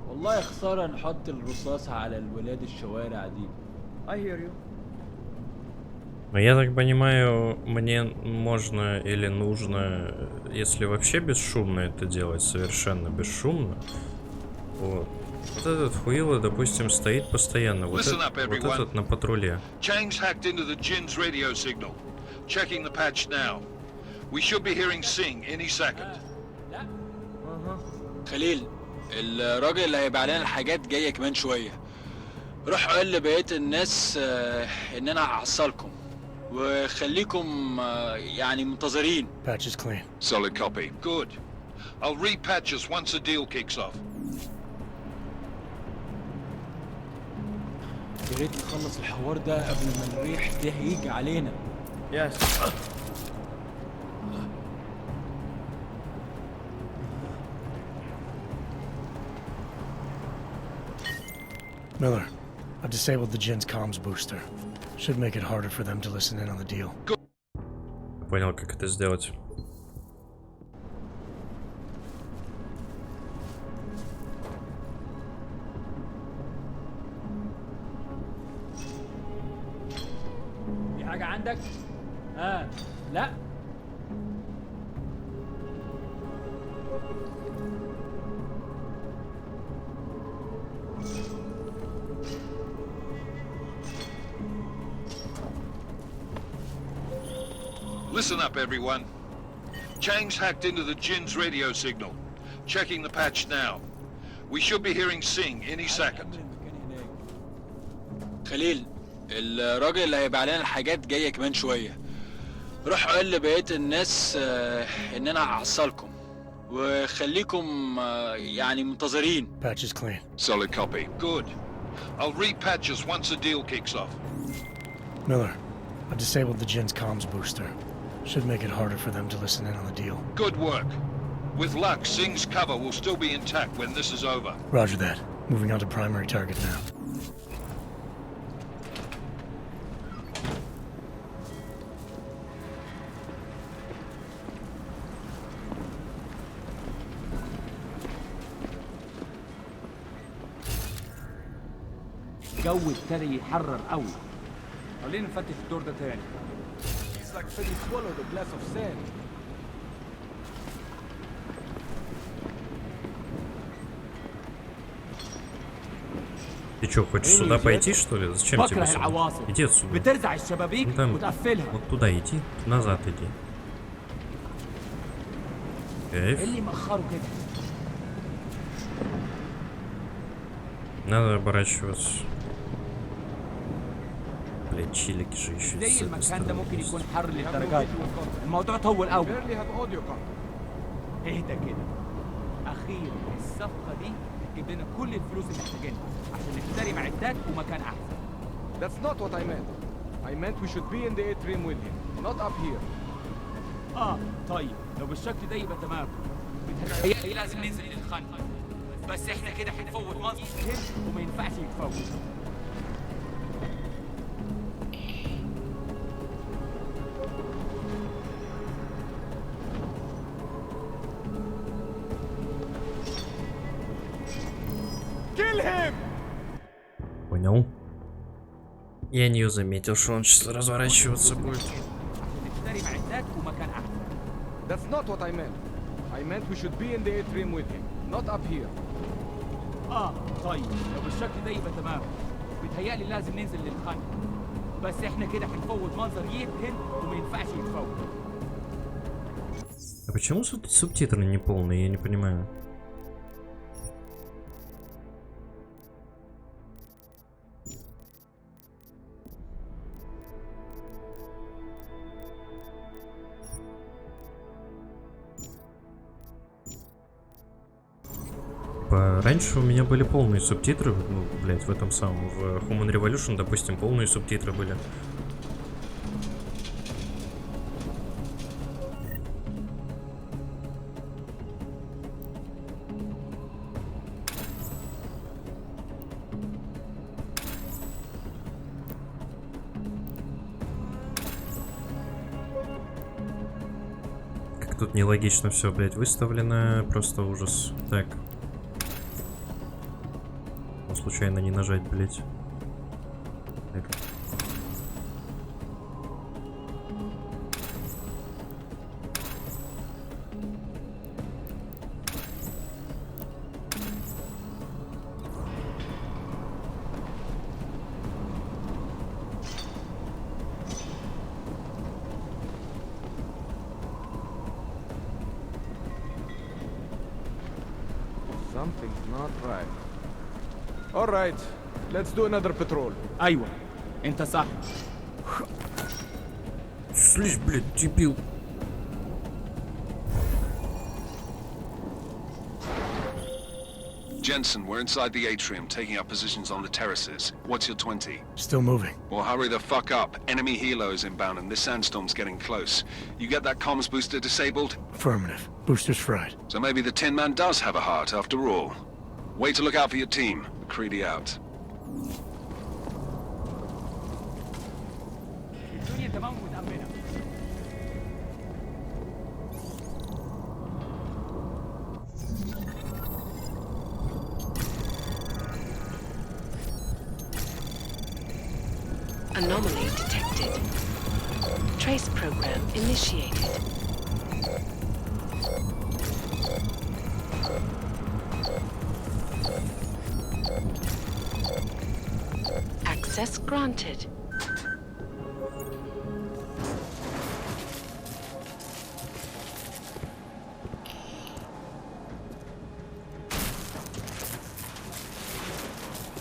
والله خسارة نحط الرصاص على الولاد الشوارع دي.
I hear you.
Я так понимаю, мне можно или нужно, если вообще бесшумно это делать, совершенно бесшумно. Вот этот хуило, допустим, стоит постоянно. Вот этот на патруле.
Chang's hacked into the Jin's radio signal. Checking the patch now. We should be hearing Sing any second.
خليل، الراجل اللي هيبيع لنا الحاجات جاية كمان شوية. روح قول لبقية الناس ان انا هحصلكم. وخليكم يعني منتظرين.
Patch is clean.
Solid copy. Good. I'll repatch us once the deal kicks off.
يا ريت نخلص الحوار ده قبل ما الريح ده هيجي علينا.
Yes.
Miller, I've disabled the Jin's comms booster. Should make it harder for them to listen in on the deal.
Понял, как это сделать.
في حاجة عندك؟ لا.
Listen up, everyone. Chang's hacked into the Jin's radio signal. Checking the patch now. We should be hearing Sing any second.
خليل، الراجل اللي هيبيع لنا الحاجات جاية كمان شوية. روح قول لبقية الناس إن أنا هحصلكم. وخليكم يعني منتظرين.
Patch is clean.
Solid copy. Good. I'll repatch us once the deal kicks off.
Miller, I've disabled the Jin's comms booster. Should make it harder for them to listen in on the deal.
Good work. With luck, Sing's cover will still be intact when this is over.
Roger that. Moving on to primary target now.
الجو ابتدى يحرر قوي. خلينا نفتش الدور ده تاني.
It's like said he swallowed a glass of sand.
Ты чё, хочешь сюда пойти, что ли? Зачем тебе сюда? Иди отсюда.
بترزع الشبابيك وتقفلها.
Вот туда иди, назад иди. Кайф.
اللي مأخره كده.
Надо оборачиваться. блядь, чилики же еще.
زي المكان ده ممكن يكون حر للدرجات دي. الموضوع طول قوي. اهدى كده. اخيرا الصفقه دي هتجيب لنا كل الفلوس اللي محتاجينها عشان نشتري معدات ومكان احسن.
That's not what I meant. I meant we should be in the atrium with him, not up here.
طيب لو بالشكل ده يبقى تمام. بتهيألي لازم ننزل للخنق. بس احنا كده هنفوت منظر وما ينفعش يتفوت.
Kill him!
Понял. Я не заметил, что он сейчас разворачиваться будет.
That's not what I meant. I meant we should be in the atrium with him, not up here.
طيب لو بالشكل ده يبقى تمام. بتهيألي لازم ننزل للخنق. بس احنا كده هنفوت منظر يبهر وما ينفعش يتفوت.
А почему субтитры не полные, я не понимаю. Раньше у меня были полные субтитры, ну, блять, в этом самом, в Human Revolution, допустим, полные субтитры были. Как тут нелогично все, блять, выставлено, просто ужас. Так. Случайно не нажать, блять. Так.
Something's not right. All right, let's do another patrol.
ايوه انت صح.
Слизь, блядь, дебил.
Jensen, we're inside the atrium, taking up positions on the terraces. What's your 20?
Still moving.
Well, hurry the fuck up. Enemy helos inbound and this sandstorm's getting close. You get that comms booster disabled?
Affirmative. Booster's fried.
So maybe the Tin Man does have a heart after all. Way to look out for your team. McCready out.
Anomaly detected. Trace program initiated. Access granted.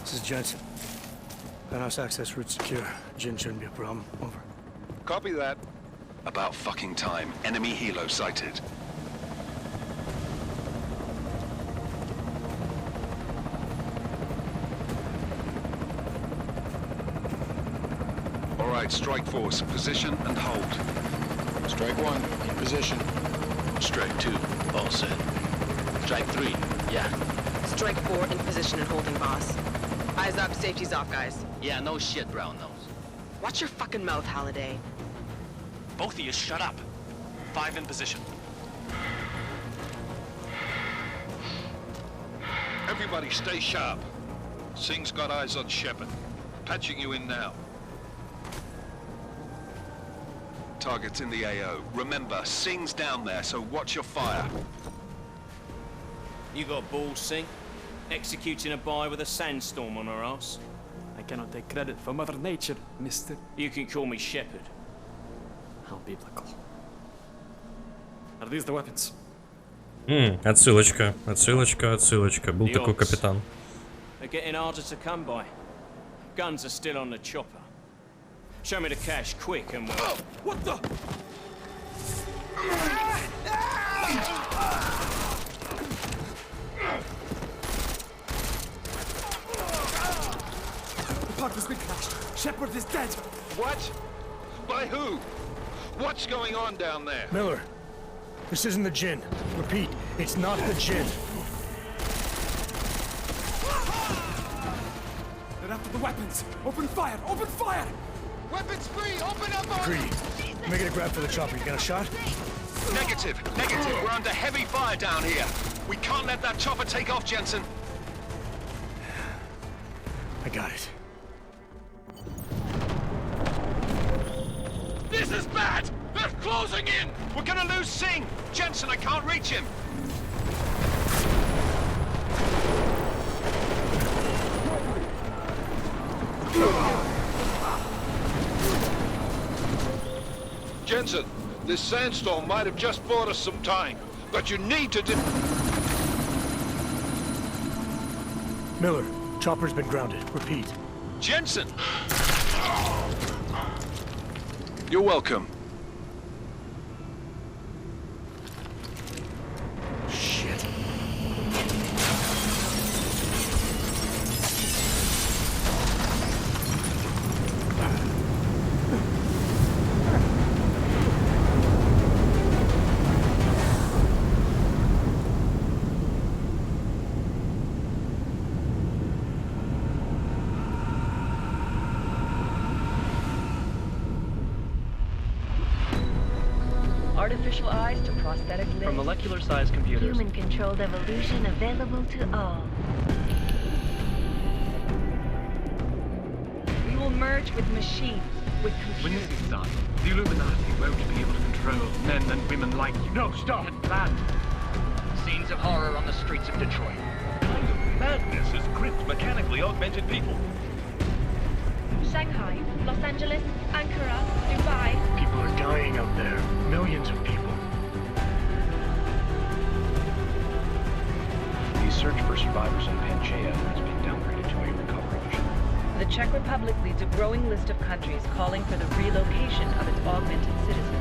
This is Jensen. Penthouse access route secure. Jin shouldn't be a problem. Over.
Copy that. About fucking time. Enemy helo sighted. All right, strike force. Position and hold.
Strike 1, in position.
Strike 2, all set. Strike 3, yeah.
Strike 4 in position and holding, boss. Eyes up, safety's off, guys.
Yeah, no shit, brown nose.
Watch your fucking mouth, Halliday.
Both of you shut up. 5 in position.
Everybody stay sharp. Singh's got eyes on Shepard. Patching you in now.
Target's in the AO. Remember, Singh's down there, so watch your fire.
You got balls, Singh? Executing a buy with a sandstorm on her ass?
I cannot take credit for Mother Nature, mister.
You can call me Shepard.
How biblical. Are these the weapons?
Отсылочка, отсылочка, отсылочка. Был такой капитан.
They're getting harder to come by. Guns are still on the chopper. Show me the cash quick and we'll...
Oh, what the? The park has been crashed. Shepard is dead.
What? By who? What's going on down there?
Miller, this isn't the Jinn. Repeat, it's not the Jinn.
They're after the weapons. Open fire! Open fire!
Weapons free! Open up on
Greedy. Making a grab for the chopper. You got a shot?
Negative. Negative. We're under heavy fire down here. We can't let that chopper take off, Jensen.
I got it.
This is bad! They're closing in! We're gonna lose Singh! Jensen, I can't reach him!
Jensen, this sandstorm might have just bought us some time, but you need to
Miller, chopper's been grounded. Repeat.
Jensen! You're welcome.
Shit.
Artificial eyes to prosthetic limbs.
From molecular-sized computers.
Human-controlled evolution available to all. We will merge with machines, with computers.
When this is done, the Illuminati won't be able to control men and women like you. No, stop! Get planned.
Scenes of horror on the streets of Detroit.
Kind of madness has gripped mechanically augmented people.
Shanghai, Los Angeles, Ankara, Dubai.
People are dying out there. Millions of people.
The search for survivors in Panchaea has been downgraded to a recovery mission.
The Czech Republic leads a growing list of countries calling for the relocation of its augmented citizens.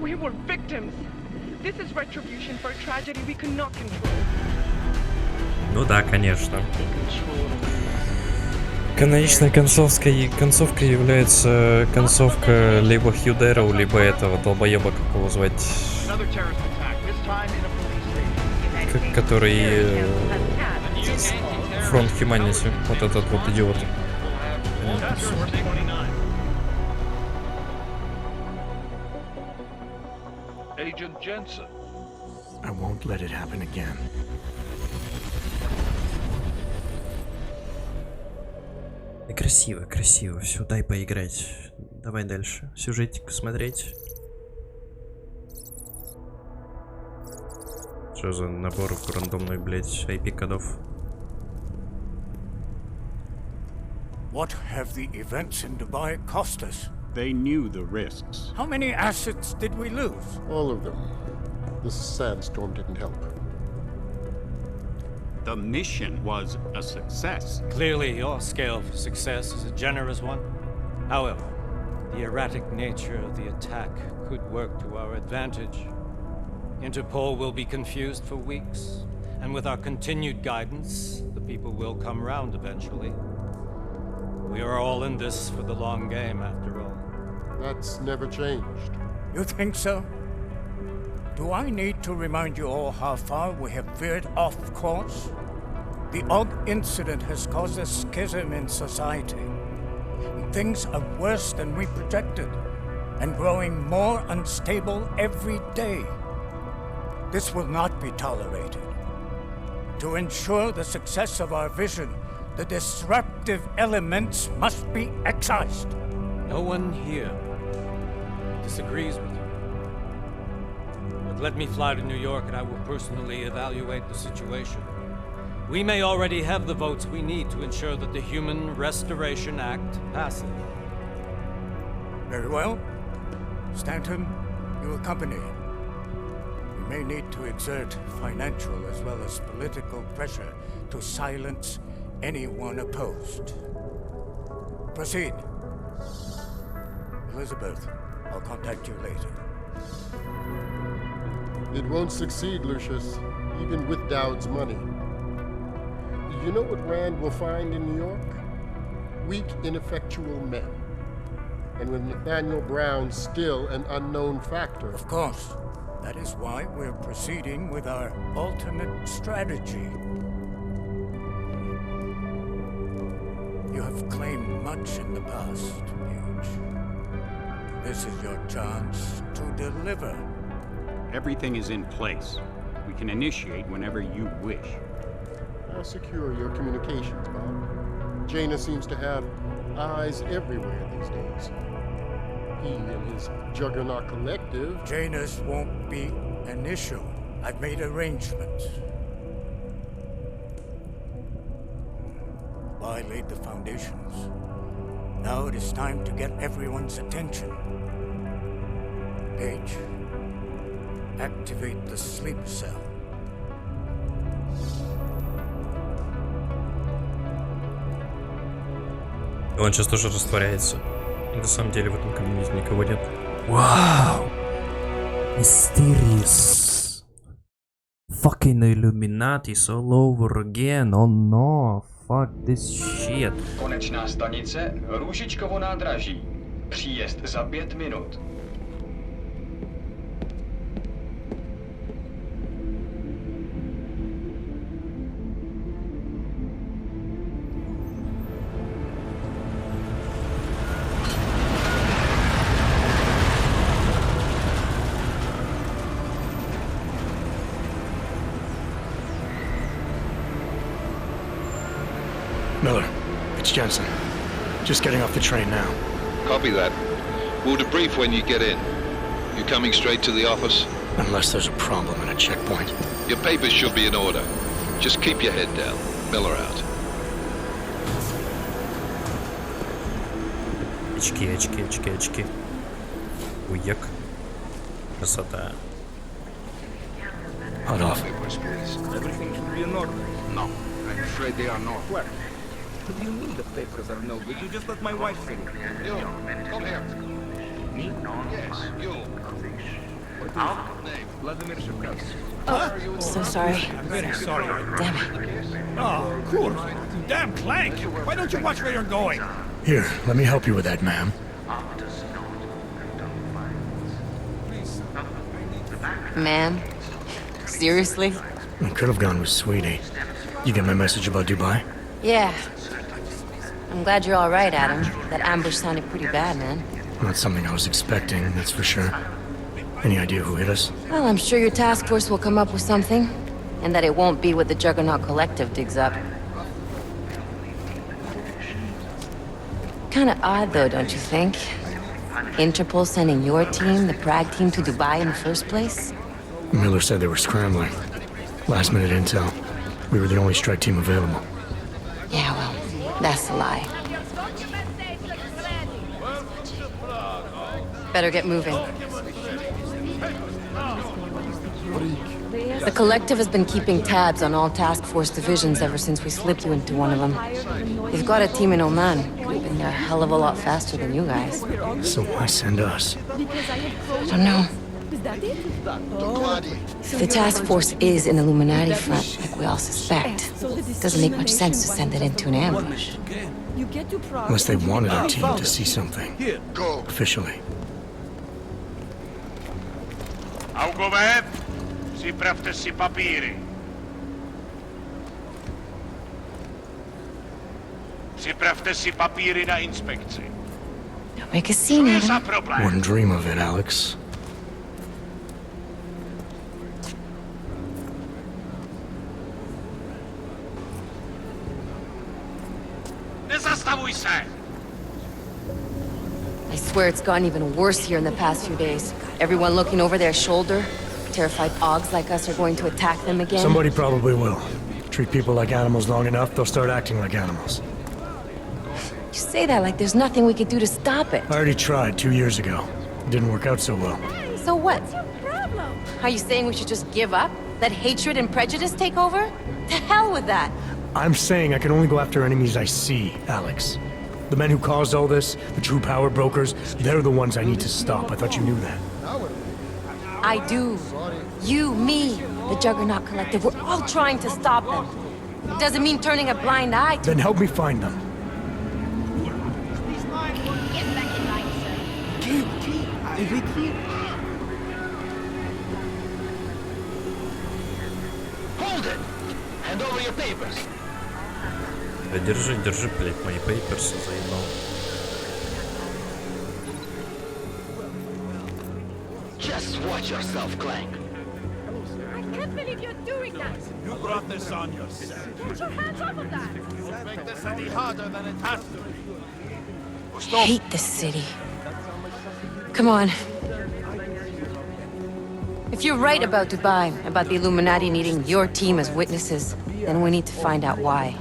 We were victims. This is retribution for a tragedy we cannot control.
Ну да, конечно. Каноничной концовкой является концовка либо Хью Дэроу, либо этого долбоеба, как его звать, который Фронт Humanity, вот этот вот идиот.
Agent Jensen.
I won't let it happen again.
Красиво, красиво. Все, дай поиграть. Давай дальше. Сюжетик смотреть. Что за набор рандомных, блять, IP-кодов?
What have the events in Dubai cost us?
They knew the risks.
How many assets did we lose?
All of them. This sandstorm didn't help.
The mission was a success.
Clearly, your scale for success is a generous one. However, the erratic nature of the attack could work to our advantage. Interpol will be confused for weeks, and with our continued guidance, the people will come round eventually. We are all in this for the long game, after all.
That's never changed.
You think so? Do I need to remind you all how far we have veered off course? The odd incident has caused a schism in society. Things are worse than we projected, and growing more unstable every day. This will not be tolerated. To ensure the success of our vision, the disruptive elements must be excised.
No one here disagrees with you. But let me fly to New York and I will personally evaluate the situation. We may already have the votes we need to ensure that the Human Restoration Act passes.
Very well. Stanton, you accompany. We may need to exert financial as well as political pressure to silence anyone opposed. Proceed. Elizabeth, I'll contact you later.
It won't succeed, Lucius, even with Dowd's money. You know what Rand will find in New York? Weak, ineffectual men. And with Nathaniel Brown still an unknown factor.
Of course. That is why we're proceeding with our alternate strategy. You have claimed much in the past, Paige. This is your chance to deliver.
Everything is in place. We can initiate whenever you wish.
I'll secure your communications, Bob. Jaina seems to have eyes everywhere these days. He and his Juggernaut Collective...
Jaina's won't be an issue. I've made arrangements. I laid the foundations. Now it is time to get everyone's attention. Paige, activate the sleep cell.
Он сейчас тоже растворяется. И на самом деле в этом кабинете никого нет. Вау! Mysterious. Fucking Illuminatis all over again. Oh no. Fuck this shit.
Konečná stanice Růžičkovo nádraží. Příjezd za 5 minut.
Miller, it's Jensen. Just getting off the train now.
Copy that. We'll debrief when you get in. You coming straight to the office?
Unless there's a problem at a checkpoint.
Your papers should be in order. Just keep your head down. Miller out.
Очки. Уек. Красота.
Hot off.
Everything should be in order.
No, I'm afraid they are not.
What? What do you mean the papers are no good? You just let my wife see it.
You, come here.
Me?
Yes, you.
So sorry.
I'm very sorry.
Damn it.
Oh, cool. Damn Clank! Why don't you watch where you're going?
Here, let me help you with that, ma'am.
Ma'am? Seriously?
I could have gone with Sweetie. You get my message about Dubai?
Yeah. I'm glad you're all right, Adam. That ambush sounded pretty bad, man.
Not something I was expecting, that's for sure. Any idea who hit us?
Well, I'm sure your task force will come up with something. And that it won't be what the Juggernaut Collective digs up. Kinda odd, though, don't you think? Interpol sending your team, the Prague team, to Dubai in the first place?
Miller said they were scrambling. Last minute intel. We were the only strike team available.
Yeah, well, that's a lie. Better get moving. The Collective has been keeping tabs on all task force divisions ever since we slipped you into one of them. They've got a team in Oman. Could have been a hell of a lot faster than you guys.
So why send us?
I don't know. If the task force is an Illuminati front, like we all suspect, it doesn't make much sense to send it into an ambush.
Unless they wanted our team to see something. Officially.
Augovet, připravte si papíry. Připravte si papíry na inspekci.
Don't make a scene, Adam.
Wouldn't dream of it, Alex.
Nezastavuj se!
I swear it's gotten even worse here in the past few days. Everyone looking over their shoulder. Terrified Augs like us are going to attack them again.
Somebody probably will. Treat people like animals long enough, they'll start acting like animals.
You say that like there's nothing we could do to stop it.
I already tried 2 years ago. It didn't work out so well.
So what? Are you saying we should just give up? Let hatred and prejudice take over? To hell with that!
I'm saying I can only go after enemies I see, Alex. The men who caused all this, the true power brokers, they're the ones I need to stop. I thought you knew that.
I do. You, me, the Juggernaut Collective, we're all trying to stop them. It doesn't mean turning a blind eye to...
Then help me find them.
Hold it! Hand over your papers.
Да держи, держи, блядь, мои пейперсы заебал.
Just watch yourself, Clank.
I can't believe you're doing that!
You brought this on yourself.
Get your hands off of that!
Don't make this any harder than it has to be.
I hate this city. Come on. If you're right about Dubai, about the Illuminati needing your team as witnesses, then we need to find out why.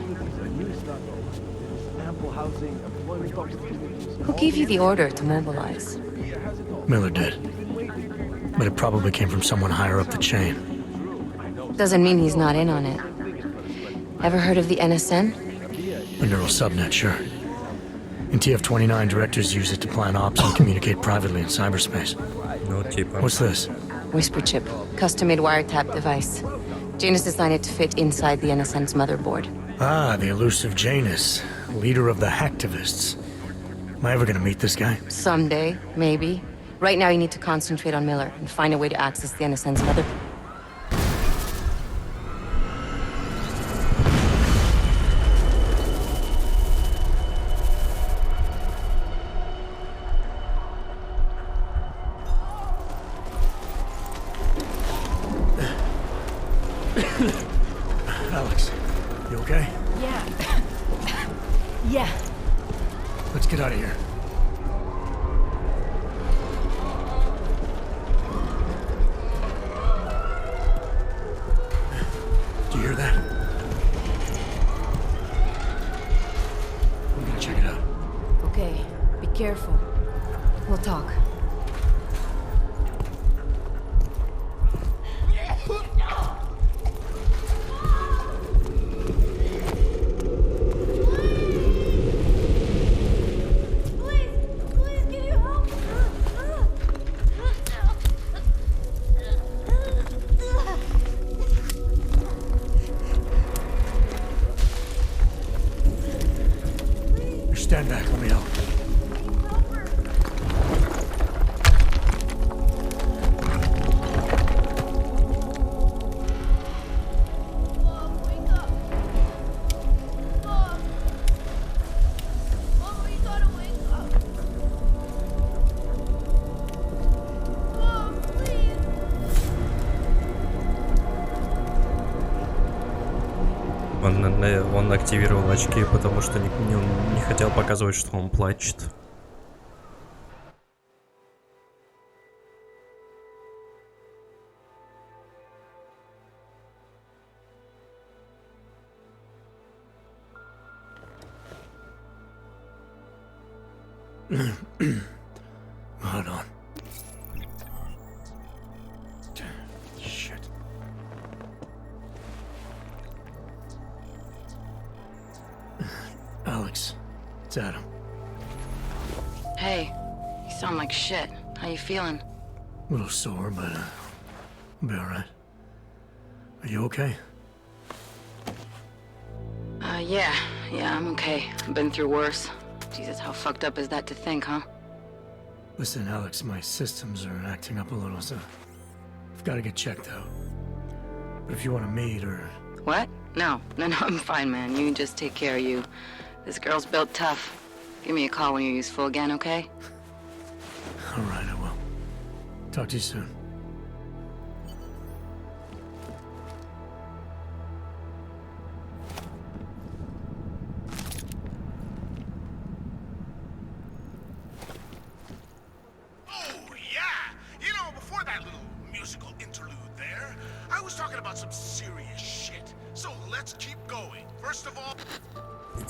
Who gave you the order to mobilize?
Miller did. But it probably came from someone higher up the chain.
Doesn't mean he's not in on it. Ever heard of the NSN?
A neural subnet, sure. In TF-29, directors use it to plan ops and communicate privately in cyberspace.
No tip.
What's this?
Whisper chip. Custom-made wiretap device. Janus designed it to fit inside the NSN's motherboard.
Ah, the elusive Janus. Leader of the hacktivists. Am I ever gonna meet this guy?
Someday, maybe. Right now you need to concentrate on Miller and find a way to access the NSN's motherboard.
Alex, you okay?
Yeah. Yeah.
Let's get out of here. Do you hear that? I'm gonna check it out.
Okay, be careful. We'll talk.
Он активировал очки, потому что не хотел показывать, что он плачет.
Hold on. Shit. Alex, it's Adam.
Hey, you sound like shit. How you feeling?
A little sore, but I'll be alright. Are you okay?
Yeah, I'm okay. I've been through worse. Jesus, how fucked up is that to think, huh?
Listen, Alex, my systems are acting up a little, so I've got to get checked out. But if you want to meet or...
What? No, I'm fine, man. You just take care of you. This girl's built tough. Give me a call when you're useful again, okay?
Alright, I will. Talk to you soon.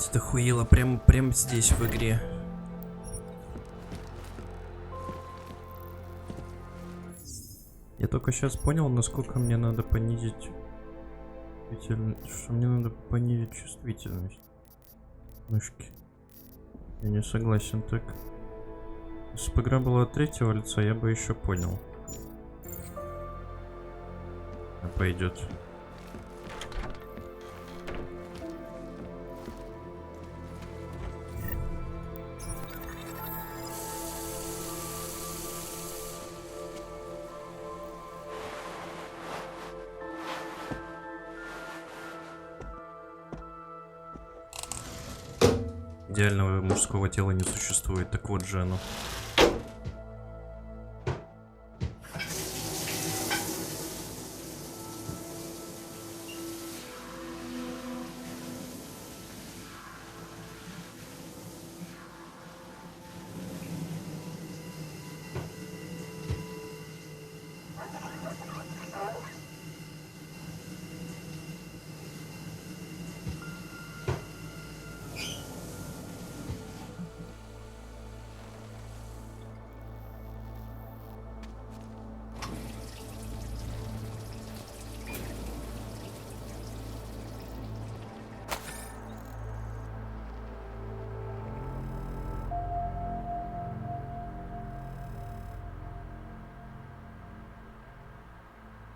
Это хуело прям здесь в игре. Я только сейчас понял, насколько мне надо понизить что мне надо понизить чувствительность мышки. Я не согласен так. Если бы игра была от третьего лица, я бы еще понял. А пойдет. Идеального мужского тела не существует, так вот же оно.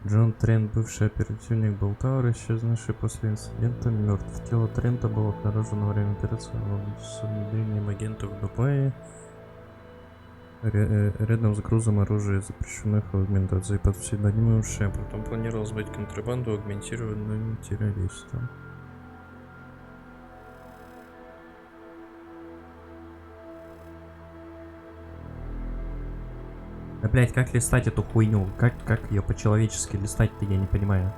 Джон Трент, бывший оперативник Болтауэр, исчезнувший после инцидента, мертв. Тело Трента было обнаружено во время операции с внедрением агентов в Дубае. Рядом с грузом оружия, запрещенных аугментаций под псевдонимом Шепард. Он планировал сбыть контрабанду аугментированным террористам. Да, блять, как листать эту хуйню? Как ее по-человечески листать-то, я не понимаю.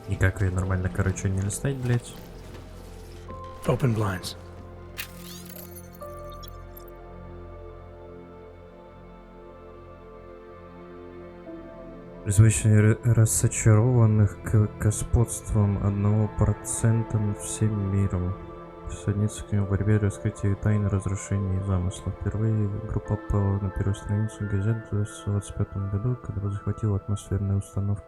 Никак ее нормально, короче, не листать, блять.
Open blinds.
Звучание рассочарованных господством 1% над всем миром. Присоединиться к нему в борьбе, раскрытие тайны, разрушения и замыслов. Впервые группа попала на первую страницу газет в 1925 году, когда захватила атмосферную установку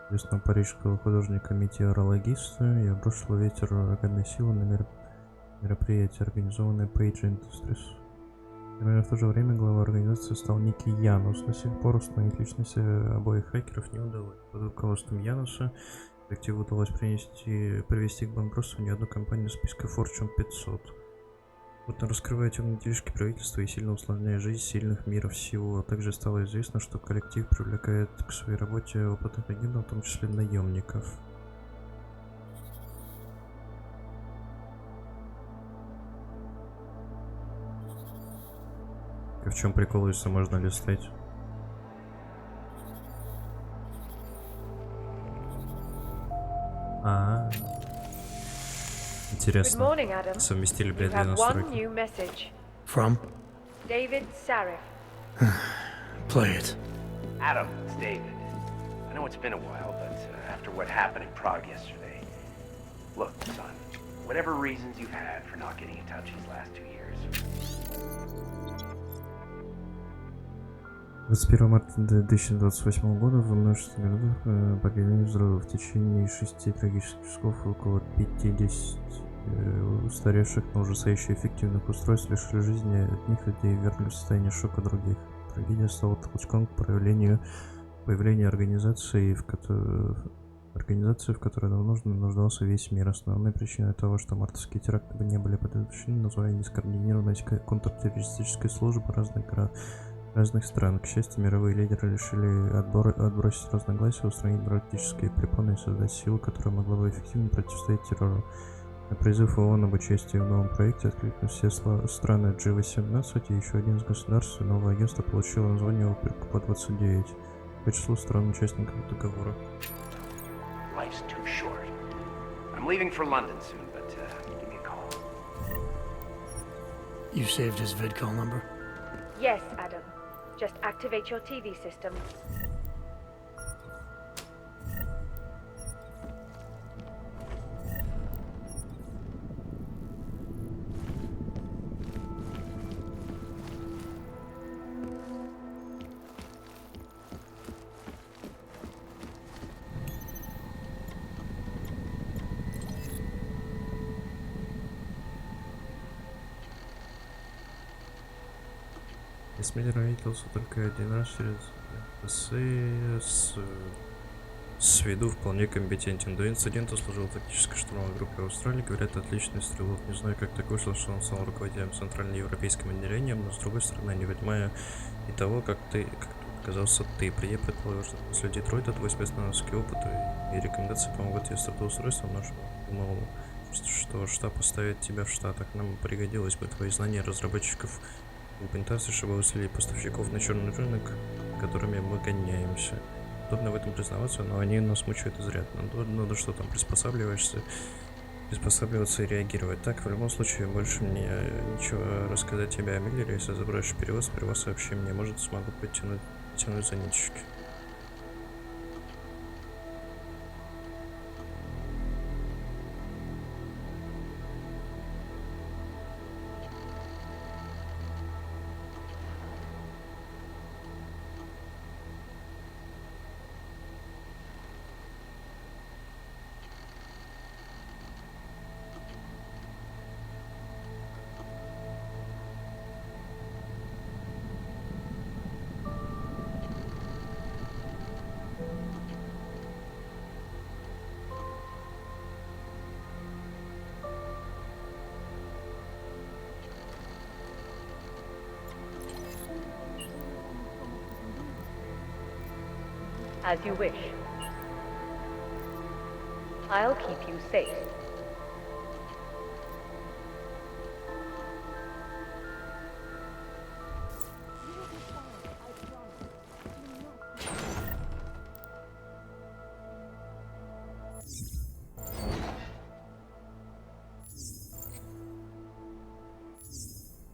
известного парижского художника-метеорологиста и обрушила ветер ураганной силы на мероприятие, организованное Page Industries. Примерно в то же время глава организации стал некий Янус. До сих пор установить личность обоих хакеров не удалось. Под руководством Януса коллективу удалось привести к банкротству ни одну компанию в списке Fortune 500. Вот раскрывая темные делишки правительства и сильно усложняя жизнь сильных миров сего. А также стало известно, что коллектив привлекает к своей работе опытных агентов, в том числе наемников. И в чем прикол, если можно листать? Интересно. Совместили, блядь, две настройки.
From?
David Sarif.
Play it.
Adam, it's David. I know it's been a while, but after what happened in Prague yesterday, look, son, whatever reasons you've had for not getting in touch these last 2 years.
21 марта 2028 года во множестве городов погибли взрывы. В течение 6 трагических часов около 50 устаревших, но ужасающе эффективных устройств лишили жизни одних людей и вернули в состояние шока других. Трагедия стала толчком к появлению организации, в которой давно нуждался весь мир. Основной причиной того, что мартовские теракты не были предотвращены, назвали нескоординированность контртеррористической службы разных стран. К счастью, мировые лидеры решили отбросить разногласия, устранить бюрократические препоны и создать силу, которая могла бы эффективно противостоять террору. На призыв ООН об участии в новом проекте откликнулись все страны G18, и еще один из государств, и новое агентство получило название ОП-29 по числу стран-участников договора.
Life's too short. I'm leaving for London soon, but give me a call.
You saved his vidcall number?
Yes, Adam. Just activate your TV system.
Эсмель родился только один раз через с виду вполне компетентен. До инцидента служил в тактической штурмовой группе в Австралии. Говорят, отличный стрелок. Не знаю, как так вышло, что он стал руководителем центральноевропейским отделением, но с другой стороны, не понимаю и того, как тут оказался ты. Я предположил, что после Детройта твой спецназовский опыт и рекомендации помогут тебе с трудоустройством, но думал, что штаб поставит тебя в Штатах. Нам пригодилось бы твои знания разработчиков имплементации, чтобы выселить поставщиков на черный рынок, которыми мы гоняемся. Удобно в этом признаваться, но они нас мучают изрядно. Надо что там, приспосабливаться и реагировать. Так, в любом случае, больше мне ничего рассказать тебе о Миллере. Если заброешь перевоз, при вас сообщи мне, может, смогу потянуть за ниточки.
As you wish. I'll keep you safe.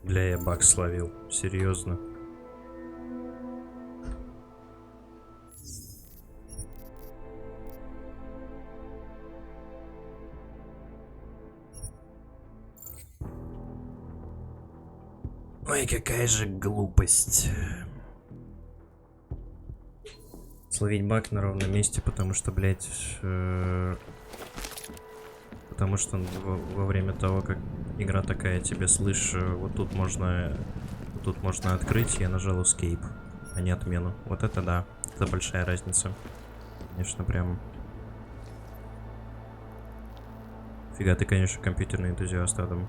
Бля, я баг словил. Серьезно. Ой, какая же глупость. Словить баг на ровном месте, потому что, блядь, потому что во время того, как игра такая тебе, слышь, вот тут можно открыть, я нажал escape, а не отмену. Вот это да, это большая разница. Конечно, прям. Фига ты, конечно, компьютерный энтузиаст, Адам.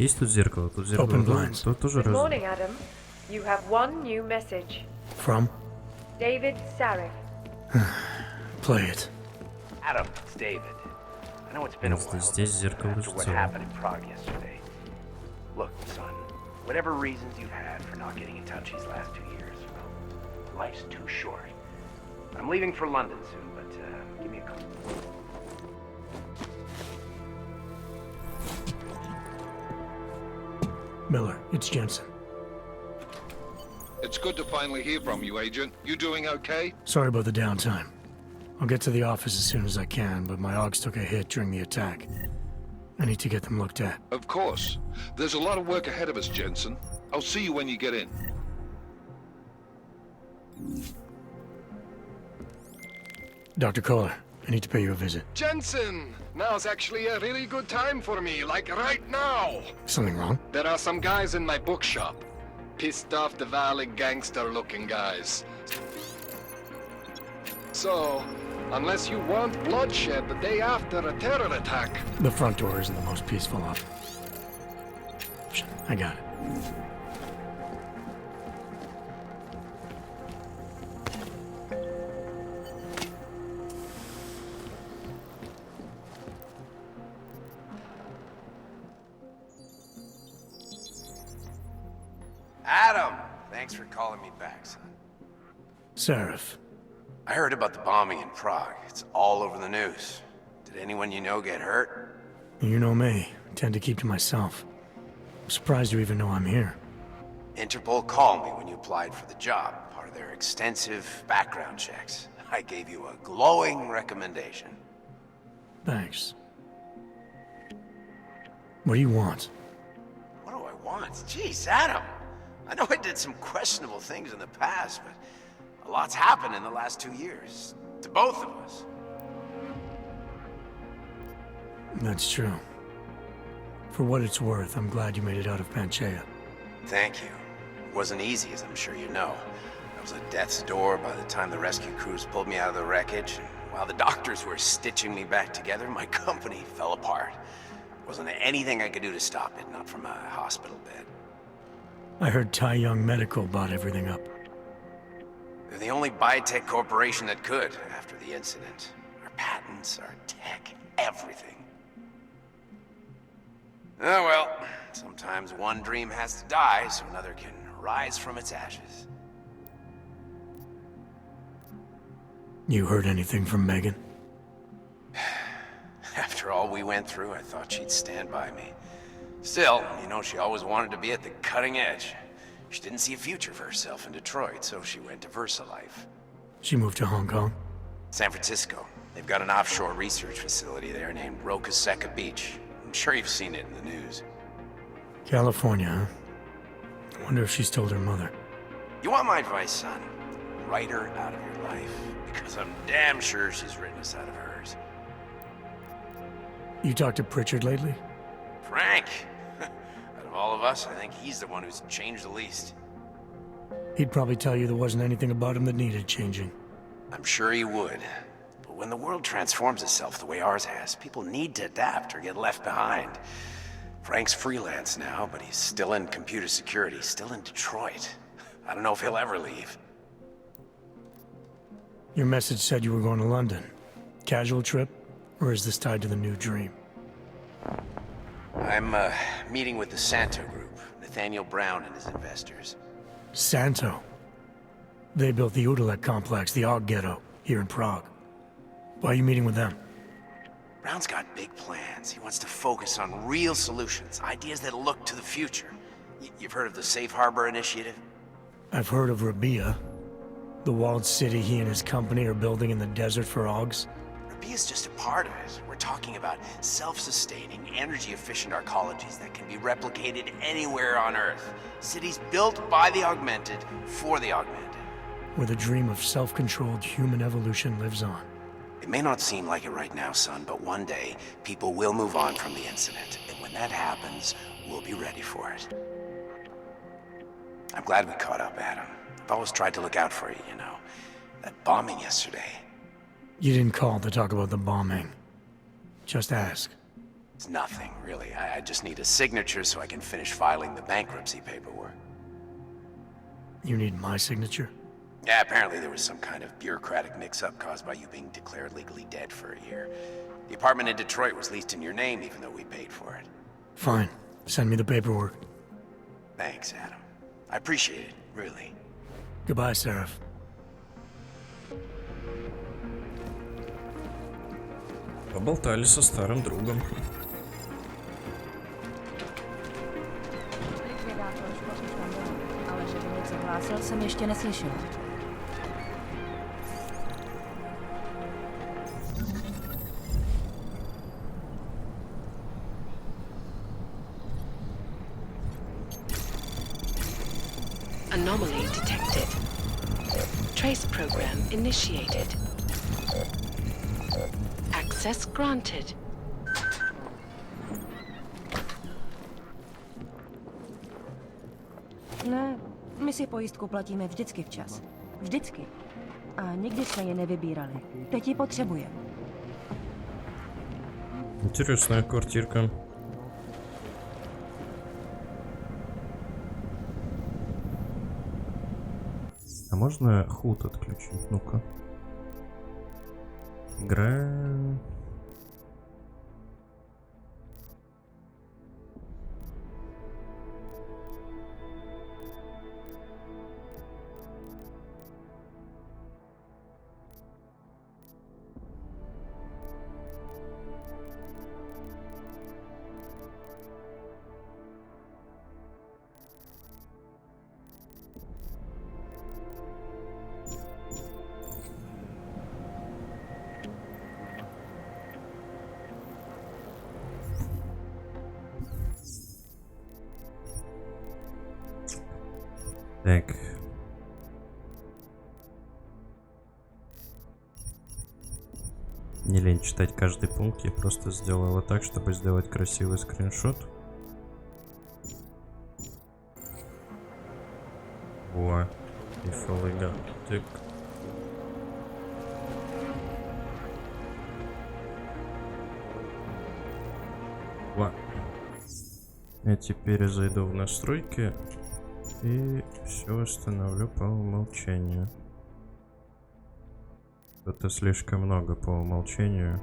Есть тут зеркало? Тут зеркало.
Open blinds.
Тут тоже
Good
раз.
morning, Adam. You have one new message.
From?
David Sarif.
Play it.
Adam, it's David. I know it's been a while,
Здесь зеркало
after what
целое.
happened in Prague yesterday. Look, son, whatever reasons you've had for not getting in touch these last 2 years, well, life's too short. I'm leaving for London soon, but give me a call.
Miller, it's Jensen.
It's good to finally hear from you, Agent. You doing okay?
Sorry about the downtime. I'll get to the office as soon as I can, but my Augs took a hit during the attack. I need to get them looked at.
Of course. There's a lot of work ahead of us, Jensen. I'll see you when you get in.
Dr. Kohler, I need to pay you a visit.
Jensen! Now's actually a really good time for me, like right now!
Something wrong?
There are some guys in my bookshop. Pissed off the Valley gangster-looking guys. So, unless you want bloodshed the day after a terror attack...
The front door isn't the most peaceful option. I got it.
Adam! Thanks for calling me back, son.
Sarif.
I heard about the bombing in Prague. It's all over the news. Did anyone you know get hurt?
You know me. I tend to keep to myself. I'm surprised you even know I'm here.
Interpol called me when you applied for the job, part of their extensive background checks. I gave you a glowing recommendation.
Thanks. What do you want?
What do I want? Jeez, Adam! I know I did some questionable things in the past, but a lot's happened in the last 2 years. To both of us.
That's true. For what it's worth, I'm glad you made it out of Panchea.
Thank you. It wasn't easy, as I'm sure you know. I was at death's door by the time the rescue crews pulled me out of the wreckage. And while the doctors were stitching me back together, my company fell apart. Wasn't anything I could do to stop it, not from a hospital bed.
I heard Tai Young Medical bought everything up.
They're the only biotech corporation that could after the incident. Our patents, our tech, everything. Oh well, sometimes one dream has to die so another can rise from its ashes.
You heard anything from Megan?
After all we went through, I thought she'd stand by me. Still, you know, she always wanted to be at the cutting edge. She didn't see a future for herself in Detroit, so she went to VersaLife.
She moved to Hong Kong?
San Francisco. They've got an offshore research facility there named Rokaseca Beach. I'm sure you've seen it in the news.
California, huh? I wonder if she's told her mother.
You want my advice, son? Write her out of your life, because I'm damn sure she's written us out of hers.
You talked to Pritchard lately?
Frank! Out of all of us, I think he's the one who's changed the least.
He'd probably tell you there wasn't anything about him that needed changing.
I'm sure he would. But when the world transforms itself the way ours has, people need to adapt or get left behind. Frank's freelance now, but he's still in computer security, still in Detroit. I don't know if he'll ever leave.
Your message said you were going to London. Casual trip? Or is this tied to the new dream?
I'm, meeting with the Santo Group, Nathaniel Brown and his investors.
Santo? They built the Udalek complex, the Og Ghetto, here in Prague. Why are you meeting with them?
Brown's got big plans. He wants to focus on real solutions, ideas that look to the future. You've heard of the Safe Harbor Initiative?
I've heard of Rabia, the walled city he and his company are building in the desert for Augs.
Rabia's just a part of it. We're talking about self-sustaining, energy-efficient arcologies that can be replicated anywhere on Earth. Cities built by the augmented, for the augmented.
Where the dream of self-controlled human evolution lives on.
It may not seem like it right now, son, but one day, people will move on from the incident. And when that happens, we'll be ready for it. I'm glad we caught up, Adam. I've always tried to look out for you, you know. That bombing yesterday.
You didn't call to talk about the bombing. Just ask.
It's nothing, really. I just need a signature so I can finish filing the bankruptcy paperwork.
You need my signature?
Yeah, apparently there was some kind of bureaucratic mix-up caused by you being declared legally dead for a year. The apartment in Detroit was leased in your name even though we paid for it.
Fine. Send me the paperwork.
Thanks, Adam. I appreciate it, really.
Goodbye, Seraph.
Поболтали со старым другом.
Ale že by něco hlásil, jsem ještě neslyšel.
Anomaly detected. Trace program initiated. Access granted.
Ne, my si pojistku platíme vždycky včas. Vždycky. A nikdy jsme je nevybírali. Teď ji potřebujeme.
Интересная квартирка. А можно худ отключить? Ну-ка. Играем. Так. Не лень читать каждый пункт, я просто сделал его так, чтобы сделать красивый скриншот. Во, и фолига. Так. Во. А теперь зайду в настройки. И все установлю по умолчанию. Это слишком много по умолчанию.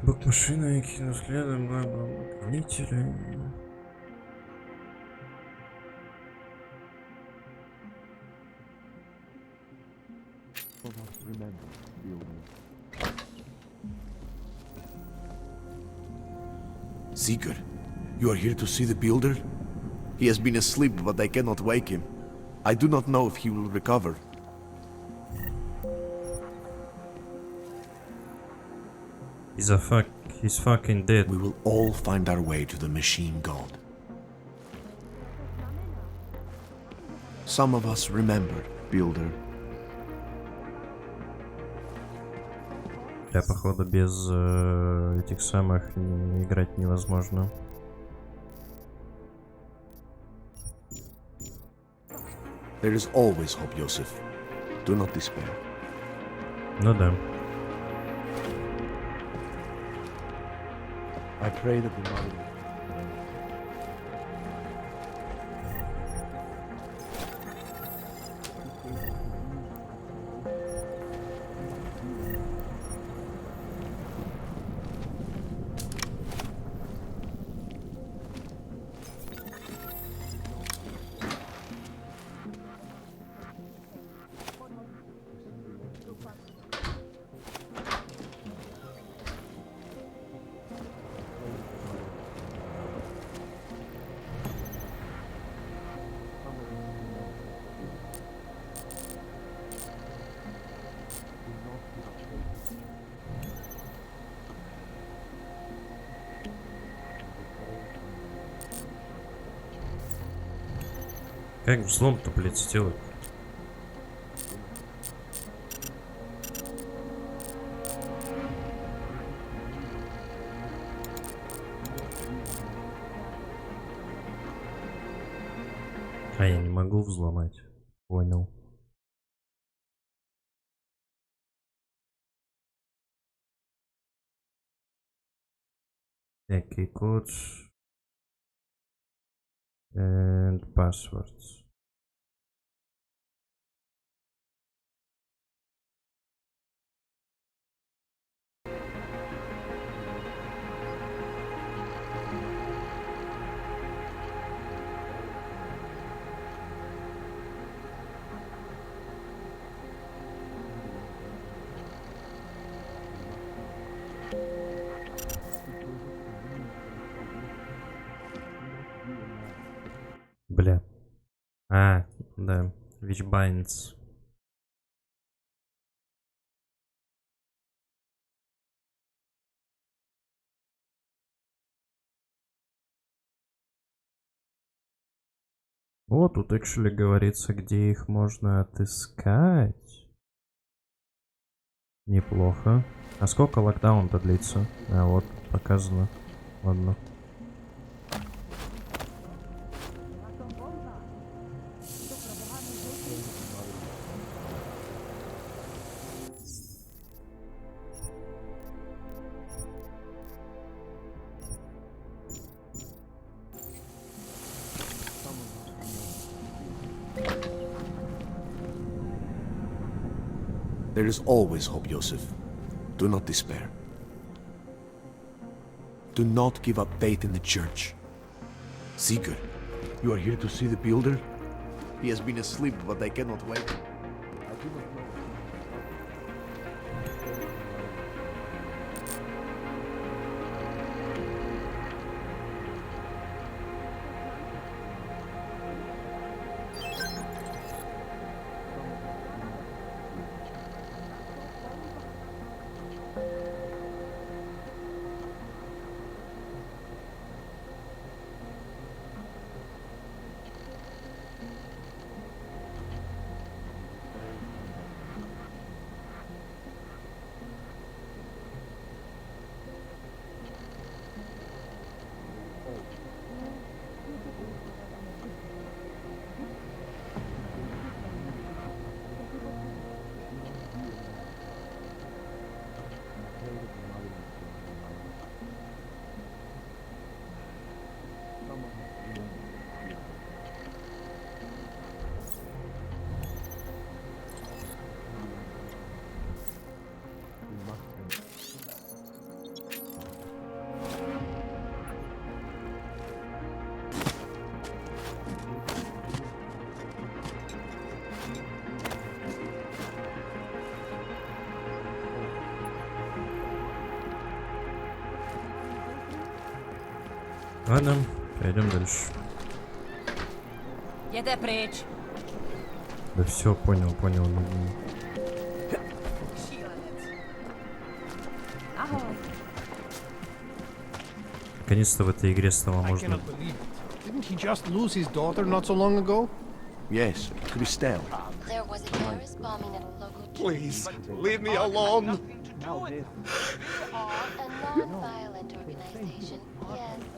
Бог машины кинул следом гонителя.
Seeker, you are here to see the builder? He has been asleep, but I cannot wake him. I do not know if he will recover.
He's fucking dead.
We will all find our way to the machine god. Some of us remember, builder.
Да, походу, без этих самых играть невозможно.
There is always hope, Joseph. Do not despair.
Ну да.
I pray that the Lord...
Как взлом-то, блядь, сделать? А я не могу взломать. Понял. Key codes and passwords. Бля. А, да. Which binds. Вот тут actually говорится, где их можно отыскать. Неплохо. А сколько локдаун-то длится? А вот, показано. Ладно.
There is always hope, Joseph. Do not despair. Do not give up faith in the church. Sigurd, you are here to see the builder? He has been asleep, but I cannot wake him. I do not know.
Ладно, пойдем дальше.
Jděte pryč.
Да все, понял.
Ahoj.
Наконец-то в этой игре стало можно.
Didn't he just lose his daughter not so long ago?
Yes, Christelle.
There was a terrorist bombing at a local
Please, leave me alone.
We are a non-violent organization. Yes, you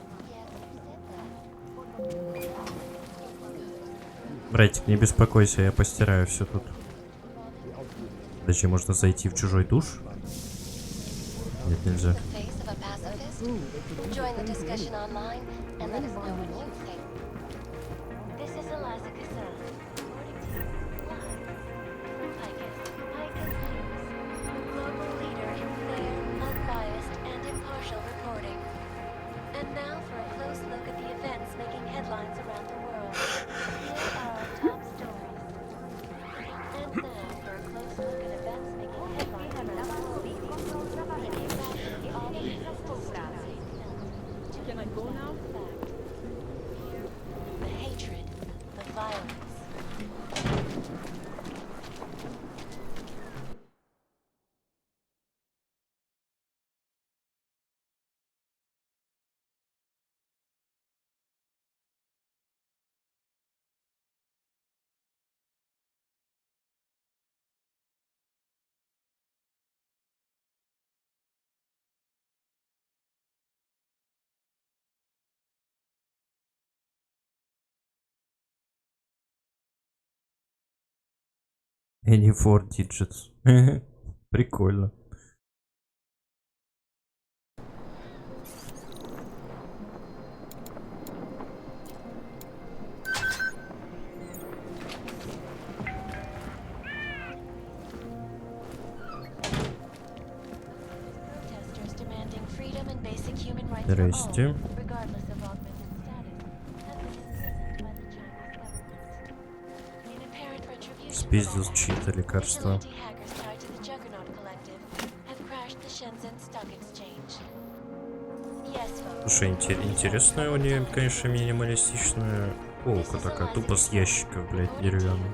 said that.
Братик, не беспокойся, я постираю все тут. Подожди, можно зайти в чужой душ? Нет, нельзя.
Join the discussion online and let us know what you think. This is Eliza Cassell. Global leader in fair, unbiased, and impartial reporting. And now for a close look at the events making headlines around the world. Here are our top stories. And now for a close look at events making headlines around the world.
Can I go now?
The hatred, the violence.
Any 4 digits. Прикольно. Здрасте. Спиздил чьи-то лекарства. Слушай, интересная у нее, конечно, минималистичная полка такая, тупо с ящиков, блядь, деревянных.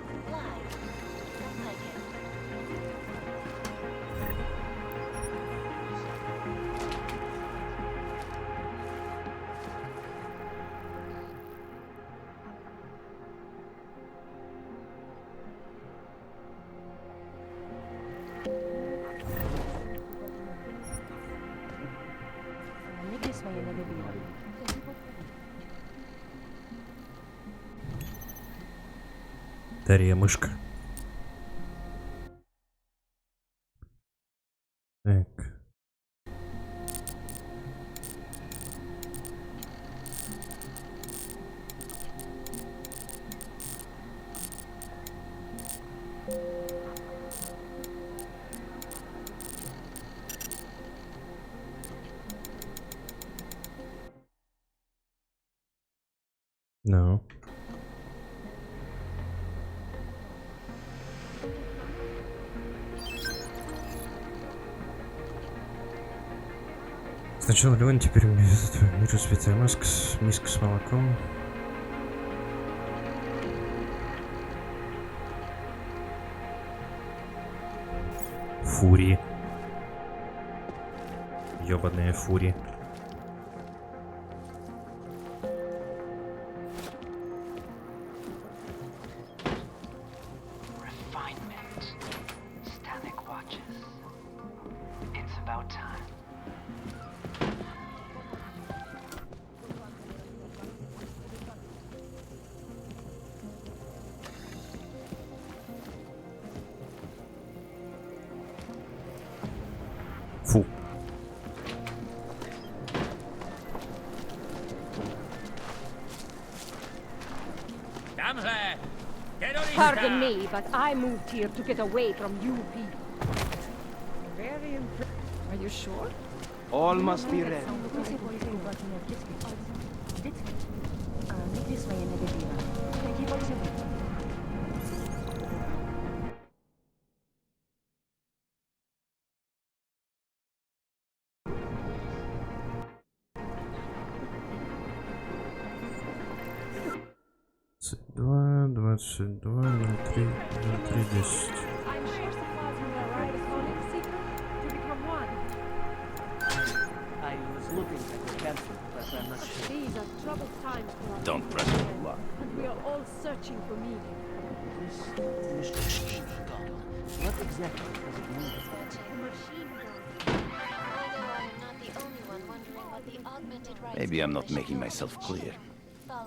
Дарья мышка. Так. No. Сначала Леон, теперь у меня разбитая миска с молоком. Фури. Ёбаная фури. Фу.
Pardon me, but I moved here to get away from you people. Very impressive. Are you sure?
All must be ready.
Два, 22, 03, 03, 10.
Don't press your luck.
And we are all searching for meaning.
What exactly does it mean? Maybe I'm not making myself clear.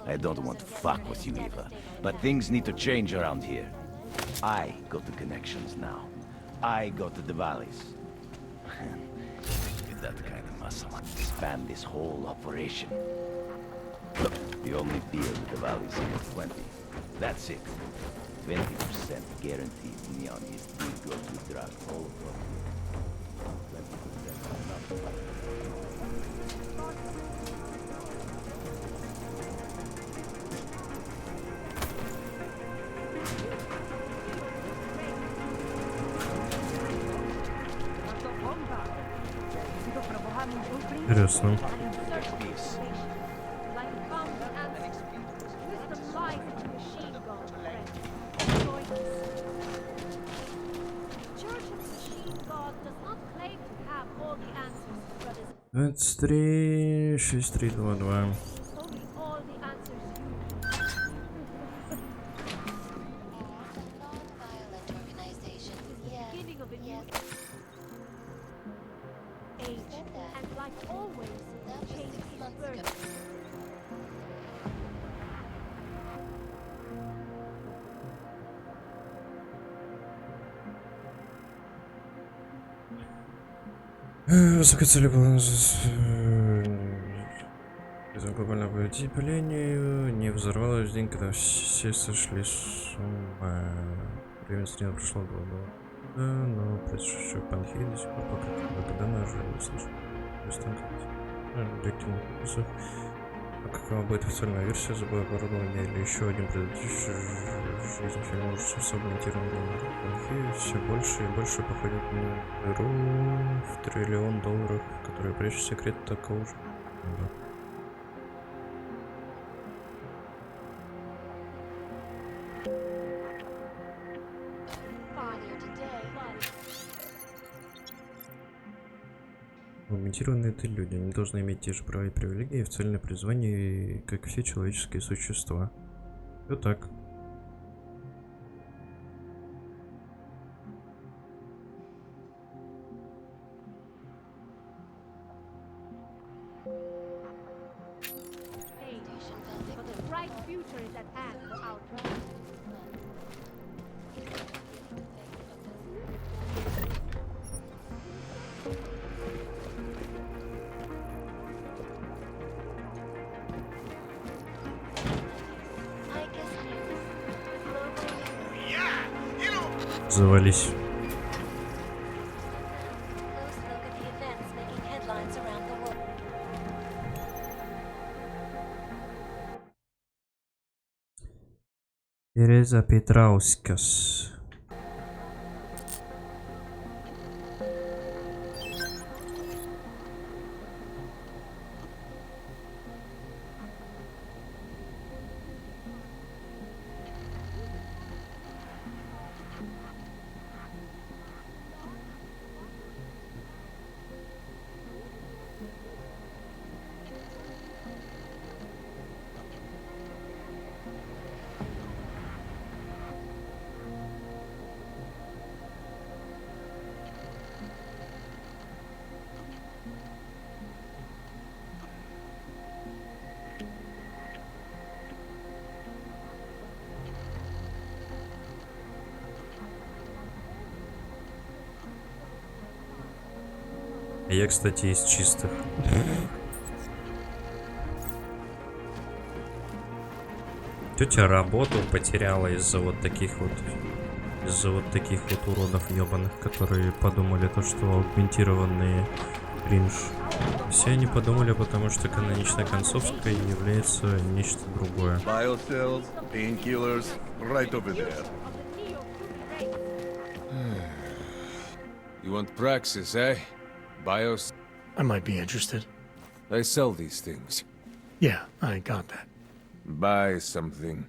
I don't want to fuck with you, Eva, but things need to change around here. I got the connections now. I got the valleys. With that kind of muscle, I can span this whole operation. Look, the only deal with the valleys is 20. That's it. 20% guaranteed neon is the go-to drug all across. 20% enough.
Интересно. Это 3, 6, 3, 2, 2. Высокая цель была глобального потепления не взорвалась в день, когда все сошли с ума. Время с нее прошло 2 года, но произошедшее в Панхее до сих пор пока данные уже не слышно. Объективных фокусов. А какова будет официальная версия забоя оборудования или еще один предыдущий жизнь фильма ужасов с агментированным Панхеей все больше и больше походит на дыру в $1 триллион, в которой прячет секрет такого же. Да. Агментированные это люди. Они должны иметь те же права и привилегии и официальное призвание, как все человеческие существа. Все так. Завались. Тереза Петраускас. Я, кстати, из чистых. Тетя работу потеряла из-за вот таких вот уродов ебаных, которые подумали то, что аугментированные кринж. Все они подумали, потому что каноничная концовка является нечто другое.
Biocells, painkillers, right over there.
You want Praxis, eh? Bios?
I might be interested.
I sell these things.
Yeah, I got that.
Buy something.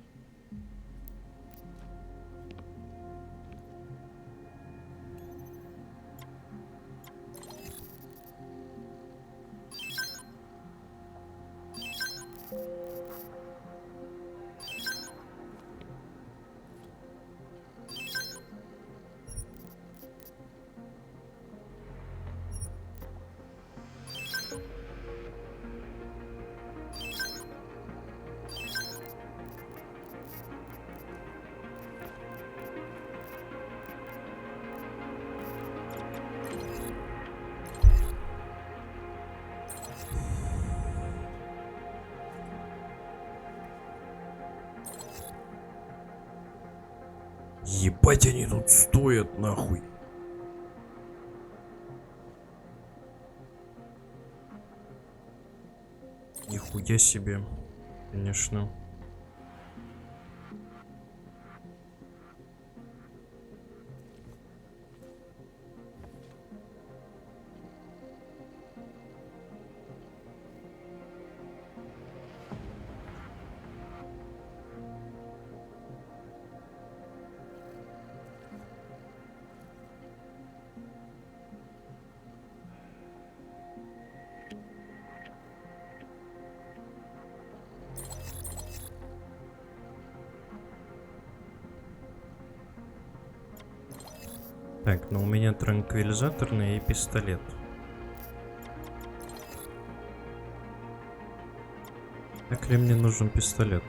Ебать, они тут стоят, нахуй. Нихуя себе, конечно. Так, ну у меня транквилизаторный и пистолет. Так ли мне нужен пистолет?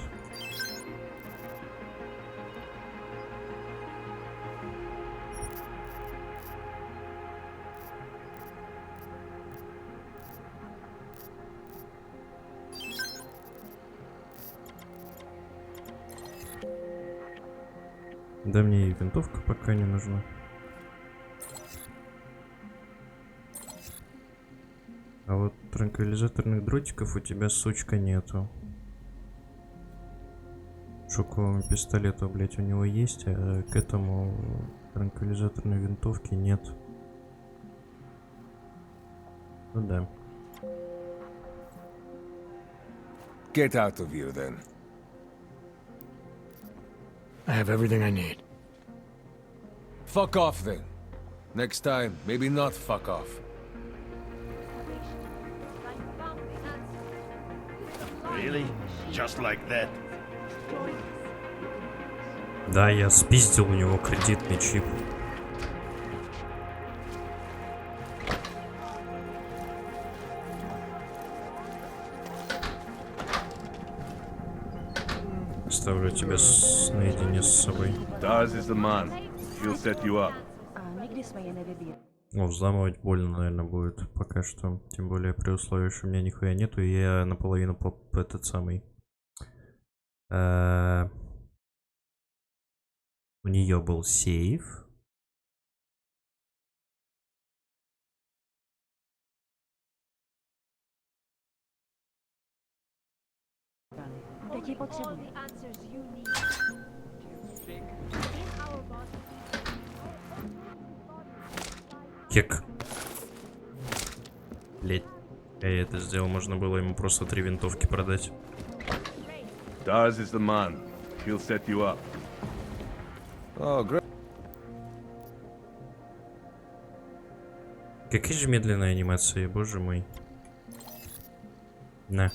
Да мне и винтовка пока не нужна. А вот транквилизаторных дротиков у тебя, сучка, нету. Шокового пистолета, блять, у него есть, а к этому транквилизаторной винтовки нет. Ну да.
Get out of here, then.
I have everything I need.
Fuck off, then. Next time, maybe not fuck off.
Really? Just like that?
Да, я спиздил у него кредитный чип. Оставлю тебя наедине с собой.
Dars is the man. He'll set you up.
Ну, взламывать больно, наверное, будет пока что. Тем более при условии, что у меня нихуя нету, и я наполовину этот самый. У нее был сейф. Кек. Блять. Я это сделал, можно было ему просто 3 винтовки продать.
Dars is the man. He'll set you up.
Oh, great.
Какие же медленные анимации, боже мой. На.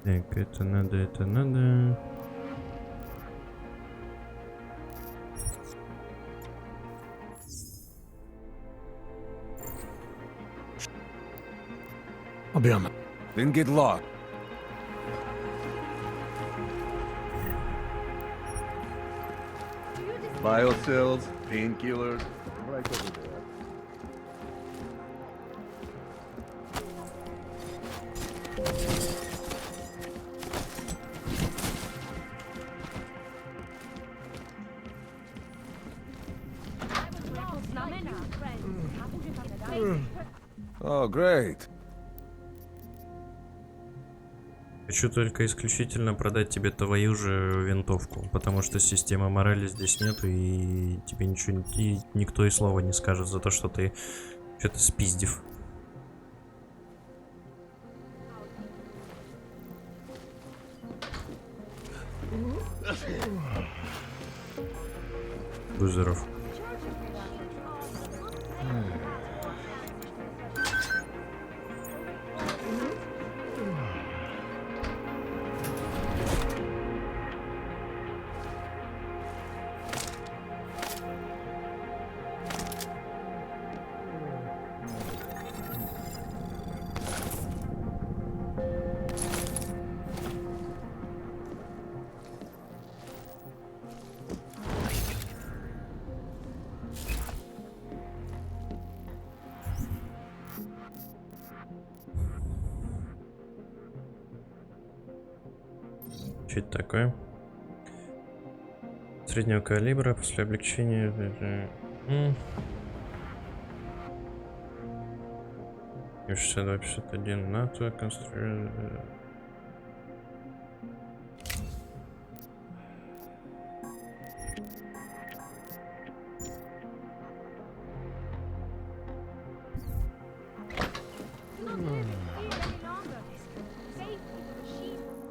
Так, это надо, это надо.
I'll be on my...
Then get lost.
Biocells, painkillers, right over there.
Oh, great.
Хочу только исключительно продать тебе твою же винтовку, потому что системы морали здесь нету, и тебе ничего, и никто и слова не скажет за то, что ты что-то спиздив. Будь здоров. Что это такое? Среднего калибра после облегчения. 62-51 НАТО конструирует.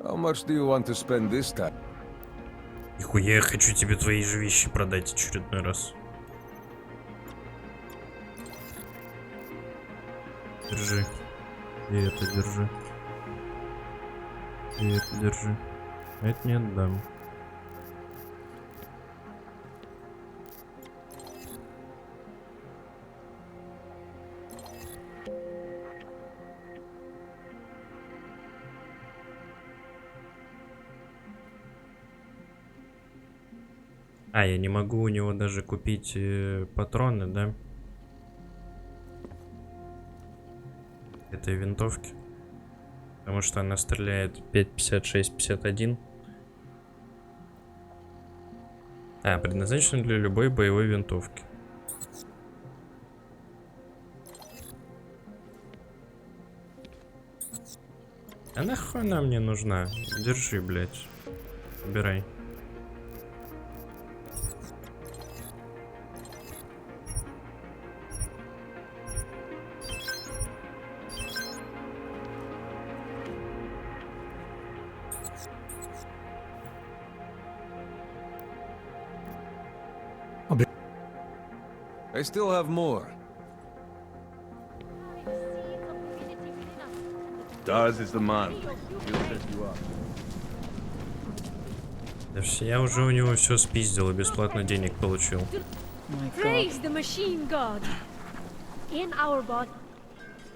How much do you want to spend this time?
Нихуя, я хочу тебе твои же вещи продать очередной раз. Держи. И это держи. И это держи. Это не отдам. А, я не могу у него даже купить патроны, да? этой винтовки. Потому что она стреляет 5,56-51. Предназначена для любой боевой винтовки. А нахуй она мне нужна? Держи, блядь. Убирай.
I still have more.
Dawes is the man. He'll set you up.
Я уже у него все спиздил и бесплатно денег получил.
Praise the machine god. In our body.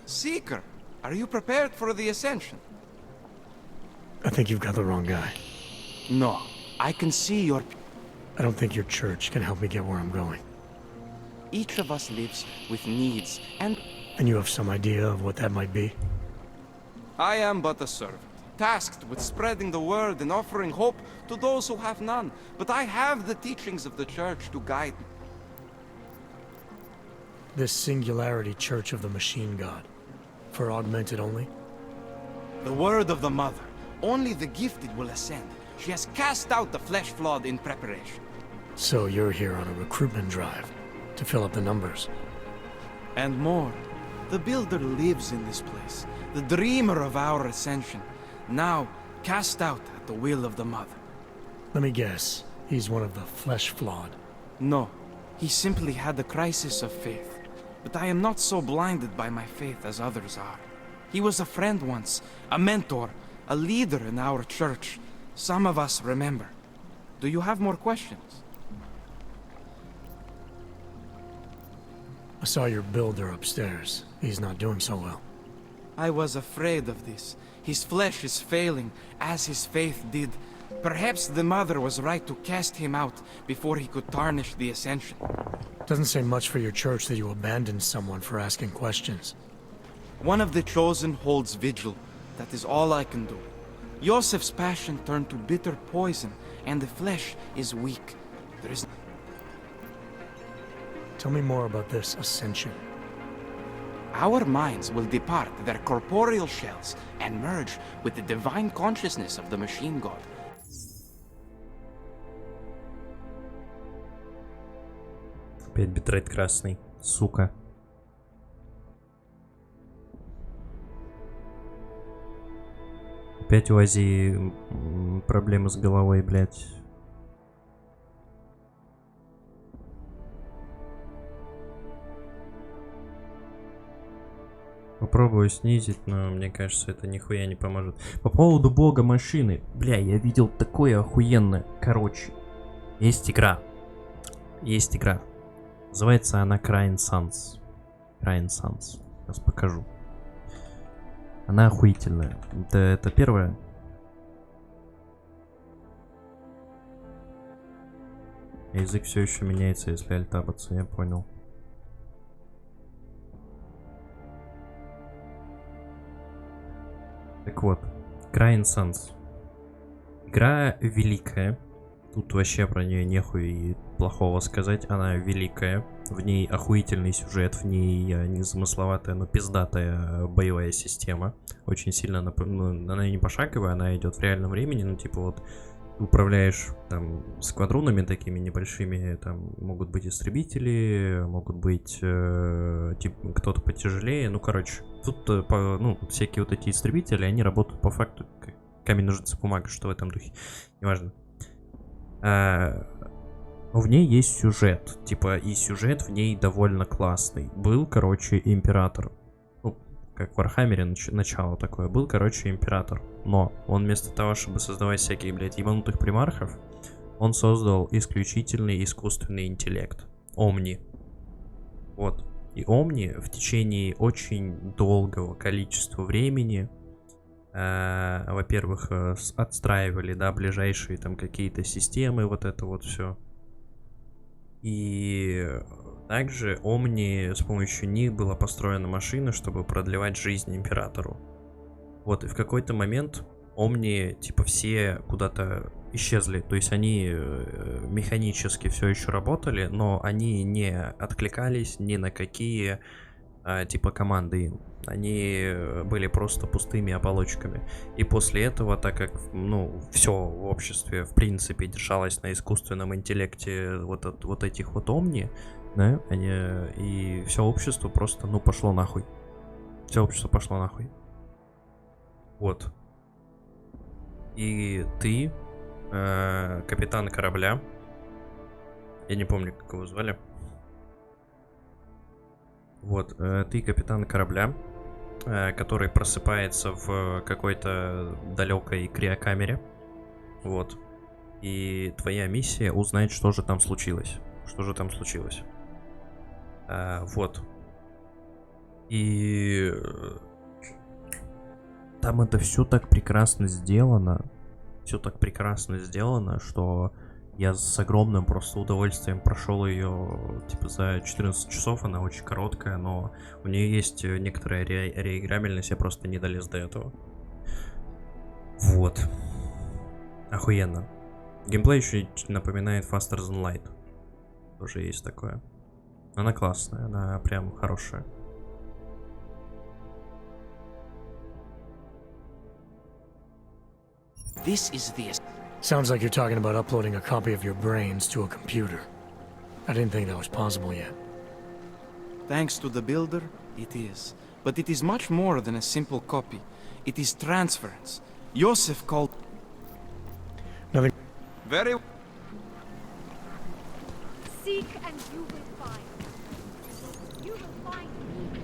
Seeker, are you prepared for the ascension?
I think you've got the wrong guy.
No, I can see your...
I don't think your church can help me get where I'm going.
Each of us lives with needs, and...
And you have some idea of what that might be?
I am but a servant, tasked with spreading the word and offering hope to those who have none. But I have the teachings of the church to guide me.
This Singularity Church of the Machine God. For augmented only?
The word of the Mother. Only the gifted will ascend. She has cast out the flesh-flawed in preparation.
So you're here on a recruitment drive, to fill up the numbers.
And more. The Builder lives in this place, the dreamer of our ascension, now cast out at the will of the Mother.
Let me guess, he's one of the flesh-flawed.
No, he simply had a crisis of faith. But I am not so blinded by my faith as others are. He was a friend once, a mentor, a leader in our church. Some of us remember. Do you have more questions?
I saw your builder upstairs. He's not doing so well.
I was afraid of this. His flesh is failing, as his faith did. Perhaps the Mother was right to cast him out before he could tarnish the ascension.
Doesn't say much for your church that you abandoned someone for asking questions.
One of the chosen holds vigil. That is all I can do. Yosef's passion turned to bitter poison, and the flesh is weak. There is...
Tell me more about this ascension.
Our minds will depart their corporeal shells and merge with the divine consciousness of the machine god.
Опять битрейт красный, сука. Опять у Азии проблемы с головой, блядь. Попробую снизить, но мне кажется, это нихуя не поможет. По поводу бога машины. Бля, я видел такое охуенное. Короче, есть игра. Есть игра. Называется она Crying Suns. Crying Suns. Сейчас покажу. Она охуительная. Это первая. Язык все еще меняется, если альтабаться, я понял. Так вот, Crying Suns. Игра великая. Тут вообще про нее нехуй и плохого сказать. Она великая. В ней охуительный сюжет, в ней незамысловатая, но пиздатая боевая система. Очень сильно, она не пошаговая, она идет в реальном времени. Ну, типа вот, ты управляешь там сквадрунами такими небольшими. Там могут быть истребители, могут быть типа, кто-то потяжелее. Ну, короче, тут всякие вот эти истребители, они работают по факту как камень, ножницы, бумага, что в этом духе. Неважно. В ней есть сюжет, типа, и сюжет в ней довольно классный. Был, короче, император. Ну, как в Вархаммере начало такое. Был, короче, император. Но он вместо того, чтобы создавать всяких, блядь, ебанутых примархов, он создал исключительный искусственный интеллект. Омни. Вот. И Омни в течение очень долгого количества времени... во-первых, отстраивали, да, ближайшие там какие-то системы, вот это вот все. И также Омни, с помощью них была построена машина, чтобы продлевать жизнь императору. Вот, и в какой-то момент Омни, типа, все куда-то исчезли. То есть они механически все еще работали, но они не откликались ни на какие, типа, команды. Они были просто пустыми оболочками. И после этого, так как, ну, все в обществе, в принципе, держалось на искусственном интеллекте вот этих вот Омни, да, и все общество просто, ну, пошло нахуй. Все общество пошло нахуй. Вот. И ты, капитан корабля, я не помню, как его звали. Вот, ты капитан корабля, который просыпается в какой-то далекой криокамере. Вот. И твоя миссия узнать, что же там случилось. Что же там случилось. Вот. И там это все так прекрасно сделано. Все так прекрасно сделано, что я с огромным просто удовольствием прошел ее, типа, за 14 часов. Она очень короткая, но у нее есть некоторая реиграбельность, я просто не долез до этого. Вот. Охуенно. Геймплей еще напоминает Faster Than Light. Тоже есть такое. Она классная, она прям хорошая.
This is the... Sounds like you're talking about uploading a copy of your brains to a computer. I didn't think that was possible yet.
Thanks to the builder, it is. But it is much more than a simple copy. It is transference. Joseph called...
Nothing...
Very...
Seek and you will find. You will find me.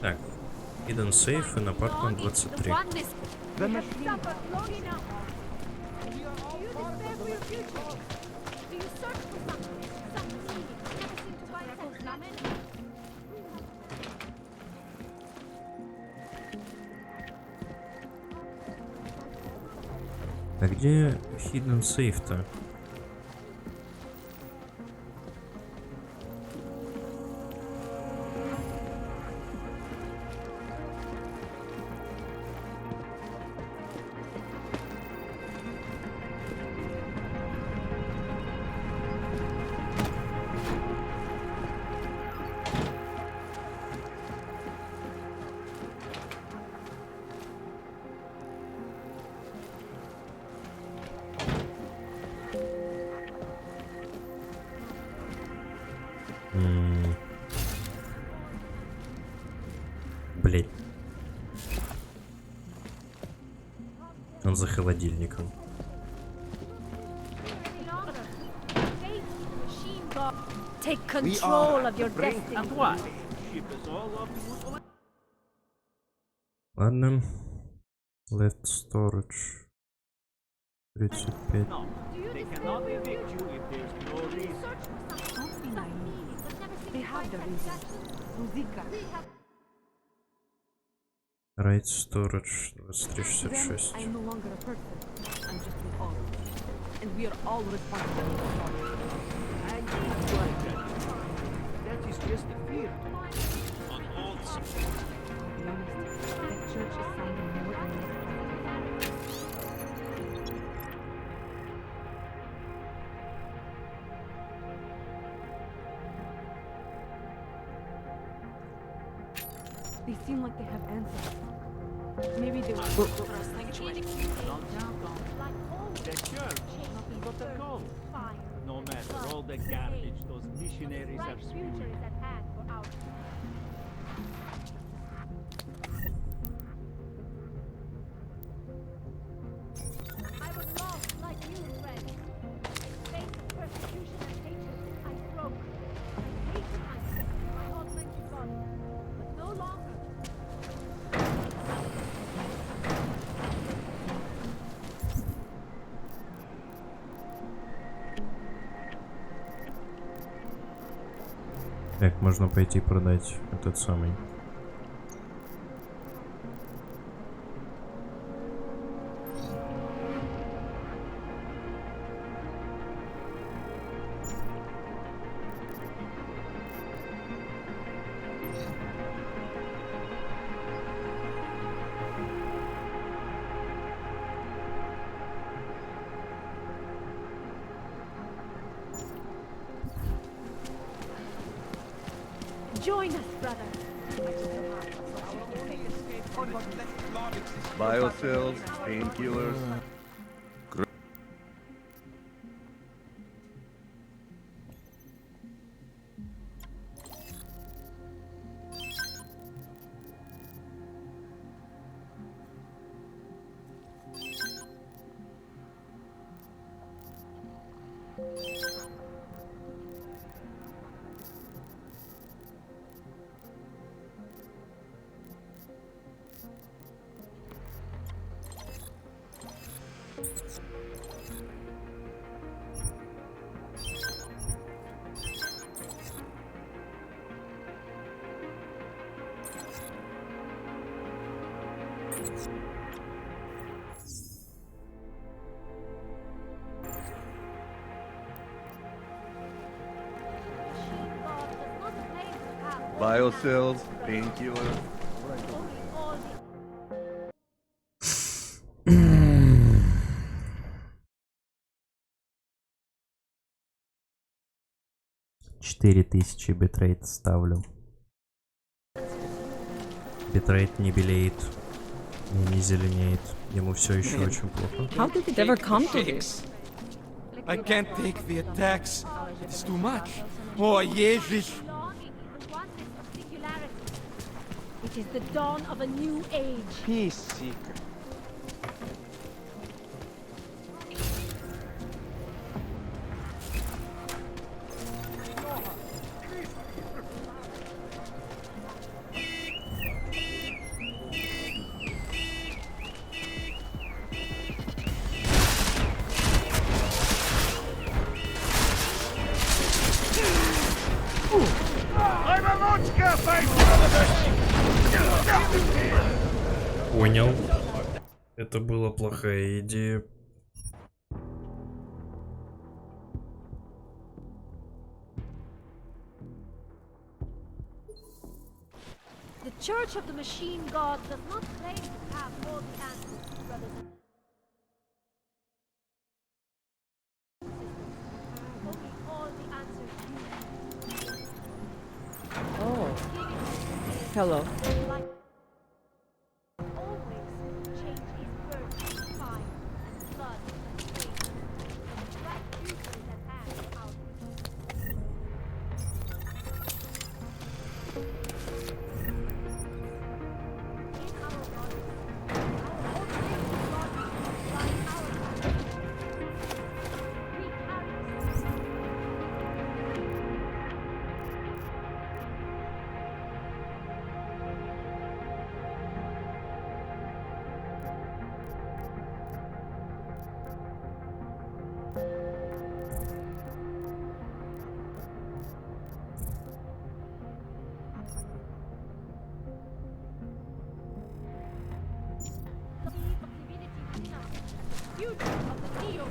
Так, Hidden Safe и на Apartment 23. А где Hidden Safe-то? Блять. Он за холодильником.
Take control of your destiny.
Ладно. Left storage. 35. Right storage 2366.
I'm no longer a person. I'm just an orb. And we are all responsible for it.
That is just a fear.
On all sides. To be honest, that church is sounding more and less credible. They seem like they have answers. Maybe they will.
The church, nothing but a cult. No matter all the garbage those missionaries are spewing.
I was lost like you, friend. Face of persecution and hatred, I broke. I hate times, my augmented body, but no longer.
Так, можно пойти продать этот самый.
Join us, brother.
Biocells, painkillers. Biocells, painkillers.
$4000 битрейт ставлю. Битрейт не белеет, не зеленеет. Ему все еще очень плохо.
How did it ever come to this?
I can't take the attacks. It's too much. Oh, Jesus.
It is the dawn of a new age.
Peace seeker.
Понял. Это была плохая идея.
The Church of the Machine God does not claim to have all the answers, brothers and only all the answers you
Oh. Hello.
like always change is birth, fire, and blood and faith. That future is at hand, our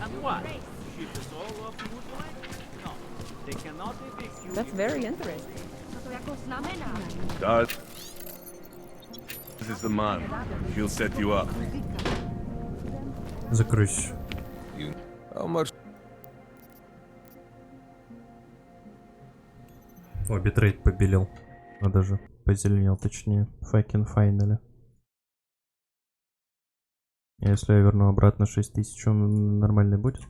And what? Ship us all off to Woodline? No, they cannot evict you.
That's very interesting.
Dart. This is the man. He'll set you up.
Закройся.
How much?
О, битрейт побелел. А даже позеленел, точнее. Fucking finally. Если я верну обратно 6000, он нормальный будет?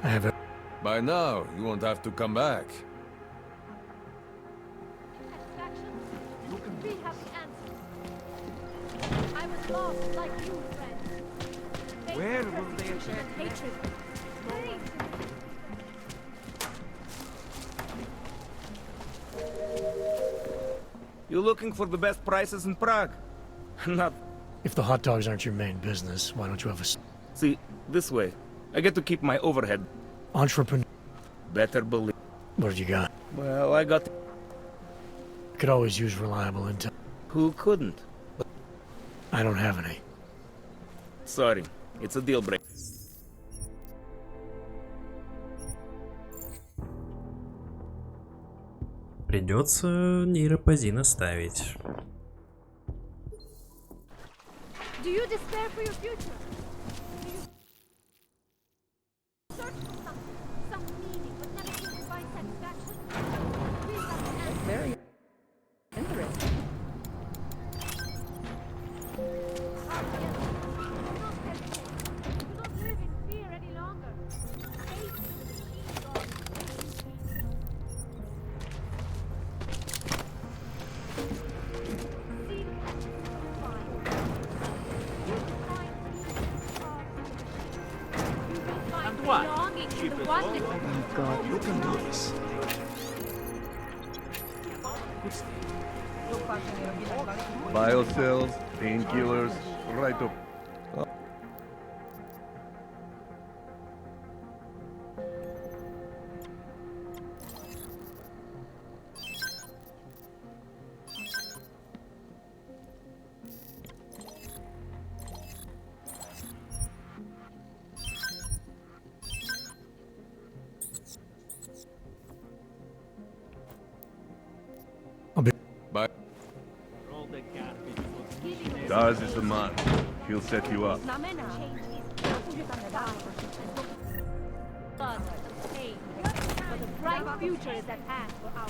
I have a...
By now, you won't have to come back.
We have the answers. I was lost like you, friend.
Where will they attack?
Hatred.
You looking for the best prices in Prague? Not...
If the hot dogs aren't your main business, why don't you have a...
See, this way. I get to keep my overhead.
Entrepreneur.
Better believe.
What have you got?
Well, I got...
Could always use reliable intel.
Who couldn't?
I don't have any.
Sorry, it's a deal breaker.
Придется нейропозина ставить.
Do you despair for your future? Do you search for some meaning, but never seem to find satisfaction? Please let me answer.
Very interesting.
Ah, yes. Do not hesitate. Do not live in fear any longer. Faith in the machine god. Seek and find. You will find peace and you will find
And what?
belonging in
Keep
the
it
oneness
all.
of
Oh my God, you can do this.
Biocells, painkillers, right up. Bye.
All the garbage was missionary.
Daz is the man. He'll set you up.
blood and pain. But a bright future is at hand for our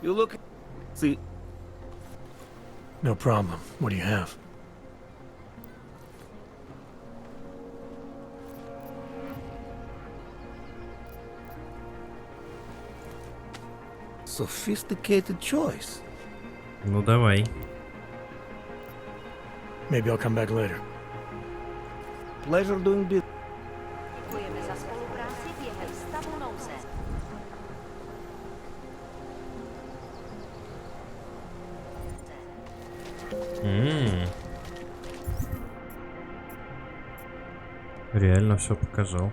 You look... See...
No problem. What do you have?
Sophisticated choice.
Ну давай.
Maybe I'll come back later.
Pleasure doing business.
Děkujeme za spolupráci během stavu nouze.
Реально все показал.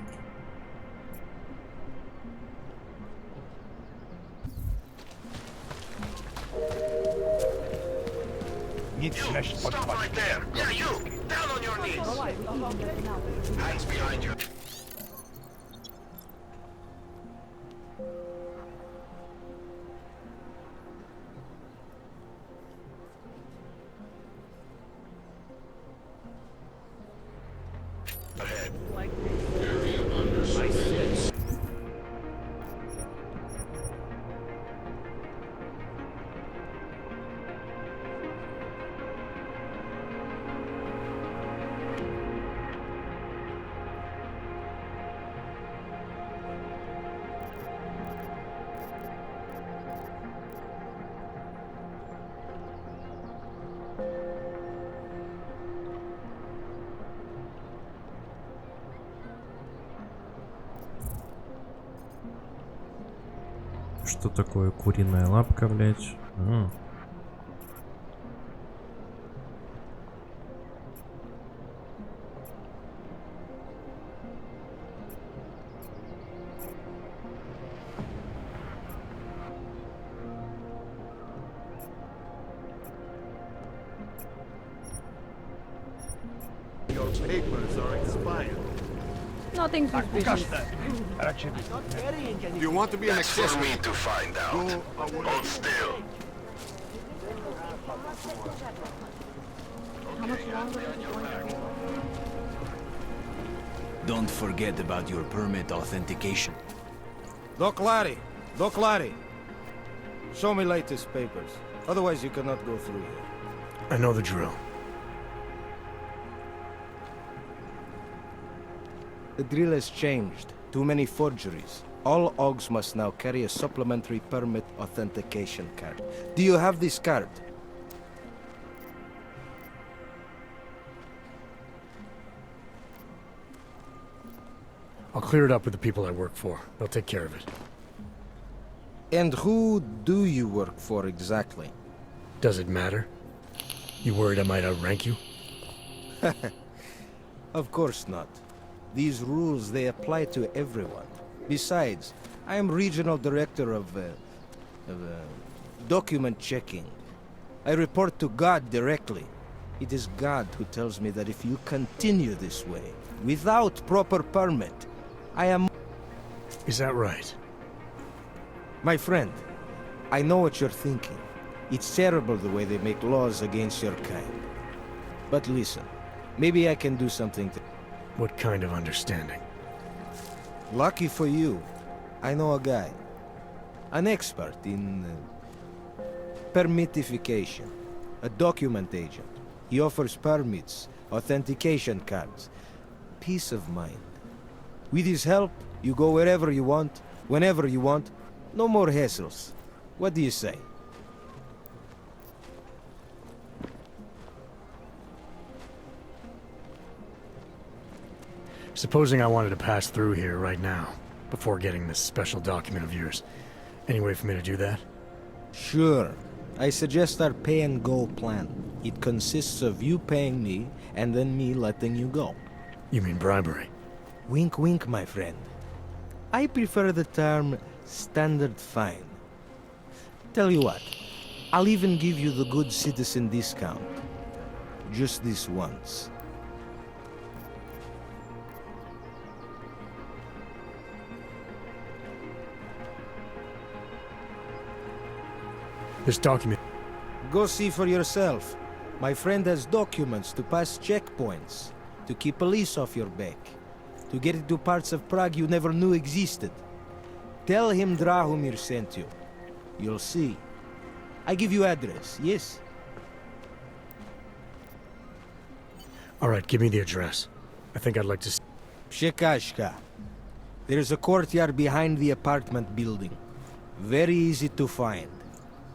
Stop right there! Yeah, you! Down on your knees! Hands behind you. Ahead. Area under sight.
Что такое куриная лапка, блядь?
Your papers are expired.
Nothing suspicious.
Do you want to be an
That's for
accessory?
me to find out. Hold still.
How much longer is it going to be?
Don't forget about your permit authentication.
Doc Larry! Doc Larry! Show me latest papers. Otherwise you cannot go through here.
I know the drill.
The drill has changed. Too many forgeries. All OGs must now carry a supplementary permit authentication card. Do you have this card?
I'll clear it up with the people I work for. They'll take care of it.
And who do you work for exactly?
Does it matter? You worried I might outrank you?
Of course not. These rules, they apply to everyone. Besides, I am regional director of Document checking. I report to God directly. It is God who tells me that if you continue this way, without proper permit, I am...
Is that right?
My friend, I know what you're thinking. It's terrible the way they make laws against your kind. But listen, maybe I can do something to...
What kind of understanding?
Lucky for you, I know a guy. An expert in... permitification. A document agent. He offers permits, authentication cards. Peace of mind. With his help, you go wherever you want, whenever you want. No more hassles. What do you say?
Supposing I wanted to pass through here right now, before getting this special document of yours. Any way for me to do that?
Sure. I suggest our pay-and-go plan. It consists of you paying me, and then me letting you go.
You mean bribery?
Wink wink, my friend. I prefer the term standard fine. Tell you what, I'll even give you the good citizen discount. Just this once.
This document...
Go see for yourself. My friend has documents to pass checkpoints, to keep police off your back, to get into parts of Prague you never knew existed. Tell him Drahomir sent you. You'll see. I give you address, yes?
Alright, give me the address. I think I'd like to see...
Przekazka. There's a courtyard behind the apartment building. Very easy to find.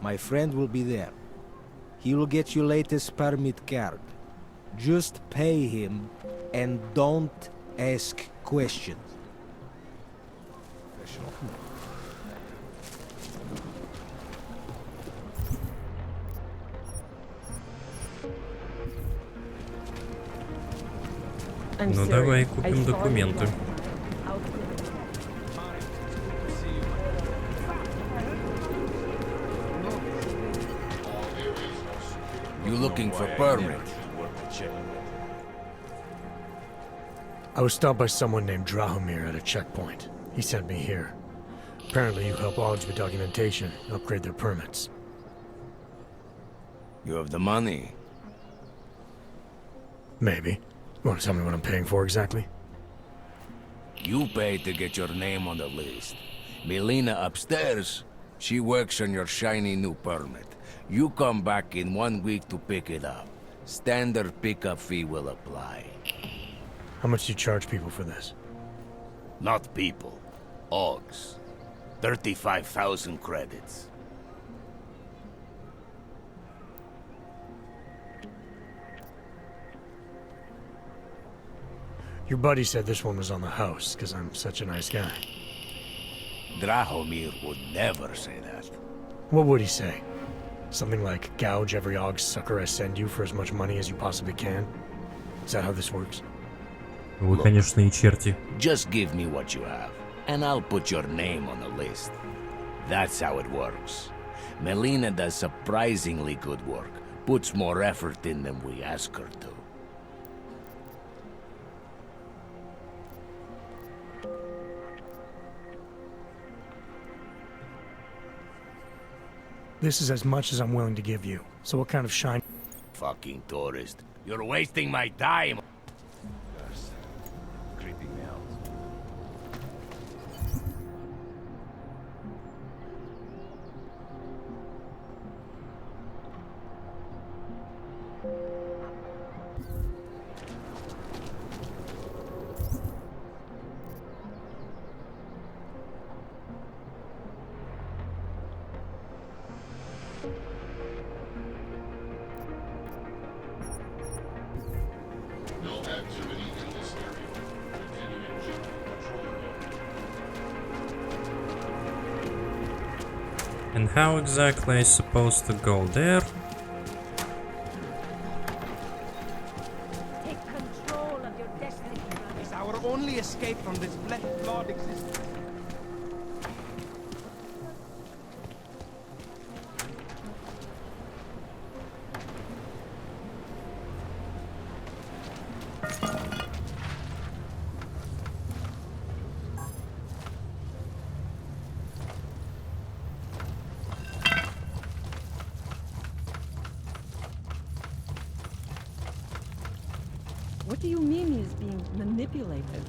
My friend will be there. He will get you latest permit card. Just pay him and don't ask questions.
Ну давай купим документы.
You looking for permit?
I was stopped by someone named Drahomir at a checkpoint. He sent me here. Apparently you help Augs with documentation and upgrade their permits.
You have the money?
Maybe. You want to tell me what I'm paying for exactly?
You pay to get your name on the list. Melina upstairs, she works on your shiny new permit. You come back in 1 week to pick it up. Standard pickup fee will apply.
How much do you charge people for this?
Not people. Augs. 35,000 credits.
Your buddy said this one was on the house, because I'm such a nice guy.
Drahomir would never say that.
What would he say? Something like, gouge every Augs sucker I send you for as much money as you possibly can? Is that how this works?
Вы, конечно, и черти.
Just give me what you have, and I'll put your name on the list. That's how it works. Melina does surprisingly good work, puts more effort in than we ask her to.
This is as much as I'm willing to give you. So what kind of shine...
Fucking tourist. You're wasting my time! Creeping me out.
And how exactly I supposed to go there?
Take control of your destiny.
It's our only escape from this flawed existence.
do you mean he is being manipulated?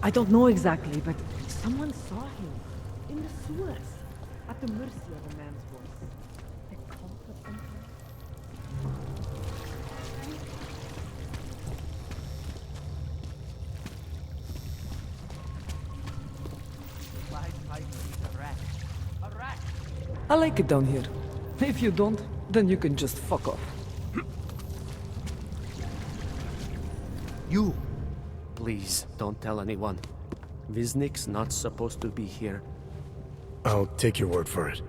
I don't know exactly, but someone saw him in the sewers, at the mercy of a man's voice. A cult of some kind.
I like it down here. If you don't, then you can just fuck off.
You! Please, don't tell anyone. Viznik's not supposed to be here.
I'll take your word for it.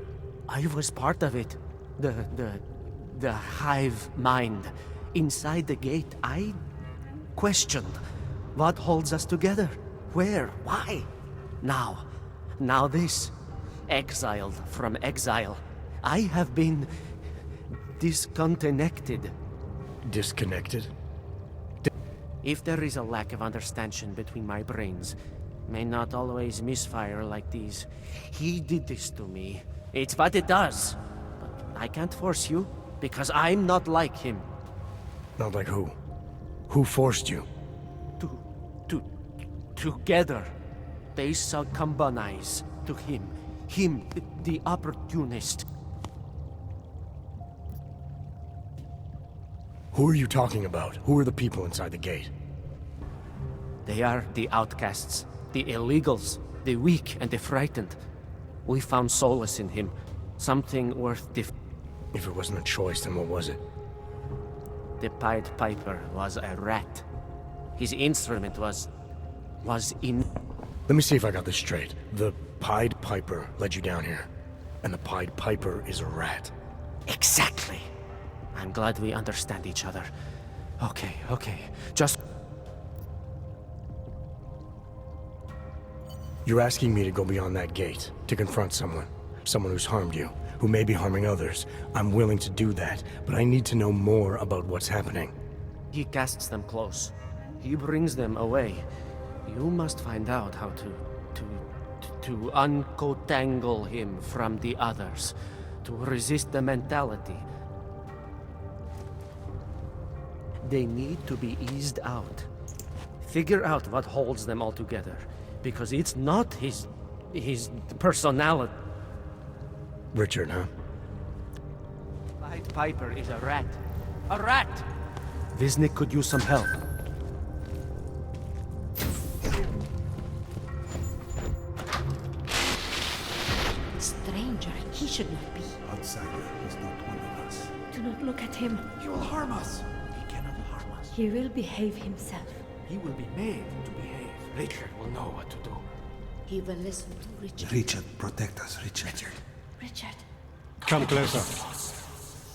I was part of it. The hive mind. Inside the gate, I questioned what holds us together. Where? Why? Now this. Exiled from exile. I have been disconnected.
Disconnected?
If there is a lack of understanding between my brains, may not always misfire like these. He did this to me. It's what it does. But I can't force you, because I'm not like him.
Not like who? Who forced you?
Together, they succumbanize to him. Him, the opportunist.
Who are you talking about? Who are the people inside the gate?
They are the outcasts, the illegals, the weak and the frightened. We found solace in him. Something worth
If it wasn't a choice, then what was it?
The Pied Piper was a rat. His instrument was in...
Let me see if I got this straight. The Pied Piper led you down here, and the Pied Piper is a rat.
Exactly. I'm glad we understand each other. Okay. Just...
You're asking me to go beyond that gate, to confront someone who's harmed you, who may be harming others. I'm willing to do that, but I need to know more about what's happening.
He casts them close. He brings them away. You must find out how to uncotangle him from the others, to resist the mentality. They need to be eased out. Figure out what holds them all together, because it's not his personality.
Richard, huh?
Pied Piper is a rat. A rat! Viznik could use some help.
Stranger, he should not be.
Outsider is not one of us.
Do not look at him.
He will harm us. He cannot harm us.
He will behave himself.
He will be made to behave.
Richard will know what to do.
He will listen to Richard.
Richard, protect us, Richard.
Richard.
Come closer.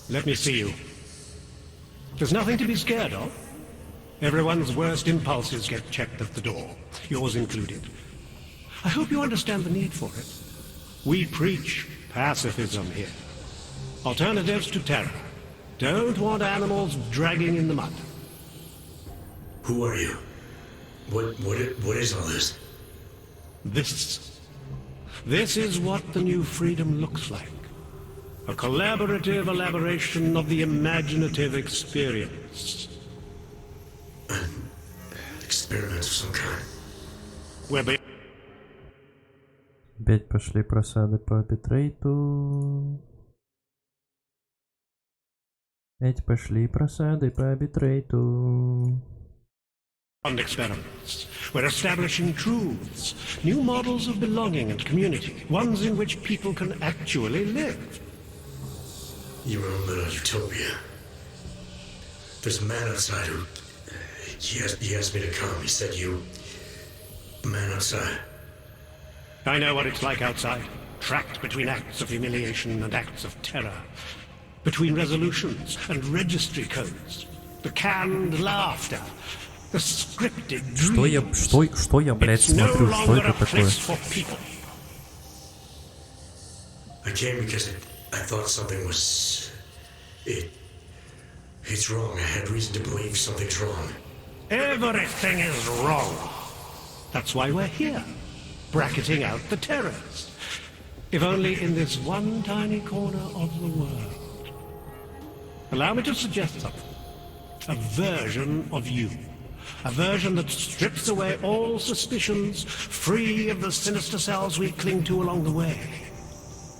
Let me see you. There's nothing to be scared of. Everyone's worst impulses get checked at the door, yours included. I hope you understand the need for it. We preach pacifism here. Alternatives to terror. Don't want animals dragging in the mud.
Who are you? What is all this?
This is what the new freedom looks like. A collaborative elaboration of the imaginative experience.
An experiment of some kind.
Опять пошли просады по битрейту. Опять пошли просады по битрейту.
On experiments. We're establishing truths, new models of belonging and community, ones in which people can actually live.
You were in a little utopia. There's a man outside who... He asked me to come. He said you... A man outside.
I know what it's like outside, trapped between acts of humiliation and acts of terror, between resolutions and registry codes, the canned laughter, the scripted dreams.
Что я, блядь, смотрю? Что это такое?
I came because I thought something was... It's wrong. I had reason to believe something's wrong.
Everything is wrong. That's why we're here, bracketing out the terrors. If only in this one tiny corner of the world. Allow me to suggest something. A version of you. A version that strips away all suspicions, free of the sinister cells we cling to along the way.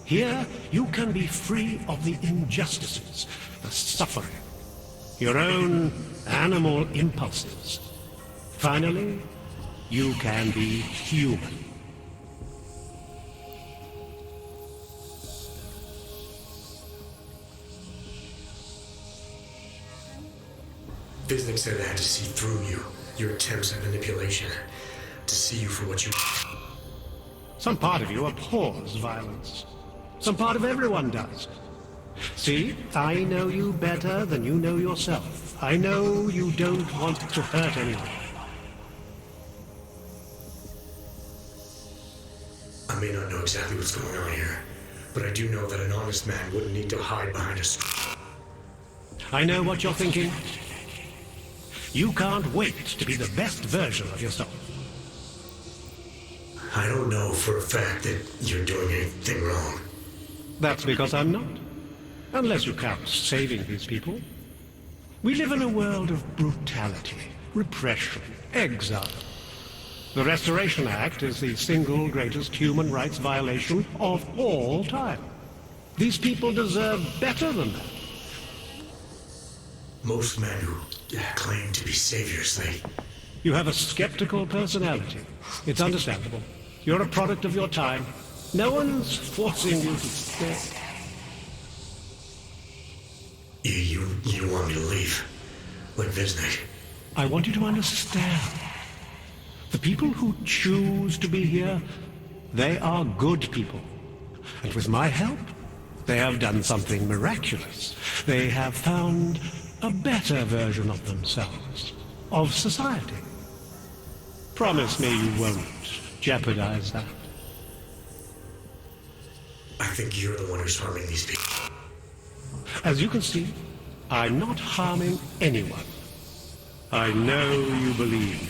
Here, you can be free of the injustices, the suffering, your own animal impulses. Finally, you can be human. Visnick said I had to see through you, your attempts at manipulation, to see you for what you... Some part of you abhors violence. Some part of everyone does. See, I know you better than you know yourself. I know you don't want to hurt anyone. I may not know exactly what's going on here, but I do know that an honest man wouldn't need to hide behind a... I know what you're thinking. You can't wait to be the best version of yourself. I don't know for a fact that you're doing anything wrong. That's because I'm not. Unless you count saving these people. We live in a world of brutality, repression, exile. The Restoration Act is the single greatest human rights violation of all time. These people deserve better than that. Most men who claim to be saviors, You have a skeptical personality. It's understandable. You're a product of your time. No one's forcing you to stay. You want me to leave? Like Visnick? I want you to understand. The people who choose to be here, they are good people. And with my help, they have done something miraculous. They have found a better version of themselves, of society. Promise me you won't jeopardize that. I think you're the one who's harming these people. As you can see, I'm not harming anyone. I know you believe me.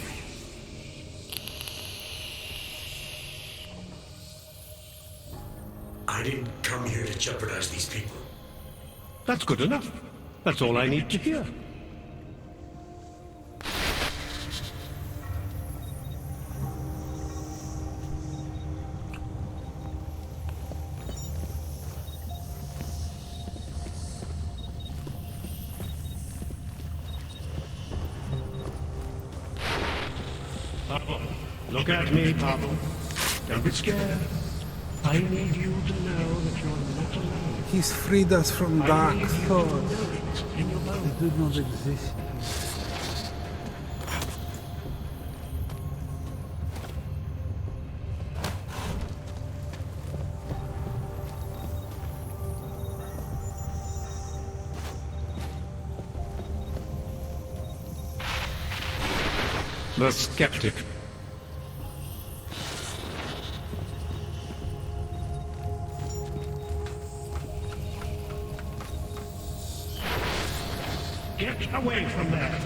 I didn't come here to jeopardize these people. That's good enough. That's all I need to hear. Pablo, look at me, Pablo. Don't be scared. I need you to know that you're not alone.
He's freed us from dark thoughts. They do not exist.
The skeptic. Get away from there!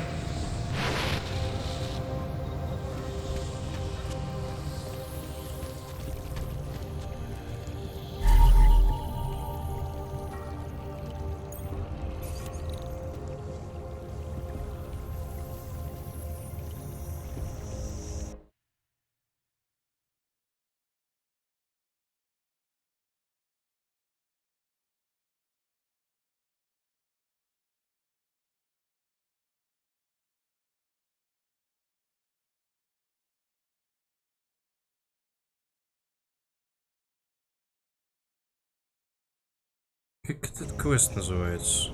Как этот квест называется?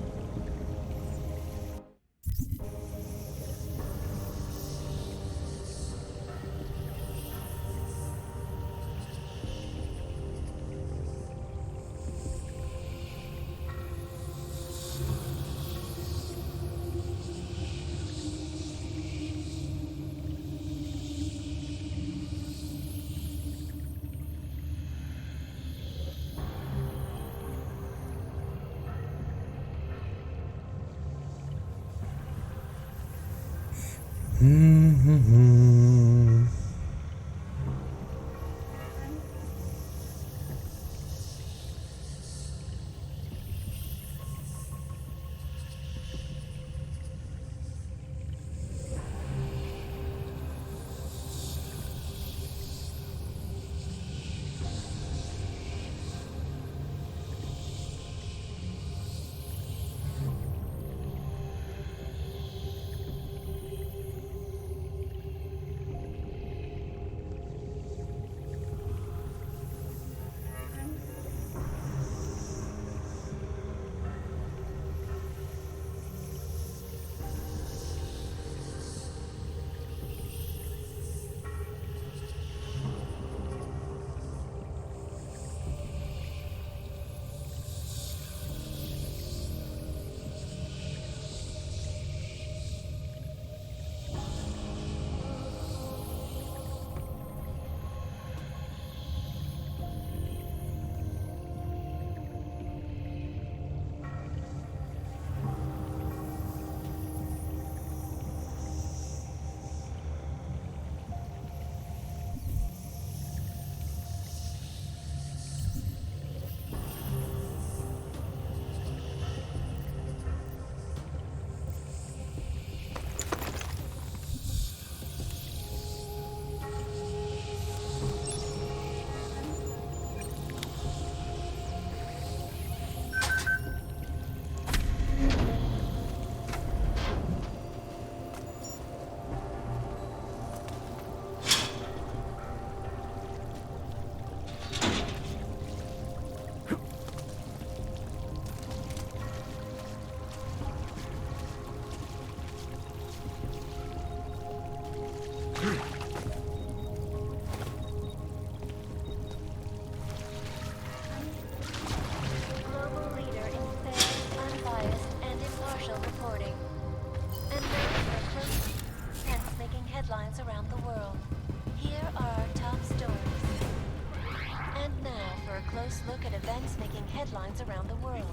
look at events making headlines around the world.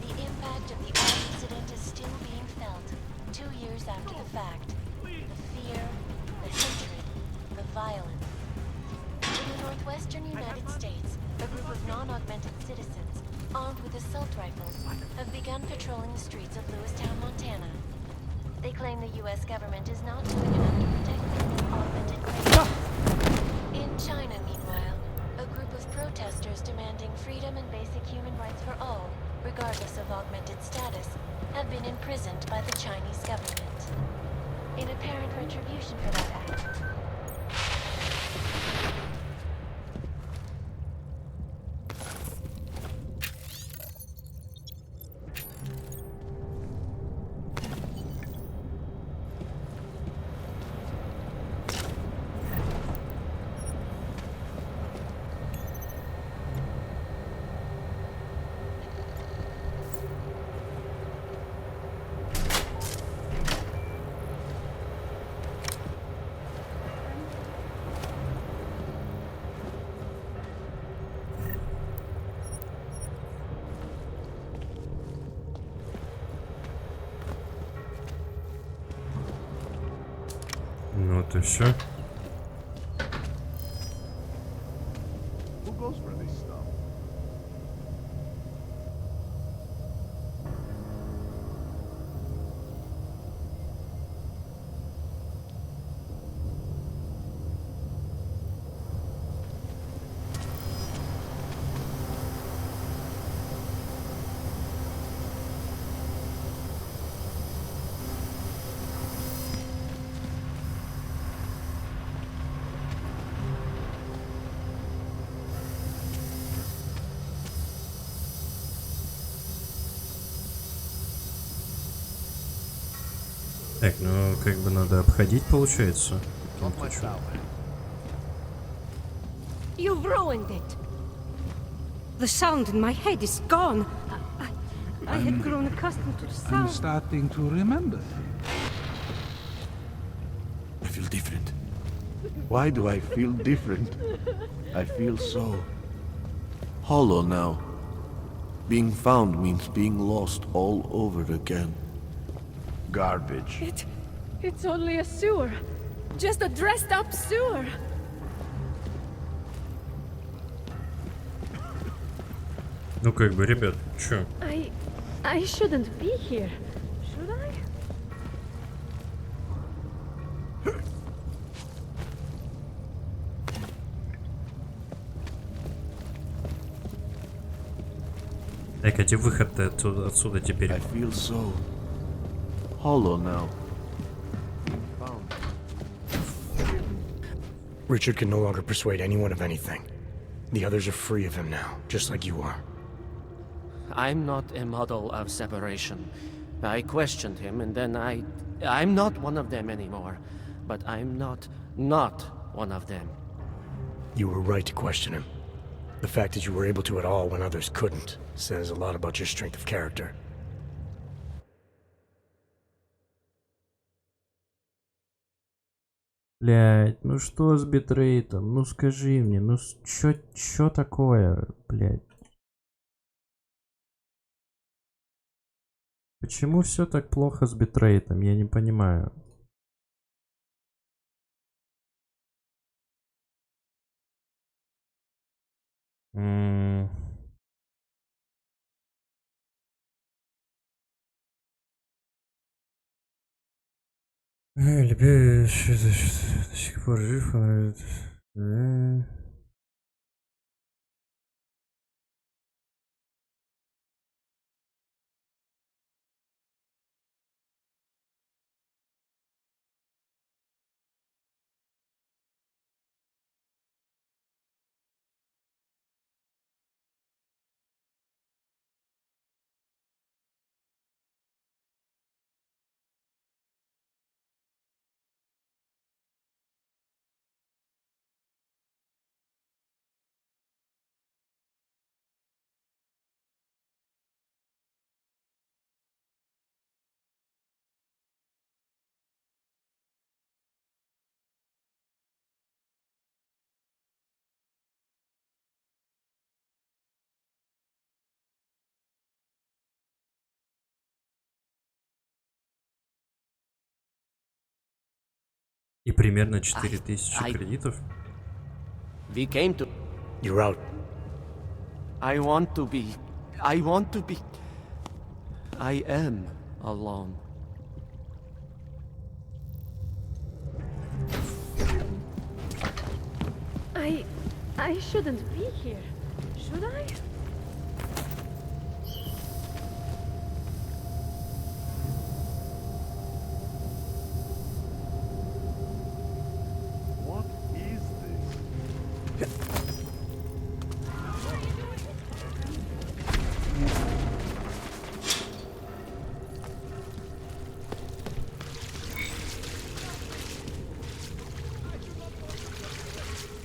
The impact of the oil incident is still being felt, 2 years after the fact. The fear, the hatred, the violence. In the northwestern United States, a group of non-augmented citizens, armed with assault rifles, have begun patrolling the streets of Lewistown, Montana. They claim the U.S. government is not doing enough to protect them from augmented criminals. In China, meanwhile, a group of protesters demanding freedom and basic human rights for all, regardless of augmented status, have been imprisoned by the Chinese government. In apparent retribution for that act,
Ну вот и все.
Who goes for this stuff?
Так, ну как бы надо обходить, получается.
You've ruined it. The sound in my head is gone. I had grown accustomed to the
I'm
sound.
starting to remember.
I feel different. Why do I feel different? I feel so hollow now. Being found means being lost all over again. Garbage.
It's only a sewer. Just a dressed up sewer.
Ну как бы, ребят, чё?
I shouldn't be here, should I?
Так, а где выход-то отсюда теперь?
I feel so hollow now.
Richard can no longer persuade anyone of anything. The others are free of him now, just like you are.
I'm not a model of separation. I questioned him, and then I'm not one of them anymore. But I'm not one of them.
You were right to question him. The fact that you were able to at all when others couldn't says a lot about your strength of character.
Блять, ну что с битрейтом? Ну скажи мне, ну чё такое, блять? Почему все так плохо с битрейтом? Я не понимаю. До сих пор жив. И примерно 4000 кредитов.
We came to...
You're out.
I want to be... I am alone.
I shouldn't be here, should I?
What is this?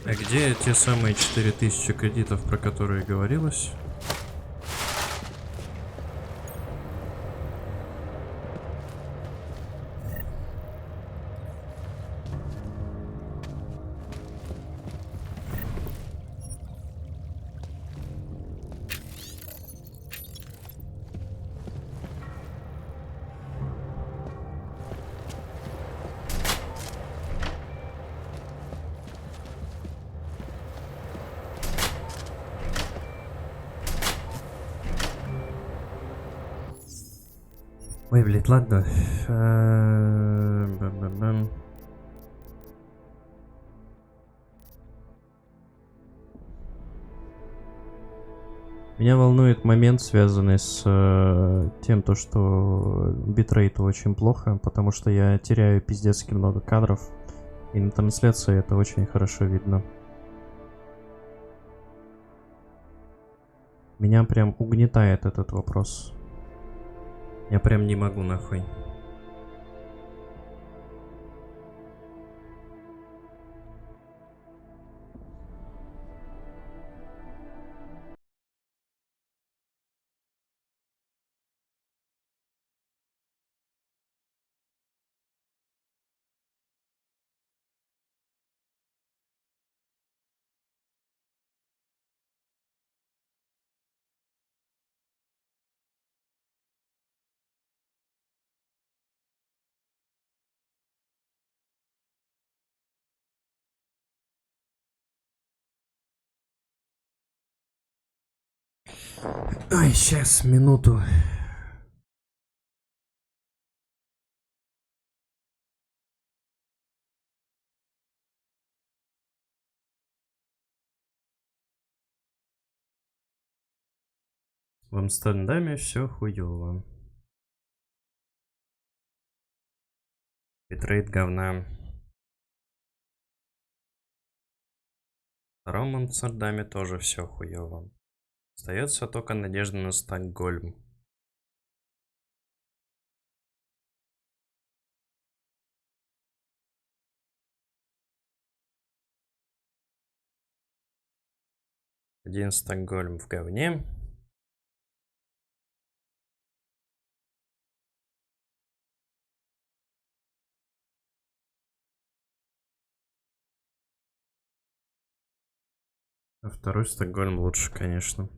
А где те самые 4000 кредитов, про которые говорилось? Ой, блядь, ладно. Бам-бам-бам. Меня волнует момент, связанный с тем, то, что битрейт очень плохо, потому что я теряю пиздецки много кадров, и на трансляции это очень хорошо видно. Меня прям угнетает этот вопрос. Я прям не могу нахуй. Ой, сейчас, минуту. В Амстердаме все хуёво. Битрейт говна. В втором Амстердаме тоже все хуёво. Остается только надежда на Стокгольм. Один Стокгольм в говне. А второй Стокгольм лучше, конечно.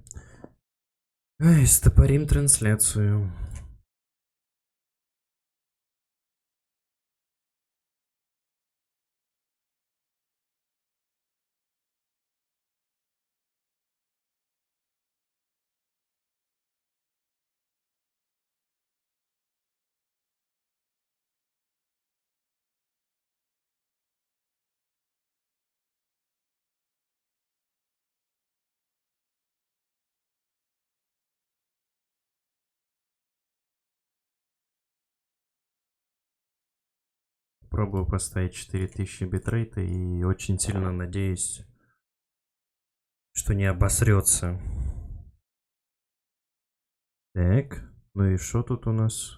Ай, стопорим трансляцию. Пробую поставить 4000 битрейта и очень сильно надеюсь, что не обосрется. Так, ну и что тут у нас?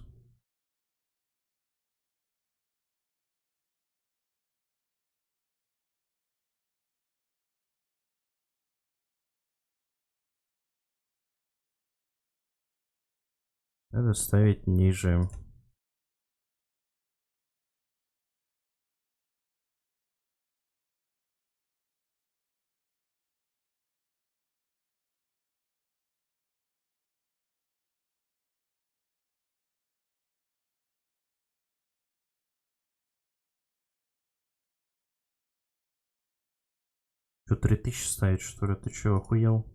Надо ставить ниже. Что, 3000 ставить, что ли? Ты чё, охуел?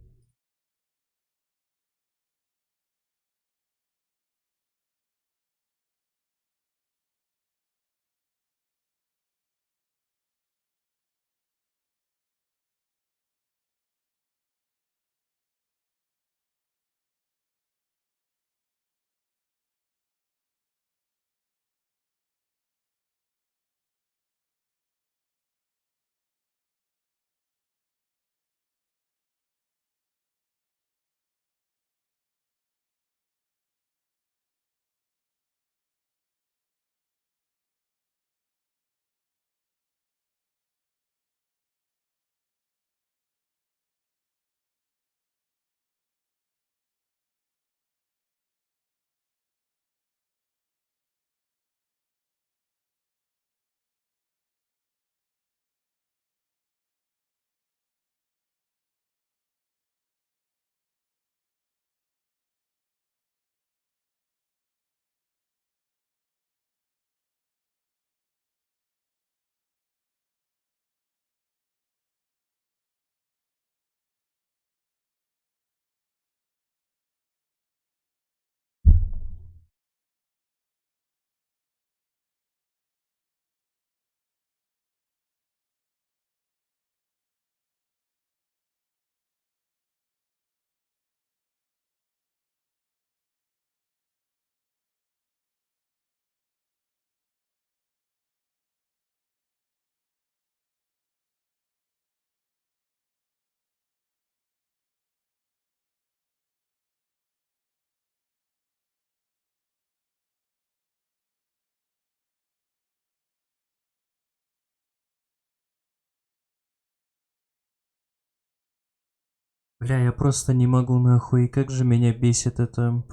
Бля, я просто не могу нахуй, как же меня бесит это.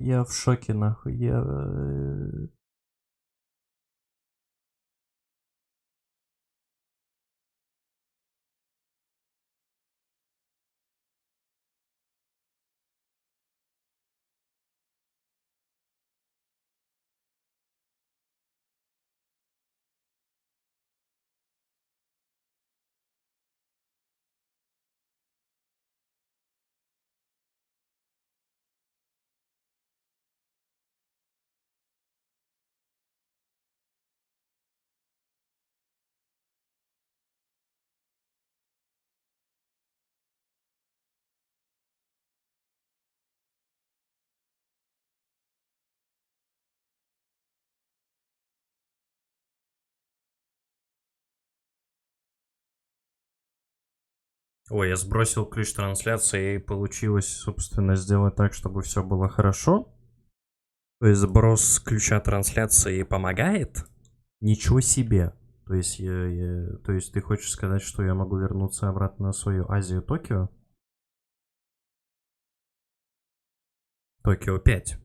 Я в шоке нахуй. Ой, я сбросил ключ трансляции и получилось, собственно, сделать так, чтобы все было хорошо. То есть сброс ключа трансляции помогает? Ничего себе. То есть, то есть ты хочешь сказать, что я могу вернуться обратно на свою Азию Токио? Токио 5.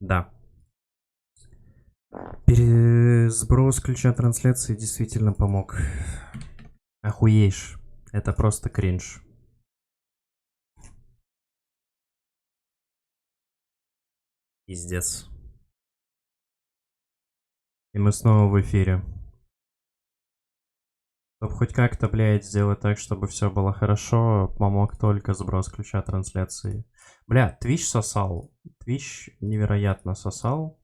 Да. Сброс ключа трансляции действительно помог. Охуеешь. Это просто кринж. Пиздец. И мы снова в эфире. Чтобы хоть как-то, блядь, сделать так, чтобы все было хорошо, помог только сброс ключа трансляции. Бля, Twitch сосал. Twitch невероятно сосал.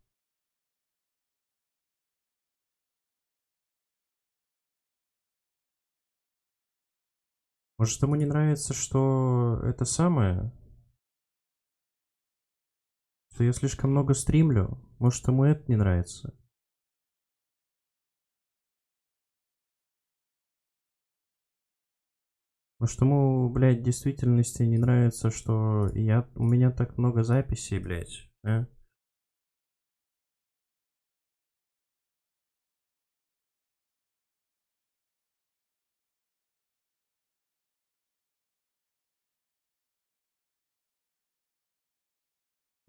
Может, ему не нравится, что это самое? Что я слишком много стримлю? Может, ему это не нравится? Может, ему, блядь, в действительности не нравится, что у меня так много записей, блядь, а?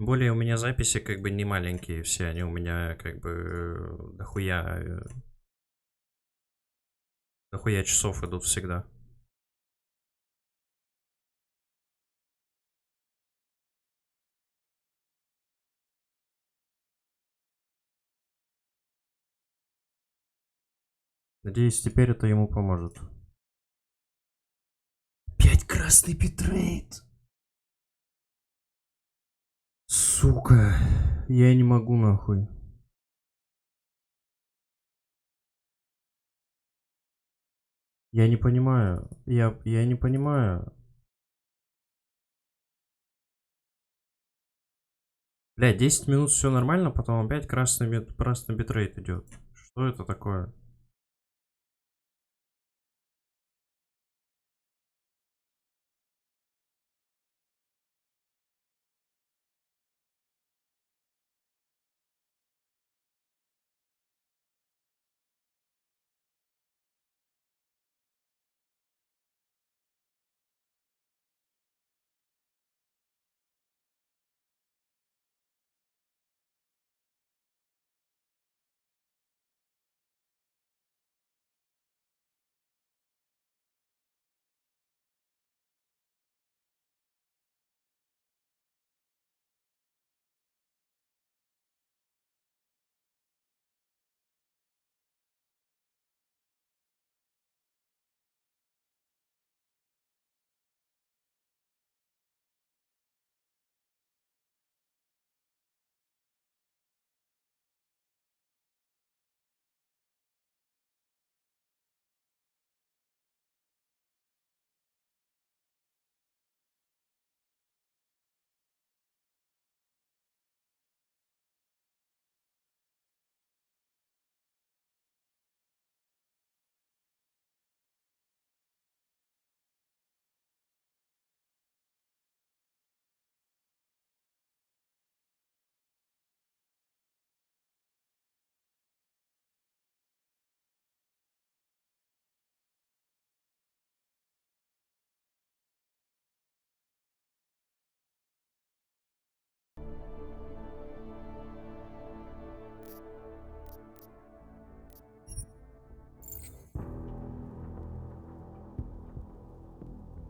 Тем более у меня записи как бы не маленькие все, они у меня как бы дохуя часов идут всегда. Надеюсь, теперь это ему поможет. 5 красный битрейт. Сука, я не могу нахуй. Я не понимаю. Я не понимаю. Бля, 10 минут все нормально, потом опять красный битрейт идет. Что это такое?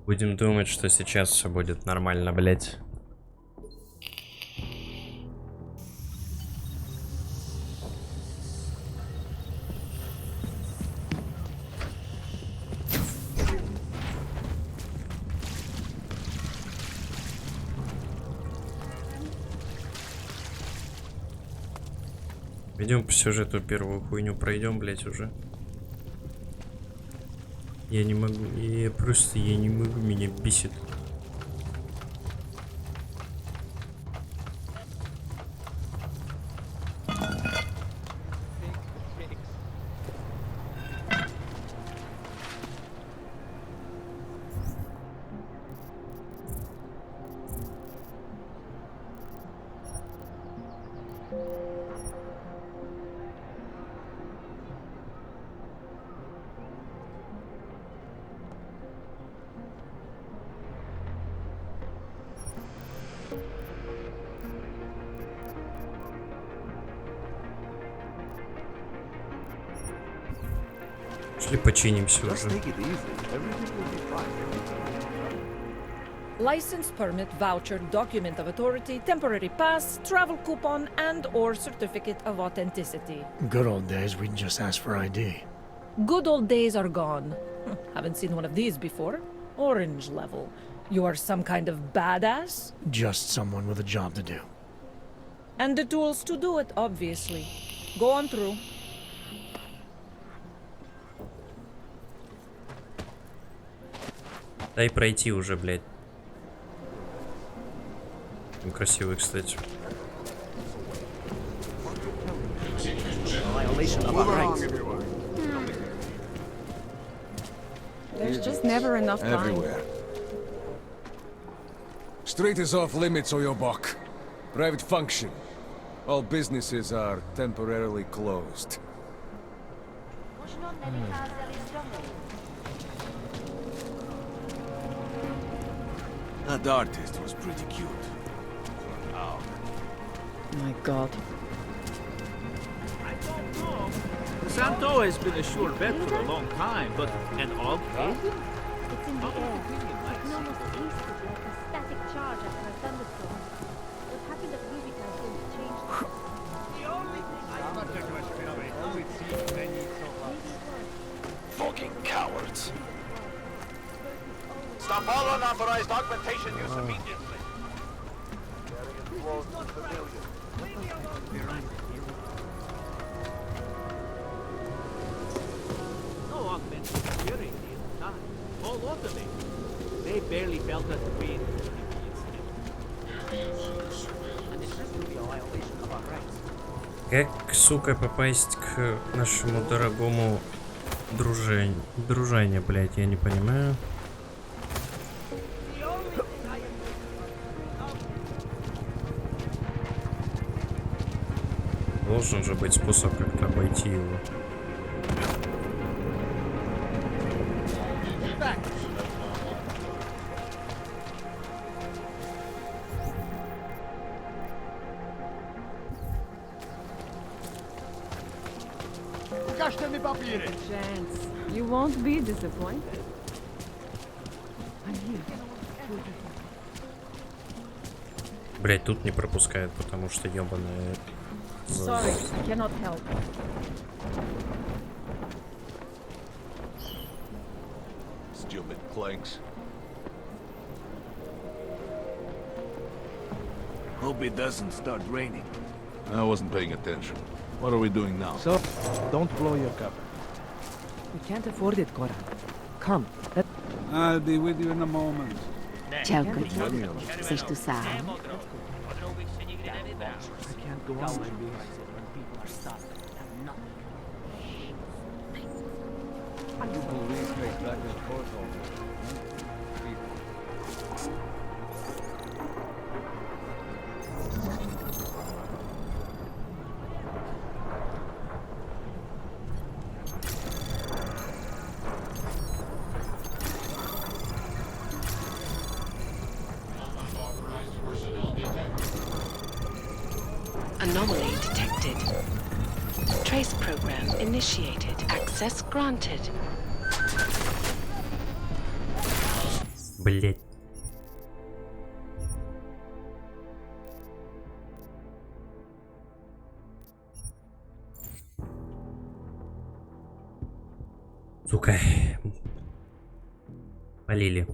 Будем думать, что сейчас все будет нормально, блять. Идем по сюжету, первую хуйню пройдем, блять, уже. Я не могу, я не могу, меня бесит. Шли починимся уже.
License, permit, voucher, document of authority, temporary pass, travel coupon, and/or certificate of authenticity.
Good old days, we'd just ask for ID.
Good old days are gone. Haven't seen one of these before. Orange level. You are some kind of badass?
Just someone with a job to do.
And the tools to do it, obviously. Go on through.
Дай пройти уже, блядь. Красивый, кстати.
There's just never enough time.
Everywhere. Street is off limits, Oyobok. Private function. All businesses are temporarily closed.
That artist was pretty cute. Oh,
My God.
I don't know. Santo has been a sure bet for a long time, but an odd maiden?
It's in the air. It's known as Eastwood, like a static charge after a thunderstorm. What happened at Rubica is going to change that.
The only thing I
Fucking cowards. Stop all unauthorized augmentation use immediately.
No augmented security in time. All automated. They barely felt us to be
Как, сука, попасть к нашему дорогому дружане, блядь, я не понимаю. Должен же быть способ как-то обойти его.
Chance. You won't be disappointed. I'm here.
Блять, тут не пропускает, потому что ёбаная.
Sorry, I cannot help.
Stupid clanks.
Hope it doesn't start raining.
I wasn't paying attention. What are we doing now?
So, don't blow your cover.
We can't afford it, Cora. Come.
I'll be with you in a moment.
Ciao, cugino. Sei tu sai?
I can't go on like this.
Anomaly detected. Trace program initiated. Access granted.
Блять. Сука. Полили.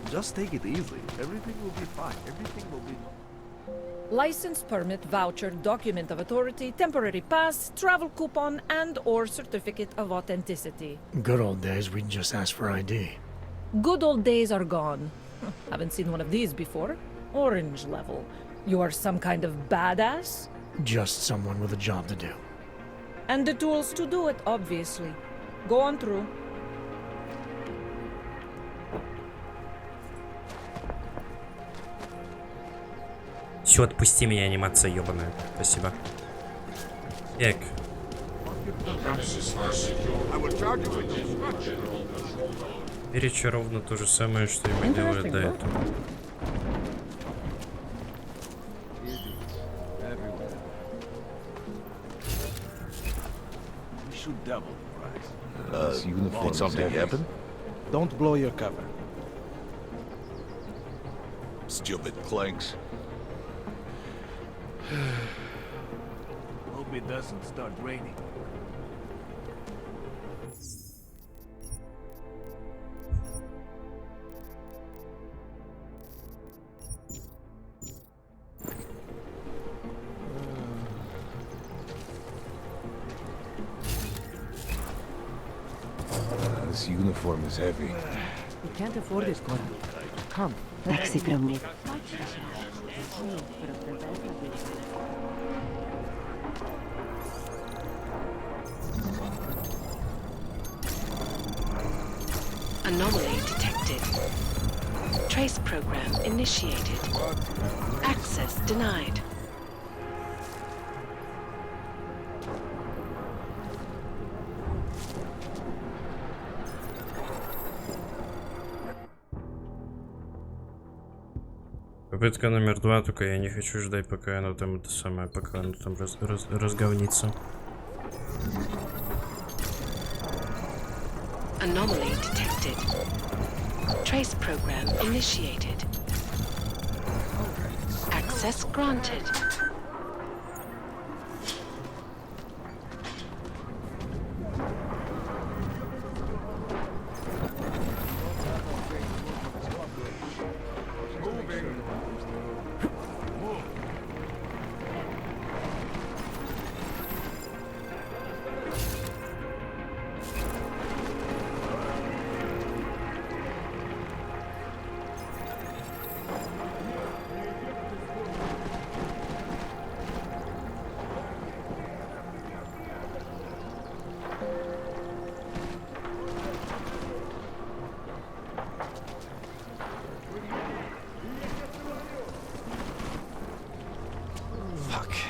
Just take it easy. Everything will be fine. Everything will be...
License, permit, voucher, document of authority, temporary pass, travel coupon, and or certificate of authenticity.
Good old days, we'd just ask for ID.
Good old days are gone. Haven't seen one of these before. Orange level. You are some kind of badass?
Just someone with a job to do.
And the tools to do it, obviously. Go on through.
Все, отпусти меня, анимация ебаная. Спасибо. Так. Переча ровно то же самое, что и мы делали до этого.
Did something happen?
Don't blow your cover.
Stupid clanks.
Hope it doesn't start raining.
uniform is heavy.
We can't afford it, Cora. Come.
Так си промни. Anomaly detected. Trace program initiated. Access denied.
Попытка номер 2, только я не хочу ждать, пока оно там это самое, пока оно там разговнится.
Anomaly detected. Trace program initiated. Access granted.